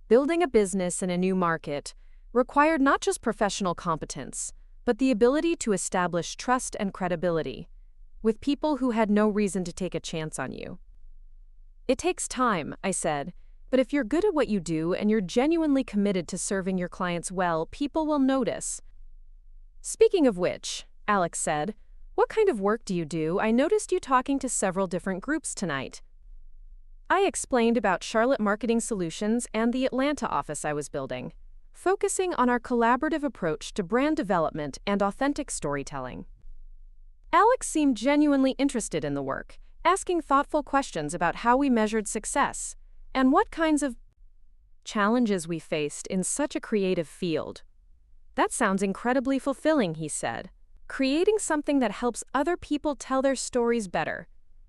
Building a business in a new market required not just professional competence, but the ability to establish trust and credibility with people who had no reason to take a chance on you. "It takes time," I said, "but if you're good at what you do and you're genuinely committed to serving your clients well, people will notice." "Speaking of which," Alex said, "what kind of work do you do? I noticed you talking to several different groups tonight." I explained about Charlotte Marketing Solutions and the Atlanta office I was building, focusing on our collaborative approach to brand development and authentic storytelling. Alex seemed genuinely interested in the work, asking thoughtful questions about how we measured success and what kinds of challenges we faced in such a creative field. "That sounds incredibly fulfilling," he said. "Creating something that helps other people tell their stories better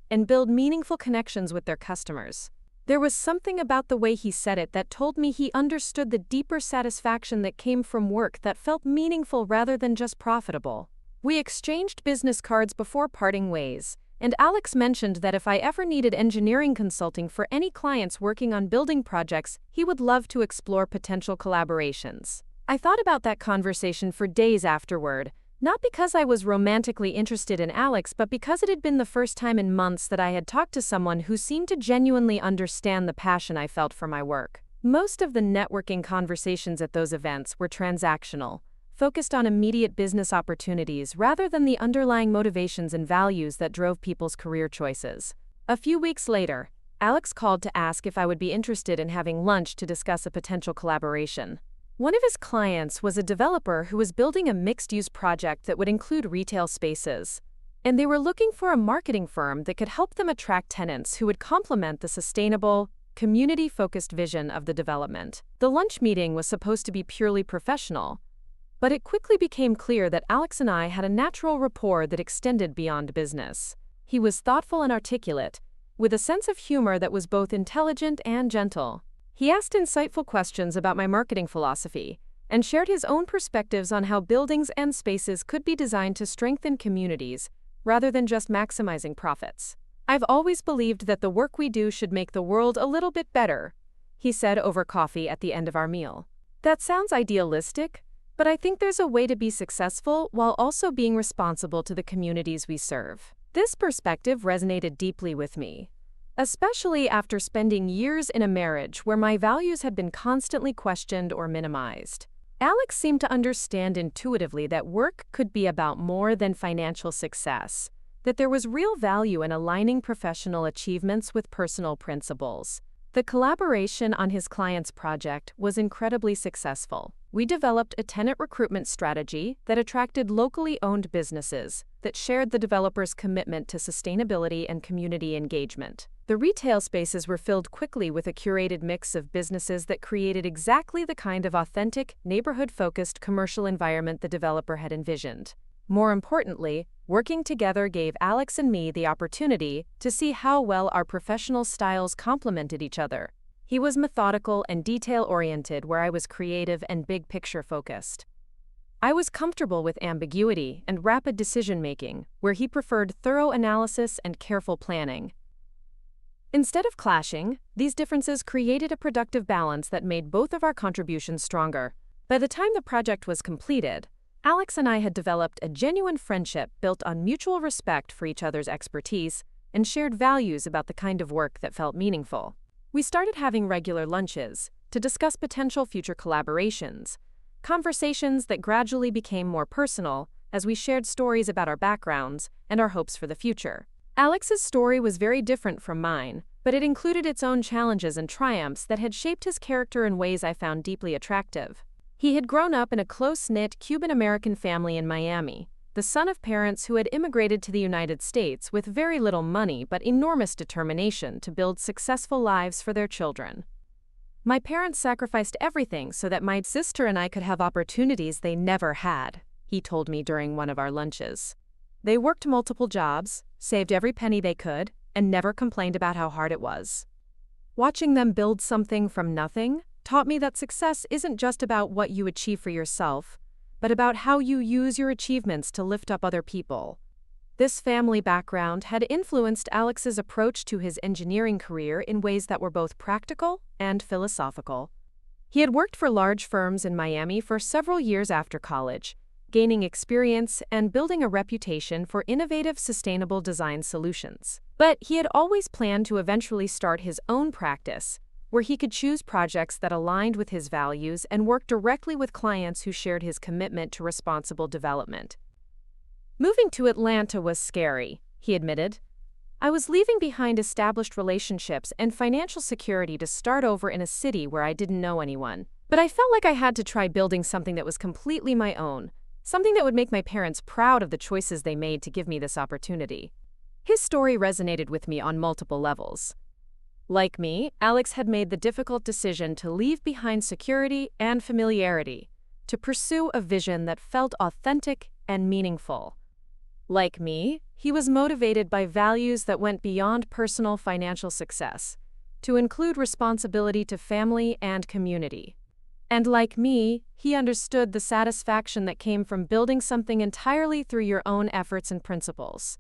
and build meaningful connections with their customers." There was something about the way he said it that told me he understood the deeper satisfaction that came from work that felt meaningful rather than just profitable. We exchanged business cards before parting ways, and Alex mentioned that if I ever needed engineering consulting for any clients working on building projects, he would love to explore potential collaborations. I thought about that conversation for days afterward, not because I was romantically interested in Alex, but because it had been the first time in months that I had talked to someone who seemed to genuinely understand the passion I felt for my work. Most of the networking conversations at those events were transactional, focused on immediate business opportunities rather than the underlying motivations and values that drove people's career choices. A few weeks later, Alex called to ask if I would be interested in having lunch to discuss a potential collaboration. One of his clients was a developer who was building a mixed-use project that would include retail spaces, and they were looking for a marketing firm that could help them attract tenants who would complement the sustainable, community-focused vision of the development. The lunch meeting was supposed to be purely professional, but it quickly became clear that Alex and I had a natural rapport that extended beyond business. He was thoughtful and articulate, with a sense of humor that was both intelligent and gentle. He asked insightful questions about my marketing philosophy and shared his own perspectives on how buildings and spaces could be designed to strengthen communities rather than just maximizing profits. "I've always believed that the work we do should make the world a little bit better," he said over coffee at the end of our meal. "That sounds idealistic, but I think there's a way to be successful while also being responsible to the communities we serve." This perspective resonated deeply with me, especially after spending years in a marriage where my values had been constantly questioned or minimized. Alex seemed to understand intuitively that work could be about more than financial success, that there was real value in aligning professional achievements with personal principles. The collaboration on his client's project was incredibly successful. We developed a tenant recruitment strategy that attracted locally owned businesses that shared the developer's commitment to sustainability and community engagement. The retail spaces were filled quickly with a curated mix of businesses that created exactly the kind of authentic, neighborhood-focused commercial environment the developer had envisioned. More importantly, working together gave Alex and me the opportunity to see how well our professional styles complemented each other. He was methodical and detail-oriented, where I was creative and big-picture focused. I was comfortable with ambiguity and rapid decision-making, where he preferred thorough analysis and careful planning. Instead of clashing, these differences created a productive balance that made both of our contributions stronger. By the time the project was completed, Alex and I had developed a genuine friendship built on mutual respect for each other's expertise and shared values about the kind of work that felt meaningful. We started having regular lunches to discuss potential future collaborations, conversations that gradually became more personal as we shared stories about our backgrounds and our hopes for the future. Alex's story was very different from mine, but it included its own challenges and triumphs that had shaped his character in ways I found deeply attractive. He had grown up in a close-knit Cuban-American family in Miami, the son of parents who had immigrated to the United States with very little money but enormous determination to build successful lives for their children. "My parents sacrificed everything so that my sister and I could have opportunities they never had," he told me during one of our lunches. "They worked multiple jobs, saved every penny they could, and never complained about how hard it was. Watching them build something from nothing taught me that success isn't just about what you achieve for yourself, but about how you use your achievements to lift up other people." This family background had influenced Alex's approach to his engineering career in ways that were both practical and philosophical. He had worked for large firms in Miami for several years after college, gaining experience and building a reputation for innovative, sustainable design solutions. But he had always planned to eventually start his own practice, where he could choose projects that aligned with his values and work directly with clients who shared his commitment to responsible development. "Moving to Atlanta was scary," he admitted. "I was leaving behind established relationships and financial security to start over in a city where I didn't know anyone. But I felt like I had to try building something that was completely my own, something that would make my parents proud of the choices they made to give me this opportunity." His story resonated with me on multiple levels. Like me, Alex had made the difficult decision to leave behind security and familiarity, to pursue a vision that felt authentic and meaningful. Like me, he was motivated by values that went beyond personal financial success, to include responsibility to family and community. And like me, he understood the satisfaction that came from building something entirely through your own efforts and principles.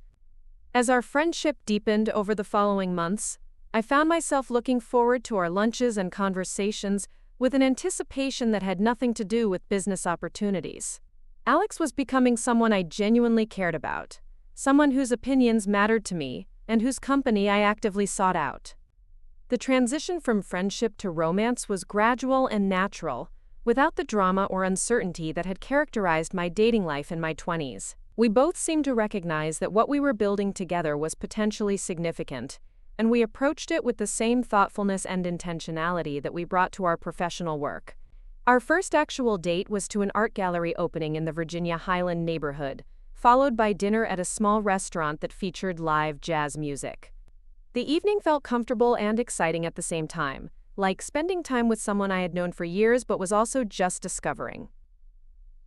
As our friendship deepened over the following months, I found myself looking forward to our lunches and conversations with an anticipation that had nothing to do with business opportunities. Alex was becoming someone I genuinely cared about, someone whose opinions mattered to me, and whose company I actively sought out. The transition from friendship to romance was gradual and natural, without the drama or uncertainty that had characterized my dating life in my 20s. We both seemed to recognize that what we were building together was potentially significant, and we approached it with the same thoughtfulness and intentionality that we brought to our professional work. Our first actual date was to an art gallery opening in the Virginia Highland neighborhood, followed by dinner at a small restaurant that featured live jazz music. The evening felt comfortable and exciting at the same time, like spending time with someone I had known for years but was also just discovering.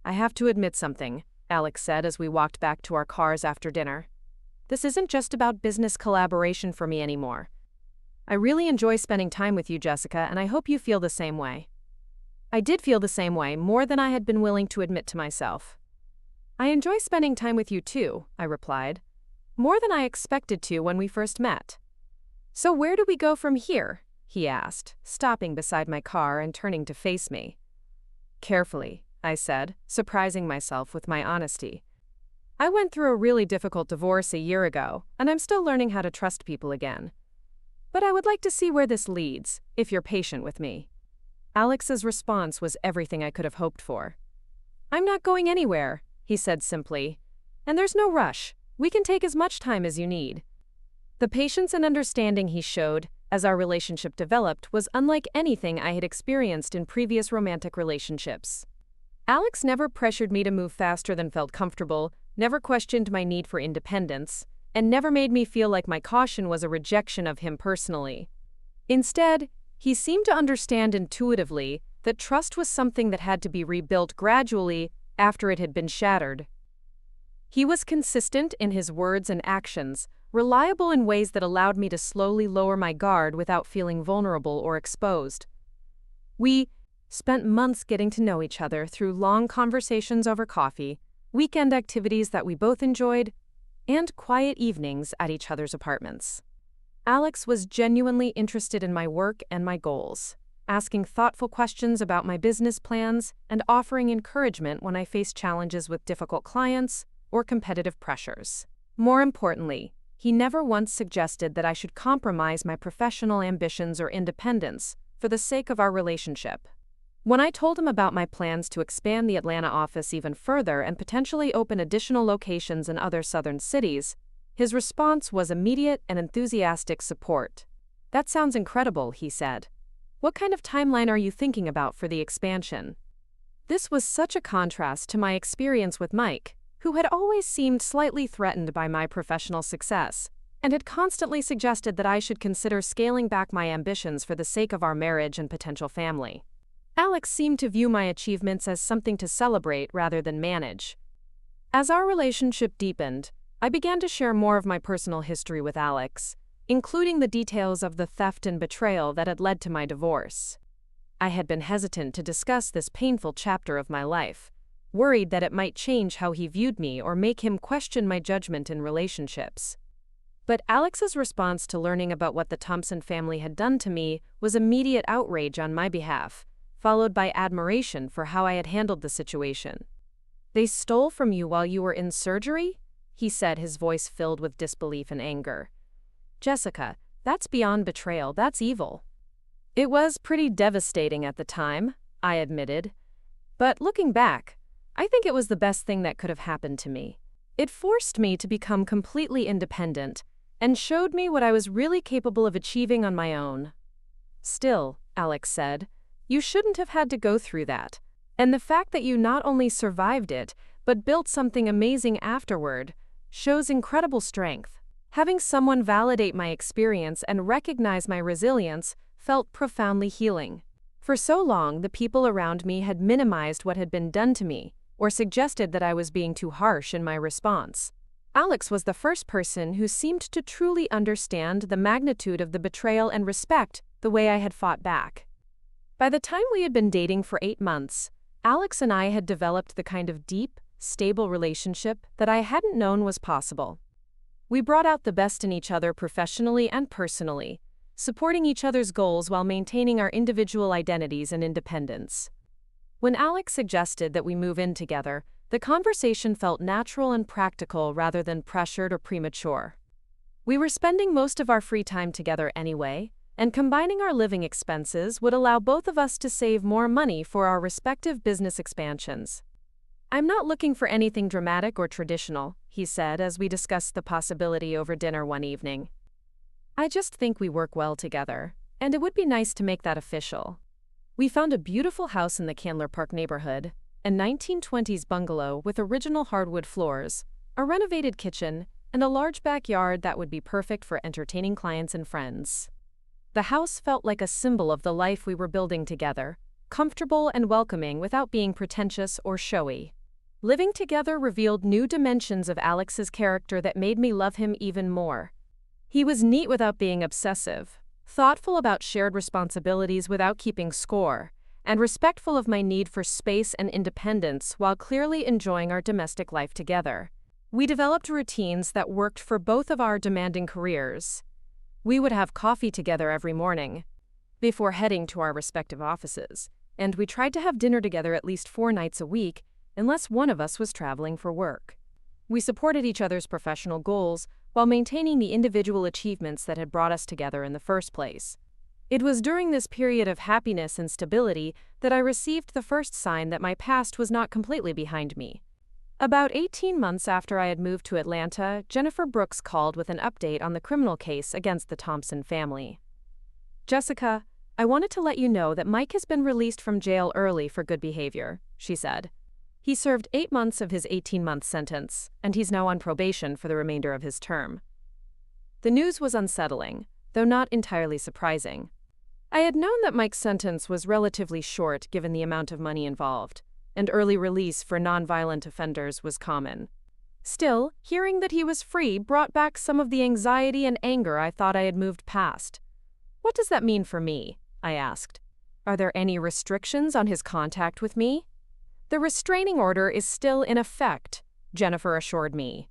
"I have to admit something," Alex said as we walked back to our cars after dinner. "This isn't just about business collaboration for me anymore. I really enjoy spending time with you, Jessica, and I hope you feel the same way." I did feel the same way, more than I had been willing to admit to myself. "I enjoy spending time with you too," I replied. "More than I expected to when we first met." "So where do we go from here?" he asked, stopping beside my car and turning to face me. "Carefully," I said, surprising myself with my honesty. "I went through a really difficult divorce a year ago, and I'm still learning how to trust people again. But I would like to see where this leads, if you're patient with me." Alex's response was everything I could have hoped for. "I'm not going anywhere," he said simply. "And there's no rush. We can take as much time as you need." The patience and understanding he showed as our relationship developed was unlike anything I had experienced in previous romantic relationships. Alex never pressured me to move faster than felt comfortable, never questioned my need for independence, and never made me feel like my caution was a rejection of him personally. Instead, he seemed to understand intuitively that trust was something that had to be rebuilt gradually after it had been shattered. He was consistent in his words and actions, reliable in ways that allowed me to slowly lower my guard without feeling vulnerable or exposed. We spent months getting to know each other through long conversations over coffee, weekend activities that we both enjoyed, and quiet evenings at each other's apartments. Alex was genuinely interested in my work and my goals, asking thoughtful questions about my business plans and offering encouragement when I faced challenges with difficult clients or competitive pressures. More importantly, he never once suggested that I should compromise my professional ambitions or independence for the sake of our relationship. When I told him about my plans to expand the Atlanta office even further and potentially open additional locations in other southern cities, his response was immediate and enthusiastic support. "That sounds incredible," he said. "What kind of timeline are you thinking about for the expansion?" This was such a contrast to my experience with Mike, who had always seemed slightly threatened by my professional success, and had constantly suggested that I should consider scaling back my ambitions for the sake of our marriage and potential family. Alex seemed to view my achievements as something to celebrate rather than manage. As our relationship deepened, I began to share more of my personal history with Alex, including the details of the theft and betrayal that had led to my divorce. I had been hesitant to discuss this painful chapter of my life, worried that it might change how he viewed me or make him question my judgment in relationships. But Alex's response to learning about what the Thompson family had done to me was immediate outrage on my behalf, followed by admiration for how I had handled the situation. "They stole from you while you were in surgery?" he said, his voice filled with disbelief and anger. "Jessica, that's beyond betrayal, that's evil." "It was pretty devastating at the time," I admitted. "But looking back, I think it was the best thing that could have happened to me. It forced me to become completely independent and showed me what I was really capable of achieving on my own." "Still," Alex said, "you shouldn't have had to go through that. And the fact that you not only survived it, but built something amazing afterward, shows incredible strength." Having someone validate my experience and recognize my resilience felt profoundly healing. For so long, the people around me had minimized what had been done to me, or suggested that I was being too harsh in my response. Alex was the first person who seemed to truly understand the magnitude of the betrayal and respect the way I had fought back. By the time we had been dating for 8 months, Alex and I had developed the kind of deep, stable relationship that I hadn't known was possible. We brought out the best in each other professionally and personally, supporting each other's goals while maintaining our individual identities and independence. When Alex suggested that we move in together, the conversation felt natural and practical rather than pressured or premature. We were spending most of our free time together anyway, and combining our living expenses would allow both of us to save more money for our respective business expansions. "I'm not looking for anything dramatic or traditional," he said as we discussed the possibility over dinner one evening. "I just think we work well together, and it would be nice to make that official." We found a beautiful house in the Candler Park neighborhood, a 1920s bungalow with original hardwood floors, a renovated kitchen, and a large backyard that would be perfect for entertaining clients and friends. The house felt like a symbol of the life we were building together, comfortable and welcoming without being pretentious or showy. Living together revealed new dimensions of Alex's character that made me love him even more. He was neat without being obsessive, thoughtful about shared responsibilities without keeping score, and respectful of my need for space and independence while clearly enjoying our domestic life together. We developed routines that worked for both of our demanding careers. We would have coffee together every morning, before heading to our respective offices, and we tried to have dinner together at least 4 nights a week, unless one of us was traveling for work. We supported each other's professional goals while maintaining the individual achievements that had brought us together in the first place. It was during this period of happiness and stability that I received the first sign that my past was not completely behind me. About 18 months after I had moved to Atlanta, Jennifer Brooks called with an update on the criminal case against the Thompson family. "Jessica, I wanted to let you know that Mike has been released from jail early for good behavior," she said. "He served 8 months of his 18-month sentence, and he's now on probation for the remainder of his term." The news was unsettling, though not entirely surprising. I had known that Mike's sentence was relatively short given the amount of money involved, and early release for nonviolent offenders was common. Still, hearing that he was free brought back some of the anxiety and anger I thought I had moved past. "What does that mean for me?" I asked. "Are there any restrictions on his contact with me?" "The restraining order is still in effect," Jennifer assured me.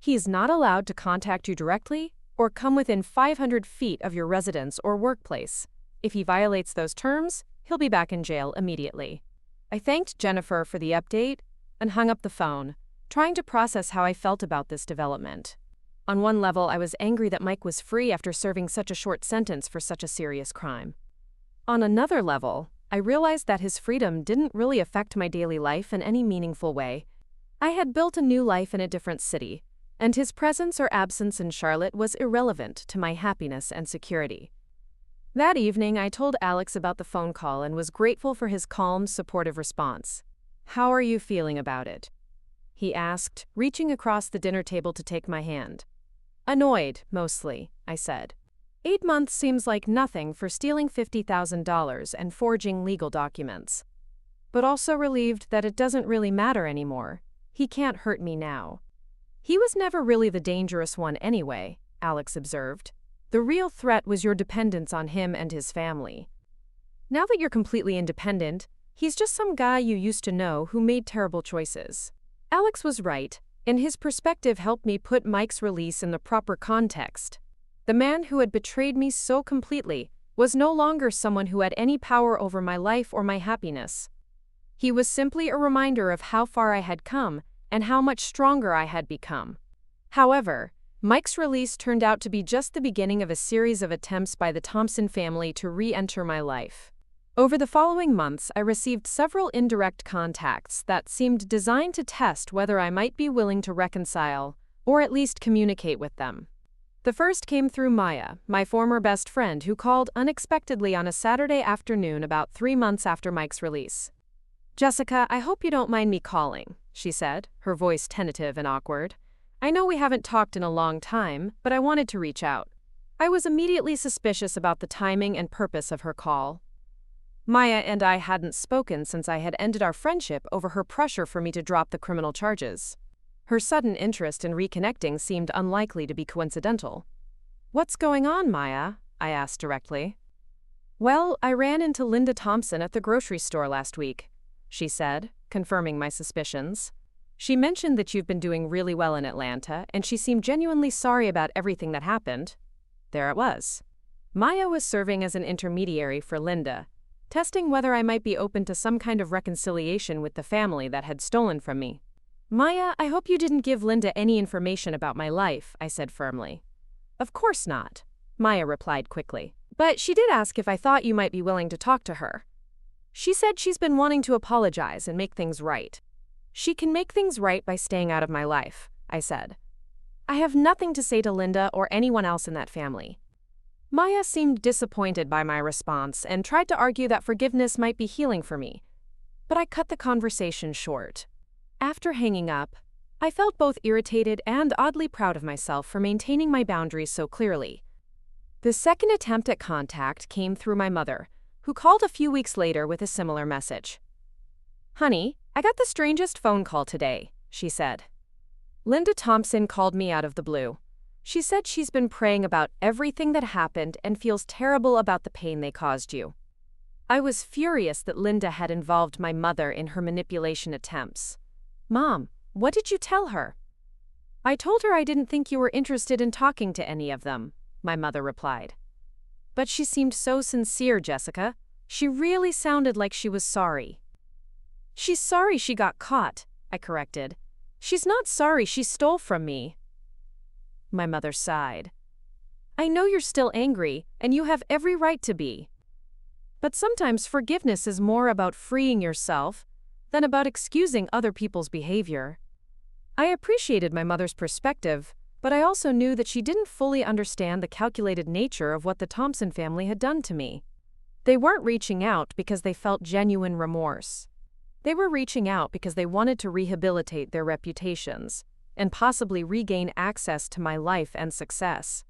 "He is not allowed to contact you directly or come within 500 feet of your residence or workplace. If he violates those terms, he'll be back in jail immediately." I thanked Jennifer for the update and hung up the phone, trying to process how I felt about this development. On one level, I was angry that Mike was free after serving such a short sentence for such a serious crime. On another level, I realized that his freedom didn't really affect my daily life in any meaningful way. I had built a new life in a different city, and his presence or absence in Charlotte was irrelevant to my happiness and security. That evening, I told Alex about the phone call and was grateful for his calm, supportive response. "How are you feeling about it?" he asked, reaching across the dinner table to take my hand. "Annoyed, mostly," I said. 8 months seems like nothing for stealing $50,000 and forging legal documents. But also relieved that it doesn't really matter anymore. He can't hurt me now." "He was never really the dangerous one anyway," Alex observed. "The real threat was your dependence on him and his family. Now that you're completely independent, he's just some guy you used to know who made terrible choices." Alex was right, and his perspective helped me put Mike's release in the proper context. The man who had betrayed me so completely was no longer someone who had any power over my life or my happiness. He was simply a reminder of how far I had come and how much stronger I had become. However, Mike's release turned out to be just the beginning of a series of attempts by the Thompson family to re-enter my life. Over the following months, I received several indirect contacts that seemed designed to test whether I might be willing to reconcile, or at least communicate with them. The first came through Maya, my former best friend who called unexpectedly on a Saturday afternoon about 3 months after Mike's release. "Jessica, I hope you don't mind me calling," she said, her voice tentative and awkward. "I know we haven't talked in a long time, but I wanted to reach out." I was immediately suspicious about the timing and purpose of her call. Maya and I hadn't spoken since I had ended our friendship over her pressure for me to drop the criminal charges. Her sudden interest in reconnecting seemed unlikely to be coincidental. "What's going on, Maya?" I asked directly. "Well, I ran into Linda Thompson at the grocery store last week," she said, confirming my suspicions. She mentioned that you've been doing really well in Atlanta, and she seemed genuinely sorry about everything that happened. There it was. Maya was serving as an intermediary for Linda, testing whether I might be open to some kind of reconciliation with the family that had stolen from me. Maya, I hope you didn't give Linda any information about my life, I said firmly. Of course not, Maya replied quickly. But she did ask if I thought you might be willing to talk to her. She said she's been wanting to apologize and make things right. She can make things right by staying out of my life, I said. I have nothing to say to Linda or anyone else in that family. Maya seemed disappointed by my response and tried to argue that forgiveness might be healing for me. But I cut the conversation short. After hanging up, I felt both irritated and oddly proud of myself for maintaining my boundaries so clearly. The second attempt at contact came through my mother, who called a few weeks later with a similar message. Honey, I got the strangest phone call today, she said. Linda Thompson called me out of the blue. She said she's been praying about everything that happened and feels terrible about the pain they caused you. I was furious that Linda had involved my mother in her manipulation attempts. Mom, what did you tell her? I told her I didn't think you were interested in talking to any of them, my mother replied. But she seemed so sincere, Jessica. She really sounded like she was sorry. She's sorry she got caught, I corrected. She's not sorry she stole from me. My mother sighed. I know you're still angry, and you have every right to be. But sometimes forgiveness is more about freeing yourself than about excusing other people's behavior. I appreciated my mother's perspective, but I also knew that she didn't fully understand the calculated nature of what the Thompson family had done to me. They weren't reaching out because they felt genuine remorse. They were reaching out because they wanted to rehabilitate their reputations and possibly regain access to my life and success.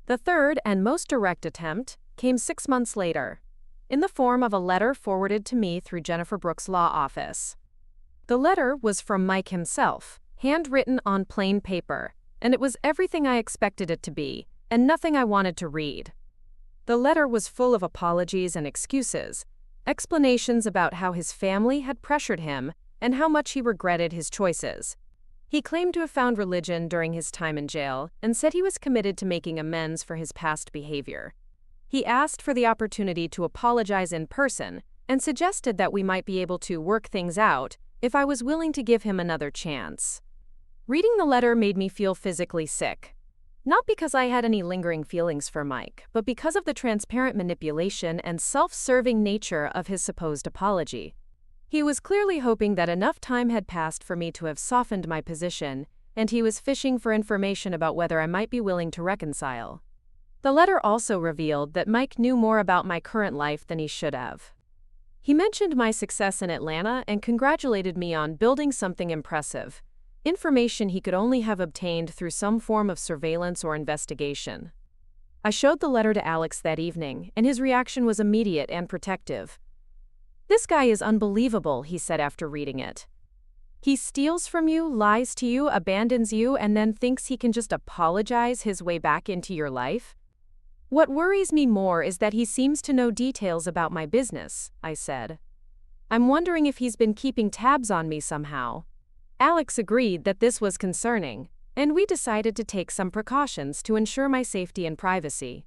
The third and most direct attempt came 6 months later, in the form of a letter forwarded to me through Jennifer Brooks' law office. The letter was from Mike himself, handwritten on plain paper, and it was everything I expected it to be, and nothing I wanted to read. The letter was full of apologies and excuses, explanations about how his family had pressured him and how much he regretted his choices. He claimed to have found religion during his time in jail and said he was committed to making amends for his past behavior. He asked for the opportunity to apologize in person and suggested that we might be able to work things out if I was willing to give him another chance. Reading the letter made me feel physically sick. Not because I had any lingering feelings for Mike, but because of the transparent manipulation and self-serving nature of his supposed apology. He was clearly hoping that enough time had passed for me to have softened my position, and he was fishing for information about whether I might be willing to reconcile. The letter also revealed that Mike knew more about my current life than he should have. He mentioned my success in Atlanta and congratulated me on building something impressive, information he could only have obtained through some form of surveillance or investigation. I showed the letter to Alex that evening, and his reaction was immediate and protective. This guy is unbelievable, he said after reading it. He steals from you, lies to you, abandons you, and then thinks he can just apologize his way back into your life? What worries me more is that he seems to know details about my business, I said. I'm wondering if he's been keeping tabs on me somehow. Alex agreed that this was concerning, and we decided to take some precautions to ensure my safety and privacy.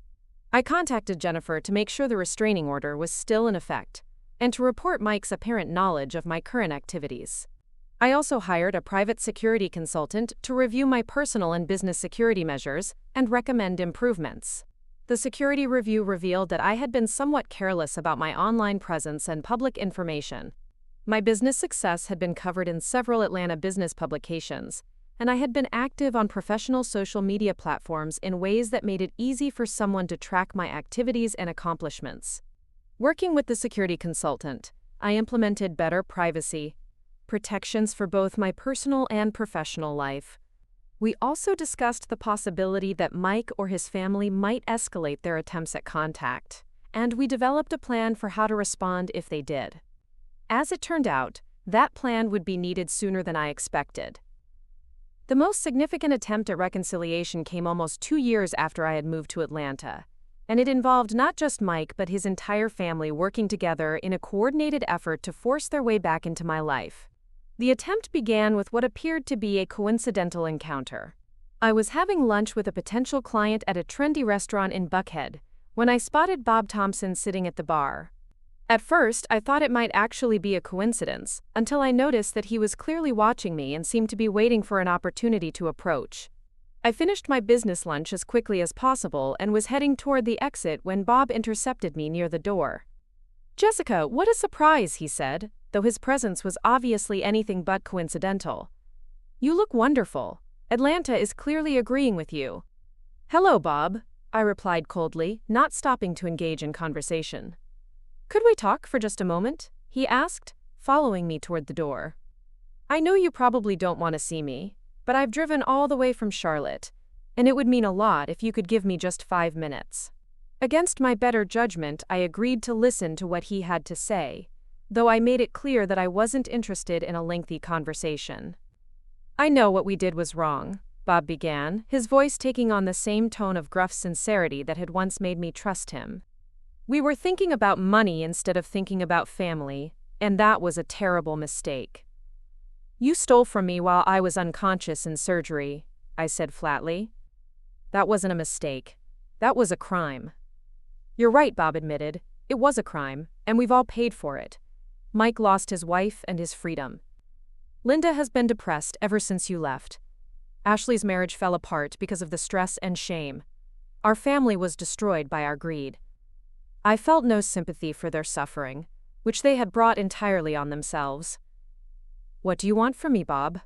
I contacted Jennifer to make sure the restraining order was still in effect, and to report Mike's apparent knowledge of my current activities. I also hired a private security consultant to review my personal and business security measures and recommend improvements. The security review revealed that I had been somewhat careless about my online presence and public information. My business success had been covered in several Atlanta business publications, and I had been active on professional social media platforms in ways that made it easy for someone to track my activities and accomplishments. Working with the security consultant, I implemented better privacy protections for both my personal and professional life. We also discussed the possibility that Mike or his family might escalate their attempts at contact, and we developed a plan for how to respond if they did. As it turned out, that plan would be needed sooner than I expected. The most significant attempt at reconciliation came almost 2 years after I had moved to Atlanta, and it involved not just Mike but his entire family working together in a coordinated effort to force their way back into my life. The attempt began with what appeared to be a coincidental encounter. I was having lunch with a potential client at a trendy restaurant in Buckhead when I spotted Bob Thompson sitting at the bar. At first, I thought it might actually be a coincidence, until I noticed that he was clearly watching me and seemed to be waiting for an opportunity to approach. I finished my business lunch as quickly as possible and was heading toward the exit when Bob intercepted me near the door. "Jessica, what a surprise," he said, though his presence was obviously anything but coincidental. "You look wonderful. Atlanta is clearly agreeing with you." "Hello, Bob," I replied coldly, not stopping to engage in conversation. "Could we talk for just a moment?" he asked, following me toward the door. "I know you probably don't want to see me, but I've driven all the way from Charlotte, and it would mean a lot if you could give me just 5 minutes." Against my better judgment, I agreed to listen to what he had to say, though I made it clear that I wasn't interested in a lengthy conversation. "I know what we did was wrong," Bob began, his voice taking on the same tone of gruff sincerity that had once made me trust him. "We were thinking about money instead of thinking about family, and that was a terrible mistake." "You stole from me while I was unconscious in surgery," I said flatly. "That wasn't a mistake. That was a crime." "You're right," Bob admitted. "It was a crime, and we've all paid for it. Mike lost his wife and his freedom. Linda has been depressed ever since you left. Ashley's marriage fell apart because of the stress and shame. Our family was destroyed by our greed." I felt no sympathy for their suffering, which they had brought entirely on themselves. "What do you want from me, Bob?"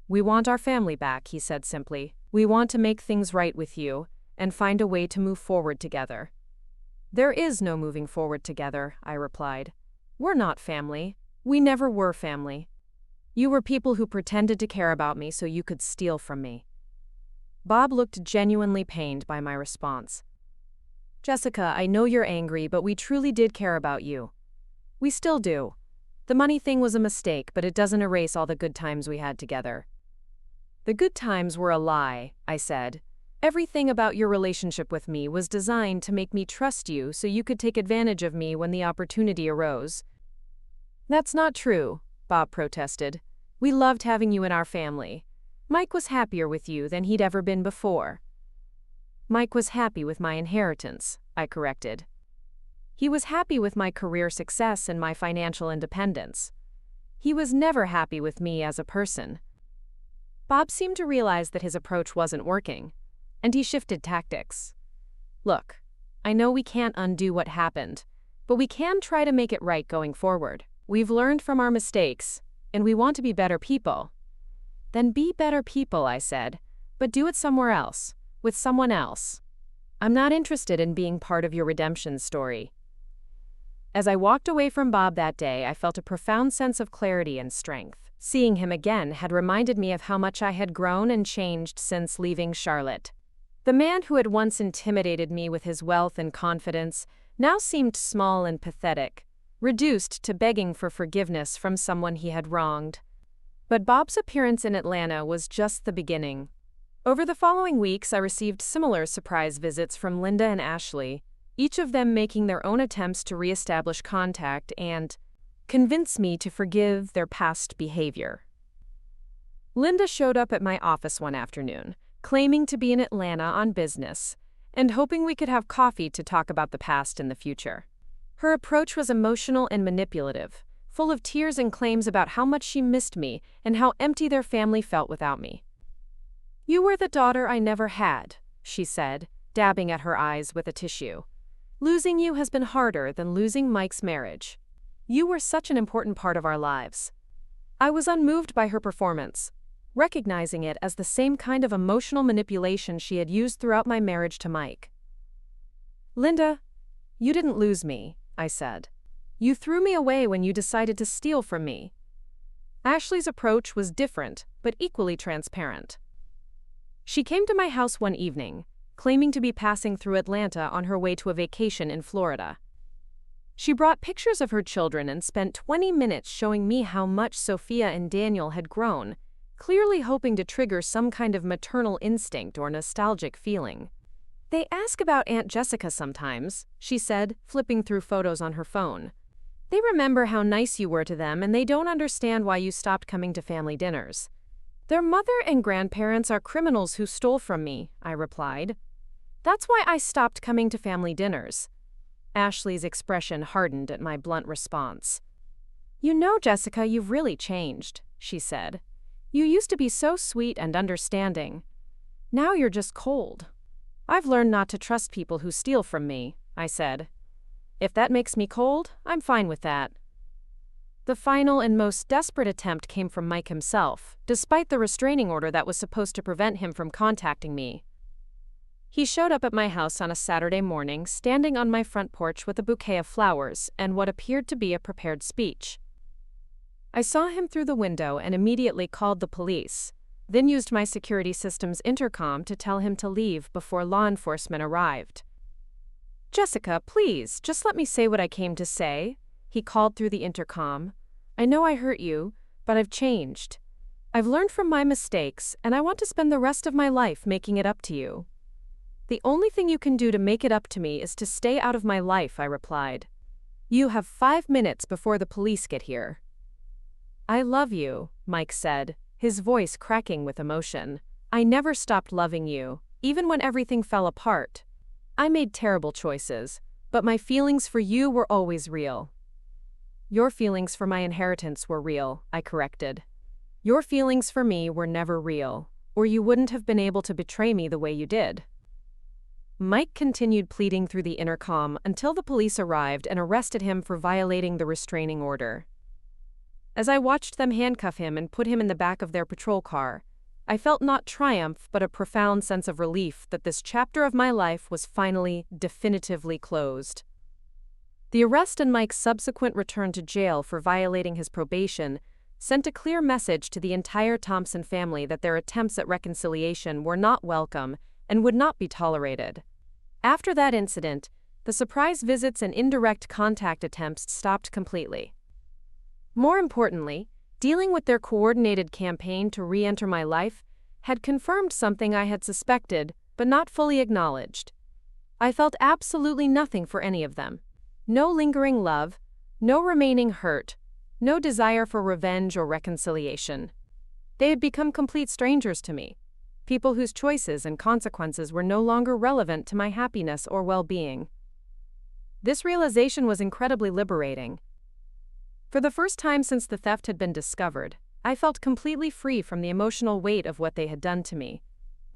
"We want our family back," he said simply. "We want to make things right with you and find a way to move forward together." "There is no moving forward together," I replied. "We're not family. We never were family. You were people who pretended to care about me so you could steal from me." Bob looked genuinely pained by my response. "Jessica, I know you're angry, but we truly did care about you. We still do. The money thing was a mistake, but it doesn't erase all the good times we had together." "The good times were a lie," I said. "Everything about your relationship with me was designed to make me trust you so you could take advantage of me when the opportunity arose." "That's not true," Bob protested. "We loved having you in our family. Mike was happier with you than he'd ever been before." "Mike was happy with my inheritance," I corrected. "He was happy with my career success and my financial independence. He was never happy with me as a person." Bob seemed to realize that his approach wasn't working, and he shifted tactics. "Look, I know we can't undo what happened, but we can try to make it right going forward. We've learned from our mistakes, and we want to be better people." "Then be better people," I said, "but do it somewhere else, with someone else. I'm not interested in being part of your redemption story." As I walked away from Bob that day, I felt a profound sense of clarity and strength. Seeing him again had reminded me of how much I had grown and changed since leaving Charlotte. The man who had once intimidated me with his wealth and confidence now seemed small and pathetic, reduced to begging for forgiveness from someone he had wronged. But Bob's appearance in Atlanta was just the beginning. Over the following weeks, I received similar surprise visits from Linda and Ashley, each of them making their own attempts to reestablish contact and convince me to forgive their past behavior. Linda showed up at my office one afternoon, claiming to be in Atlanta on business, and hoping we could have coffee to talk about the past and the future. Her approach was emotional and manipulative, full of tears and claims about how much she missed me and how empty their family felt without me. "You were the daughter I never had," she said, dabbing at her eyes with a tissue. "Losing you has been harder than losing Mike's marriage. You were such an important part of our lives." I was unmoved by her performance, recognizing it as the same kind of emotional manipulation she had used throughout my marriage to Mike. "Linda, you didn't lose me," I said. "You threw me away when you decided to steal from me." Ashley's approach was different, but equally transparent. She came to my house one evening, claiming to be passing through Atlanta on her way to a vacation in Florida. She brought pictures of her children and spent 20 minutes showing me how much Sophia and Daniel had grown, clearly hoping to trigger some kind of maternal instinct or nostalgic feeling. "They ask about Aunt Jessica sometimes," she said, flipping through photos on her phone. They remember how nice you were to them and they don't understand why you stopped coming to family dinners. Their mother and grandparents are criminals who stole from me, I replied. That's why I stopped coming to family dinners. Ashley's expression hardened at my blunt response. You know, Jessica, you've really changed, she said. You used to be so sweet and understanding. Now you're just cold. I've learned not to trust people who steal from me, I said. If that makes me cold, I'm fine with that. The final and most desperate attempt came from Mike himself, despite the restraining order that was supposed to prevent him from contacting me. He showed up at my house on a Saturday morning, standing on my front porch with a bouquet of flowers and what appeared to be a prepared speech. I saw him through the window and immediately called the police, then used my security system's intercom to tell him to leave before law enforcement arrived. Jessica, please, just let me say what I came to say, he called through the intercom. I know I hurt you, but I've changed. I've learned from my mistakes, and I want to spend the rest of my life making it up to you. The only thing you can do to make it up to me is to stay out of my life, I replied. You have 5 minutes before the police get here. I love you, Mike said, his voice cracking with emotion. I never stopped loving you, even when everything fell apart. I made terrible choices, but my feelings for you were always real. Your feelings for my inheritance were real, I corrected. Your feelings for me were never real, or you wouldn't have been able to betray me the way you did. Mike continued pleading through the intercom until the police arrived and arrested him for violating the restraining order. As I watched them handcuff him and put him in the back of their patrol car, I felt not triumph but a profound sense of relief that this chapter of my life was finally, definitively closed. The arrest and Mike's subsequent return to jail for violating his probation sent a clear message to the entire Thompson family that their attempts at reconciliation were not welcome and would not be tolerated. After that incident, the surprise visits and indirect contact attempts stopped completely. More importantly, dealing with their coordinated campaign to re-enter my life had confirmed something I had suspected but not fully acknowledged. I felt absolutely nothing for any of them. No lingering love, no remaining hurt, no desire for revenge or reconciliation. They had become complete strangers to me, people whose choices and consequences were no longer relevant to my happiness or well-being. This realization was incredibly liberating. For the first time since the theft had been discovered, I felt completely free from the emotional weight of what they had done to me.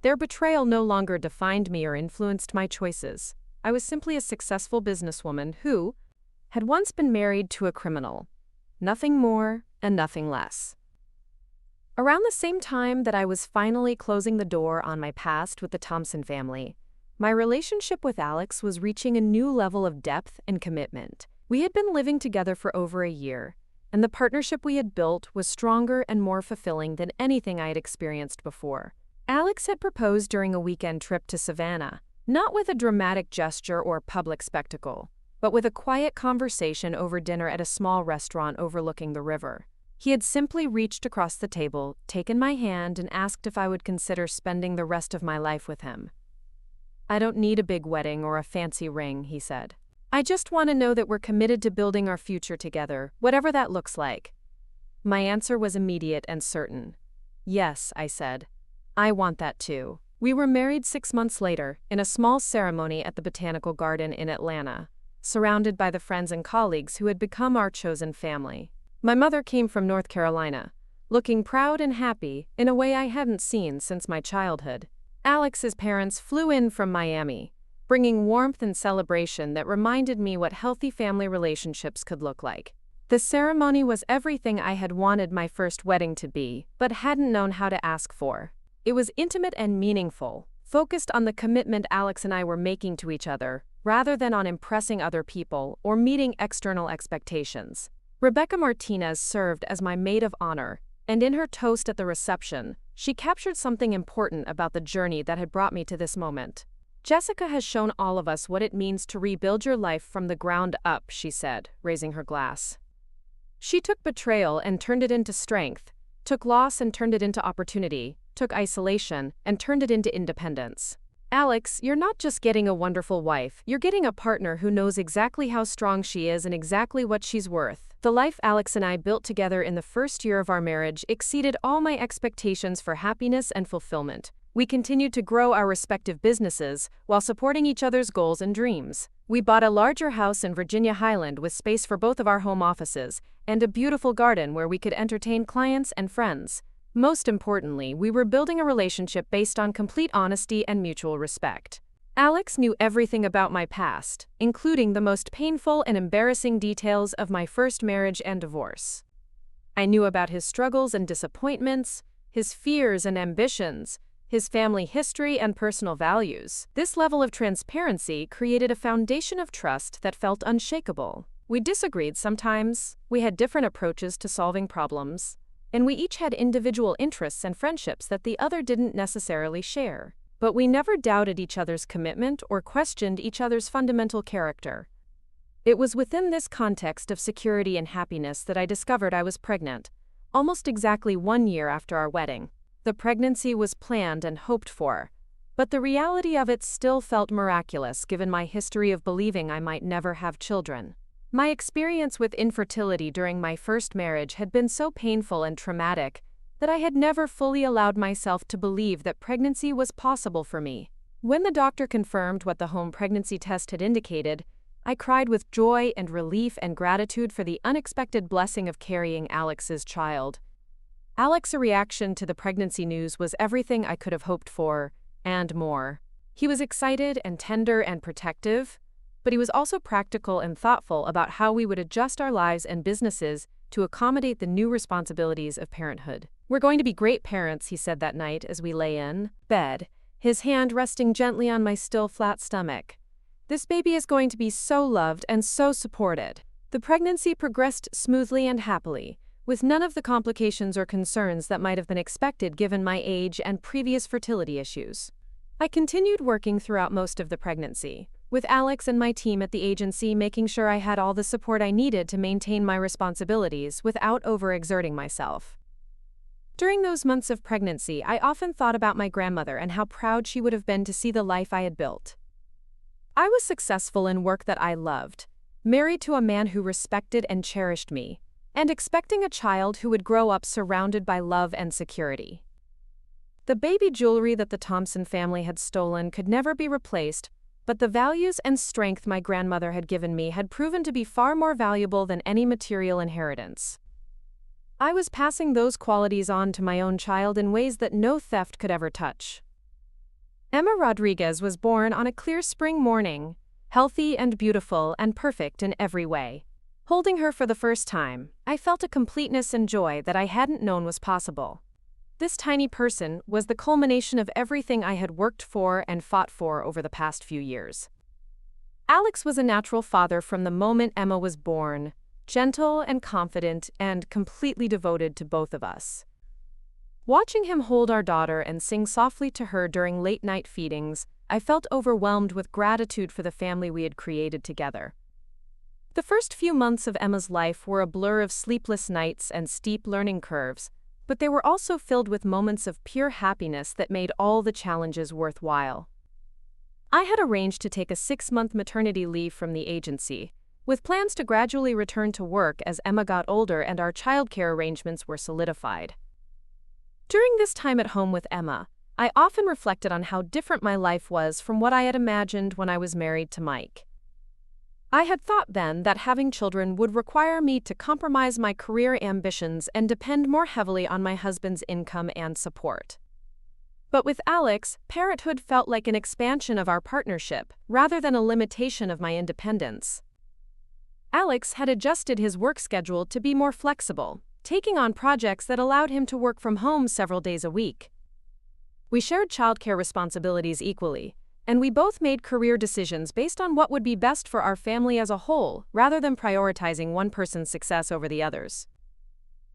Their betrayal no longer defined me or influenced my choices. I was simply a successful businesswoman who had once been married to a criminal. Nothing more and nothing less. Around the same time that I was finally closing the door on my past with the Thompson family, my relationship with Alex was reaching a new level of depth and commitment. We had been living together for over a year, and the partnership we had built was stronger and more fulfilling than anything I had experienced before. Alex had proposed during a weekend trip to Savannah, not with a dramatic gesture or public spectacle, but with a quiet conversation over dinner at a small restaurant overlooking the river. He had simply reached across the table, taken my hand, and asked if I would consider spending the rest of my life with him. I don't need a big wedding or a fancy ring, he said. I just want to know that we're committed to building our future together, whatever that looks like. My answer was immediate and certain. Yes, I said. I want that too. We were married 6 months later, in a small ceremony at the Botanical Garden in Atlanta, surrounded by the friends and colleagues who had become our chosen family. My mother came from North Carolina, looking proud and happy in a way I hadn't seen since my childhood. Alex's parents flew in from Miami, bringing warmth and celebration that reminded me what healthy family relationships could look like. The ceremony was everything I had wanted my first wedding to be, but hadn't known how to ask for. It was intimate and meaningful, focused on the commitment Alex and I were making to each other, rather than on impressing other people or meeting external expectations. Rebecca Martinez served as my maid of honor, and in her toast at the reception, she captured something important about the journey that had brought me to this moment. Jessica has shown all of us what it means to rebuild your life from the ground up, she said, raising her glass. She took betrayal and turned it into strength, took loss and turned it into opportunity, took isolation and turned it into independence. Alex, you're not just getting a wonderful wife, you're getting a partner who knows exactly how strong she is and exactly what she's worth. The life Alex and I built together in the first year of our marriage exceeded all my expectations for happiness and fulfillment. We continued to grow our respective businesses while supporting each other's goals and dreams. We bought a larger house in Virginia Highland with space for both of our home offices and a beautiful garden where we could entertain clients and friends. Most importantly, we were building a relationship based on complete honesty and mutual respect. Alex knew everything about my past, including the most painful and embarrassing details of my first marriage and divorce. I knew about his struggles and disappointments, his fears and ambitions, his family history and personal values. This level of transparency created a foundation of trust that felt unshakable. We disagreed sometimes, we had different approaches to solving problems, and we each had individual interests and friendships that the other didn't necessarily share. But we never doubted each other's commitment or questioned each other's fundamental character. It was within this context of security and happiness that I discovered I was pregnant, almost exactly 1 year after our wedding. The pregnancy was planned and hoped for, but the reality of it still felt miraculous given my history of believing I might never have children. My experience with infertility during my first marriage had been so painful and traumatic that I had never fully allowed myself to believe that pregnancy was possible for me. When the doctor confirmed what the home pregnancy test had indicated, I cried with joy and relief and gratitude for the unexpected blessing of carrying Alex's child. Alex's reaction to the pregnancy news was everything I could have hoped for, and more. He was excited and tender and protective, but he was also practical and thoughtful about how we would adjust our lives and businesses to accommodate the new responsibilities of parenthood. "We're going to be great parents," he said that night as we lay in bed, his hand resting gently on my still flat stomach. "This baby is going to be so loved and so supported." The pregnancy progressed smoothly and happily, with none of the complications or concerns that might have been expected given my age and previous fertility issues. I continued working throughout most of the pregnancy, with Alex and my team at the agency making sure I had all the support I needed to maintain my responsibilities without overexerting myself. During those months of pregnancy, I often thought about my grandmother and how proud she would have been to see the life I had built. I was successful in work that I loved, married to a man who respected and cherished me, and expecting a child who would grow up surrounded by love and security. The baby jewelry that the Thompson family had stolen could never be replaced, but the values and strength my grandmother had given me had proven to be far more valuable than any material inheritance. I was passing those qualities on to my own child in ways that no theft could ever touch. Emma Rodriguez was born on a clear spring morning, healthy and beautiful and perfect in every way. Holding her for the first time, I felt a completeness and joy that I hadn't known was possible. This tiny person was the culmination of everything I had worked for and fought for over the past few years. Alex was a natural father from the moment Emma was born, gentle and confident and completely devoted to both of us. Watching him hold our daughter and sing softly to her during late-night feedings, I felt overwhelmed with gratitude for the family we had created together. The first few months of Emma's life were a blur of sleepless nights and steep learning curves, but they were also filled with moments of pure happiness that made all the challenges worthwhile. I had arranged to take a 6-month maternity leave from the agency, with plans to gradually return to work as Emma got older and our childcare arrangements were solidified. During this time at home with Emma, I often reflected on how different my life was from what I had imagined when I was married to Mike. I had thought then that having children would require me to compromise my career ambitions and depend more heavily on my husband's income and support. But with Alex, parenthood felt like an expansion of our partnership, rather than a limitation of my independence. Alex had adjusted his work schedule to be more flexible, taking on projects that allowed him to work from home several days a week. We shared childcare responsibilities equally, and we both made career decisions based on what would be best for our family as a whole, rather than prioritizing one person's success over the others.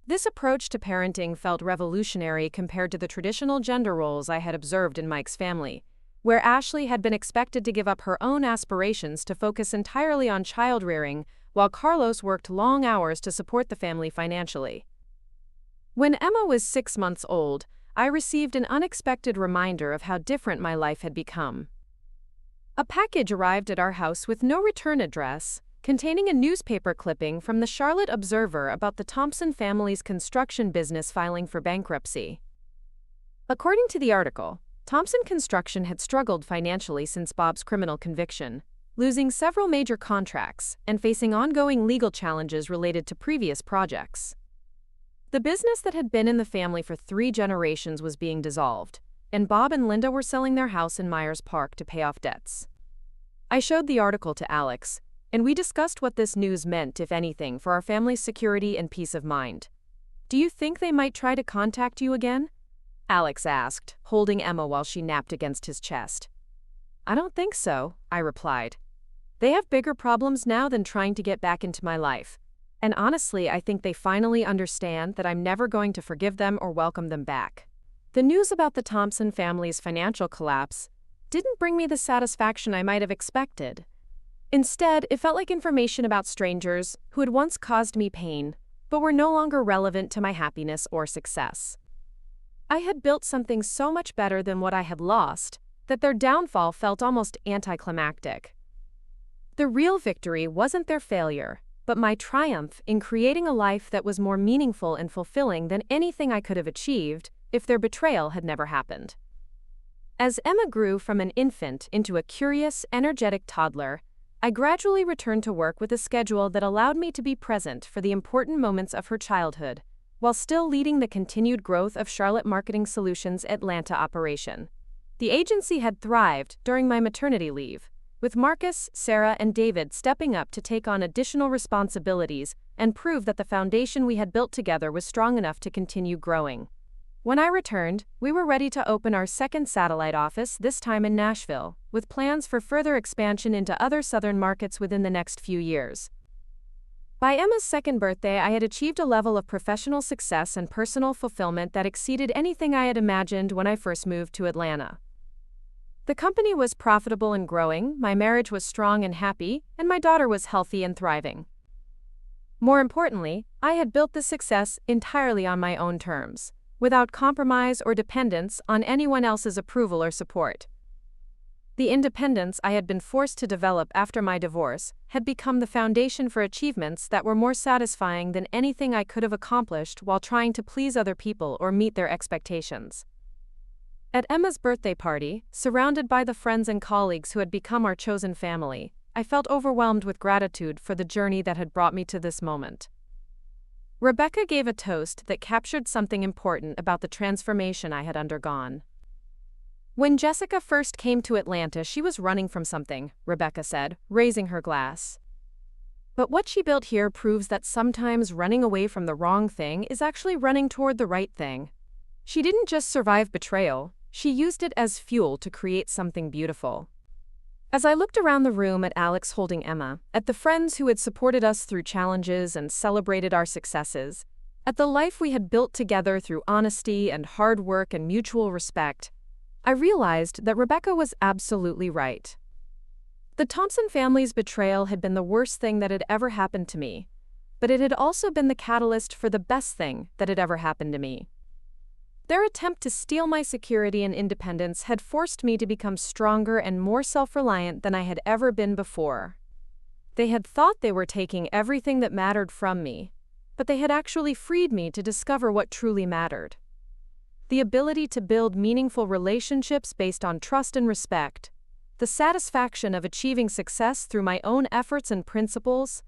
This approach to parenting felt revolutionary compared to the traditional gender roles I had observed in Mike's family, where Ashley had been expected to give up her own aspirations to focus entirely on child rearing, while Carlos worked long hours to support the family financially. When Emma was 6 months old, I received an unexpected reminder of how different my life had become. A package arrived at our house with no return address, containing a newspaper clipping from the Charlotte Observer about the Thompson family's construction business filing for bankruptcy. According to the article, Thompson Construction had struggled financially since Bob's criminal conviction, losing several major contracts and facing ongoing legal challenges related to previous projects. The business that had been in the family for 3 generations was being dissolved, and Bob and Linda were selling their house in Myers Park to pay off debts. I showed the article to Alex, and we discussed what this news meant, if anything, for our family's security and peace of mind. "Do you think they might try to contact you again?" Alex asked, holding Emma while she napped against his chest. "I don't think so," I replied. "They have bigger problems now than trying to get back into my life. And honestly, I think they finally understand that I'm never going to forgive them or welcome them back." The news about the Thompson family's financial collapse didn't bring me the satisfaction I might have expected. Instead, it felt like information about strangers who had once caused me pain, but were no longer relevant to my happiness or success. I had built something so much better than what I had lost that their downfall felt almost anticlimactic. The real victory wasn't their failure, but my triumph in creating a life that was more meaningful and fulfilling than anything I could have achieved if their betrayal had never happened. As Emma grew from an infant into a curious, energetic toddler, I gradually returned to work with a schedule that allowed me to be present for the important moments of her childhood, while still leading the continued growth of Charlotte Marketing Solutions' Atlanta operation. The agency had thrived during my maternity leave, with Marcus, Sarah, and David stepping up to take on additional responsibilities and prove that the foundation we had built together was strong enough to continue growing. When I returned, we were ready to open our second satellite office, this time in Nashville, with plans for further expansion into other southern markets within the next few years. By Emma's second birthday, I had achieved a level of professional success and personal fulfillment that exceeded anything I had imagined when I first moved to Atlanta. The company was profitable and growing, my marriage was strong and happy, and my daughter was healthy and thriving. More importantly, I had built this success entirely on my own terms, without compromise or dependence on anyone else's approval or support. The independence I had been forced to develop after my divorce had become the foundation for achievements that were more satisfying than anything I could have accomplished while trying to please other people or meet their expectations. At Emma's birthday party, surrounded by the friends and colleagues who had become our chosen family, I felt overwhelmed with gratitude for the journey that had brought me to this moment. Rebecca gave a toast that captured something important about the transformation I had undergone. "When Jessica first came to Atlanta, she was running from something," Rebecca said, raising her glass. "But what she built here proves that sometimes running away from the wrong thing is actually running toward the right thing. She didn't just survive betrayal, she used it as fuel to create something beautiful." As I looked around the room at Alex holding Emma, at the friends who had supported us through challenges and celebrated our successes, at the life we had built together through honesty and hard work and mutual respect, I realized that Rebecca was absolutely right. The Thompson family's betrayal had been the worst thing that had ever happened to me, but it had also been the catalyst for the best thing that had ever happened to me. Their attempt to steal my security and independence had forced me to become stronger and more self-reliant than I had ever been before. They had thought they were taking everything that mattered from me, but they had actually freed me to discover what truly mattered. The ability to build meaningful relationships based on trust and respect, the satisfaction of achieving success through my own efforts and principles,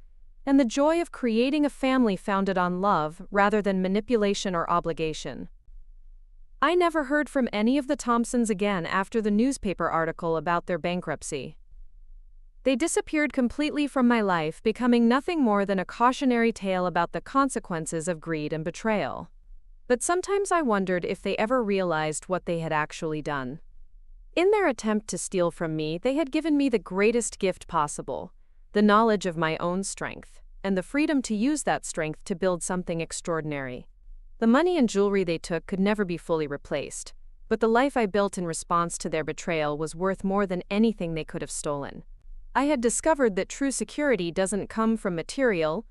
and the joy of creating a family founded on love rather than manipulation or obligation. I never heard from any of the Thompsons again after the newspaper article about their bankruptcy. They disappeared completely from my life, becoming nothing more than a cautionary tale about the consequences of greed and betrayal. But sometimes I wondered if they ever realized what they had actually done. In their attempt to steal from me, they had given me the greatest gift possible, the knowledge of my own strength, and the freedom to use that strength to build something extraordinary. The money and jewelry they took could never be fully replaced, but the life I built in response to their betrayal was worth more than anything they could have stolen. I had discovered that true security doesn't come from material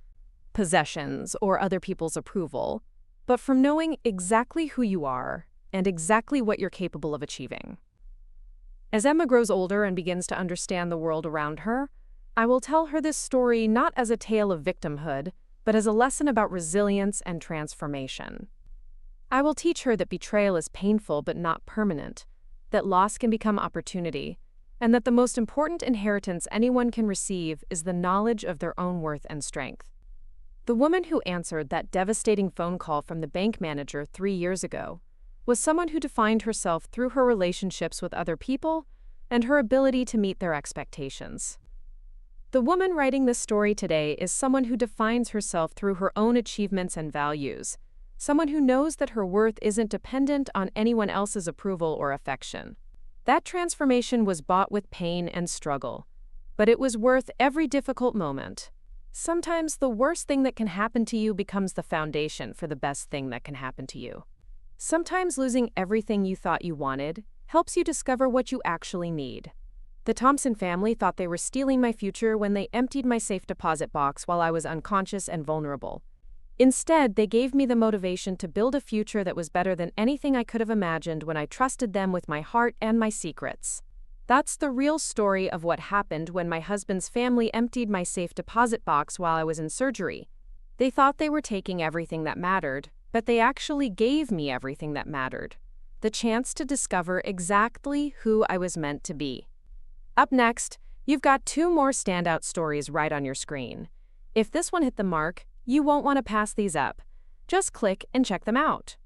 possessions or other people's approval, but from knowing exactly who you are and exactly what you're capable of achieving. As Emma grows older and begins to understand the world around her, I will tell her this story not as a tale of victimhood, but as a lesson about resilience and transformation. I will teach her that betrayal is painful but not permanent, that loss can become opportunity, and that the most important inheritance anyone can receive is the knowledge of their own worth and strength. The woman who answered that devastating phone call from the bank manager 3 years ago was someone who defined herself through her relationships with other people and her ability to meet their expectations. The woman writing this story today is someone who defines herself through her own achievements and values, someone who knows that her worth isn't dependent on anyone else's approval or affection. That transformation was bought with pain and struggle, but it was worth every difficult moment. Sometimes the worst thing that can happen to you becomes the foundation for the best thing that can happen to you. Sometimes losing everything you thought you wanted helps you discover what you actually need. The Thompson family thought they were stealing my future when they emptied my safe deposit box while I was unconscious and vulnerable. Instead, they gave me the motivation to build a future that was better than anything I could have imagined when I trusted them with my heart and my secrets. That's the real story of what happened when my husband's family emptied my safe deposit box while I was in surgery. They thought they were taking everything that mattered, but they actually gave me everything that mattered. The chance to discover exactly who I was meant to be. Up next, you've got 2 more standout stories right on your screen. If this one hit the mark, you won't want to pass these up. Just click and check them out.